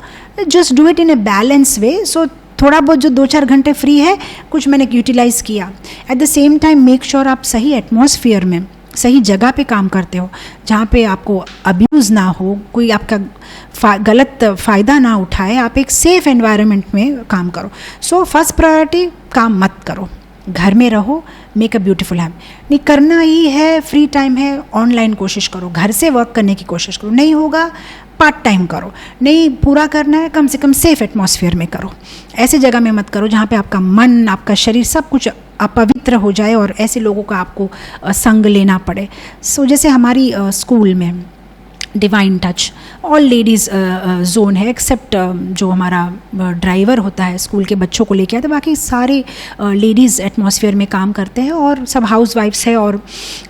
S1: just do it in a balance way. So थोड़ा बहुत जो 2-4 घंटे फ्री है, कुछ मैंने यूटिलाइज़ किया। At the same time make sure आप सही एटमॉस्फेयर में, सही जगह पे काम करते हो, जहाँ पे आपको अब्यूज़ ना हो, कोई आपका गलत फ़ायदा ना उठाए, आप एक सेफ एनवायरनमेंट में काम करो। सो फर्स्ट प्रायोरिटी, काम मत करो, घर में रहो, मेक अ ब्यूटीफुल हैम। नहीं करना ही है, फ्री टाइम है, ऑनलाइन कोशिश करो, घर से वर्क करने की कोशिश करो, नहीं होगा पार्ट टाइम करो, नहीं पूरा करना है कम से कम सेफ एटमॉस्फेयर में करो। ऐसे जगह में मत करो जहाँ पे आपका मन, आपका शरीर, सब कुछ अपवित्र हो जाए और ऐसे लोगों का आपको संग लेना पड़े। सो जैसे हमारी स्कूल में divine touch all ladies zone है, एक्सेप्ट जो हमारा ड्राइवर होता है स्कूल के बच्चों को लेके आता है, बाकी सारे लेडीज़ एटमॉस्फेयर में काम करते हैं और सब हाउस वाइफ्स है। और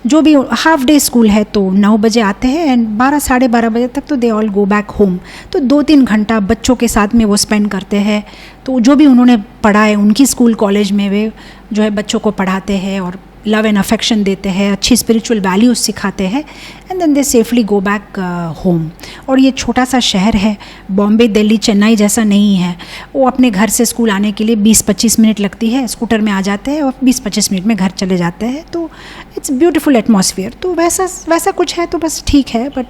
S1: जो भी हाफ डे स्कूल है तो 9 बजे आते हैं एंड 12 साढ़े 12 बजे तक तो they all go back home. तो 2-3 घंटा बच्चों के साथ में वो स्पेंड करते हैं। तो जो भी उन्होंने पढ़ा है उनकी स्कूल कॉलेज में वे जो है बच्चों को पढ़ाते हैं और लव एंड अफेक्शन देते हैं, अच्छी स्पिरिचुअल वैल्यूज़ सिखाते हैं, and then they safely go back home. और ये छोटा सा शहर है, बॉम्बे, दिल्ली, चेन्नई जैसा नहीं है। वो अपने घर से स्कूल आने के लिए 20-25 मिनट लगती है, स्कूटर में आ जाते हैं और 20-25 मिनट में घर चले जाते हैं। तो इट्स ब्यूटीफुल एटमॉस्फेयर। तो वैसा कुछ है तो बस ठीक है। बट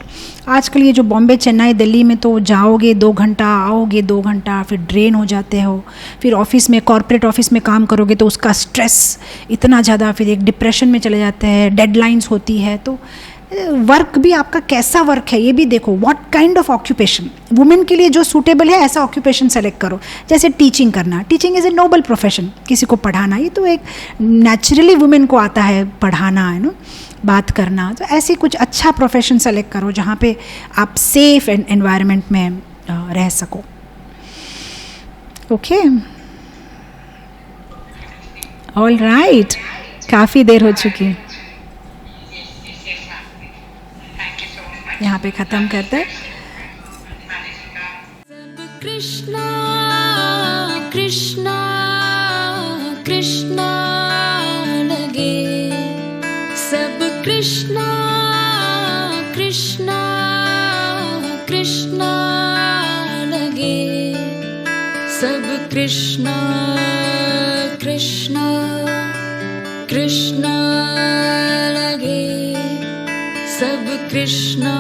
S1: आजकल ये जो बॉम्बे, चेन्नई, दिल्ली में तो जाओगे 2 घंटा, आओगे 2 घंटा, फिर ड्रेन हो जाते हो। फिर ऑफिस में, कॉर्पोरेट ऑफिस में काम करोगे तो उसका स्ट्रेस इतना ज़्यादा, फिर एक डिप्रेशन में चले जाते हैं, डेडलाइंस होती है। तो वर्क भी आपका कैसा वर्क है ये भी देखो, what kind of occupation women के लिए जो सूटेबल है, ऐसा ऑक्यूपेशन सेलेक्ट करो। जैसे टीचिंग करना, teaching is a noble profession, किसी को पढ़ाना ये तो एक नेचुरली वुमेन को आता है पढ़ाना, है ना, बात करना। तो ऐसी कुछ अच्छा प्रोफेशन सेलेक्ट करो जहाँ पे आप सेफ एनवायरनमेंट में रह सको। ओके, ऑल राइट, काफ़ी देर हो चुकी है, यहाँ पे ख़त्म करते हैं।
S2: कृष्णा कृष्णा कृष्णा लगे, सब कृष्णा कृष्णा कृष्णा लगे, सब कृष्णा कृष्णा कृष्णा लगे, सब कृष्णा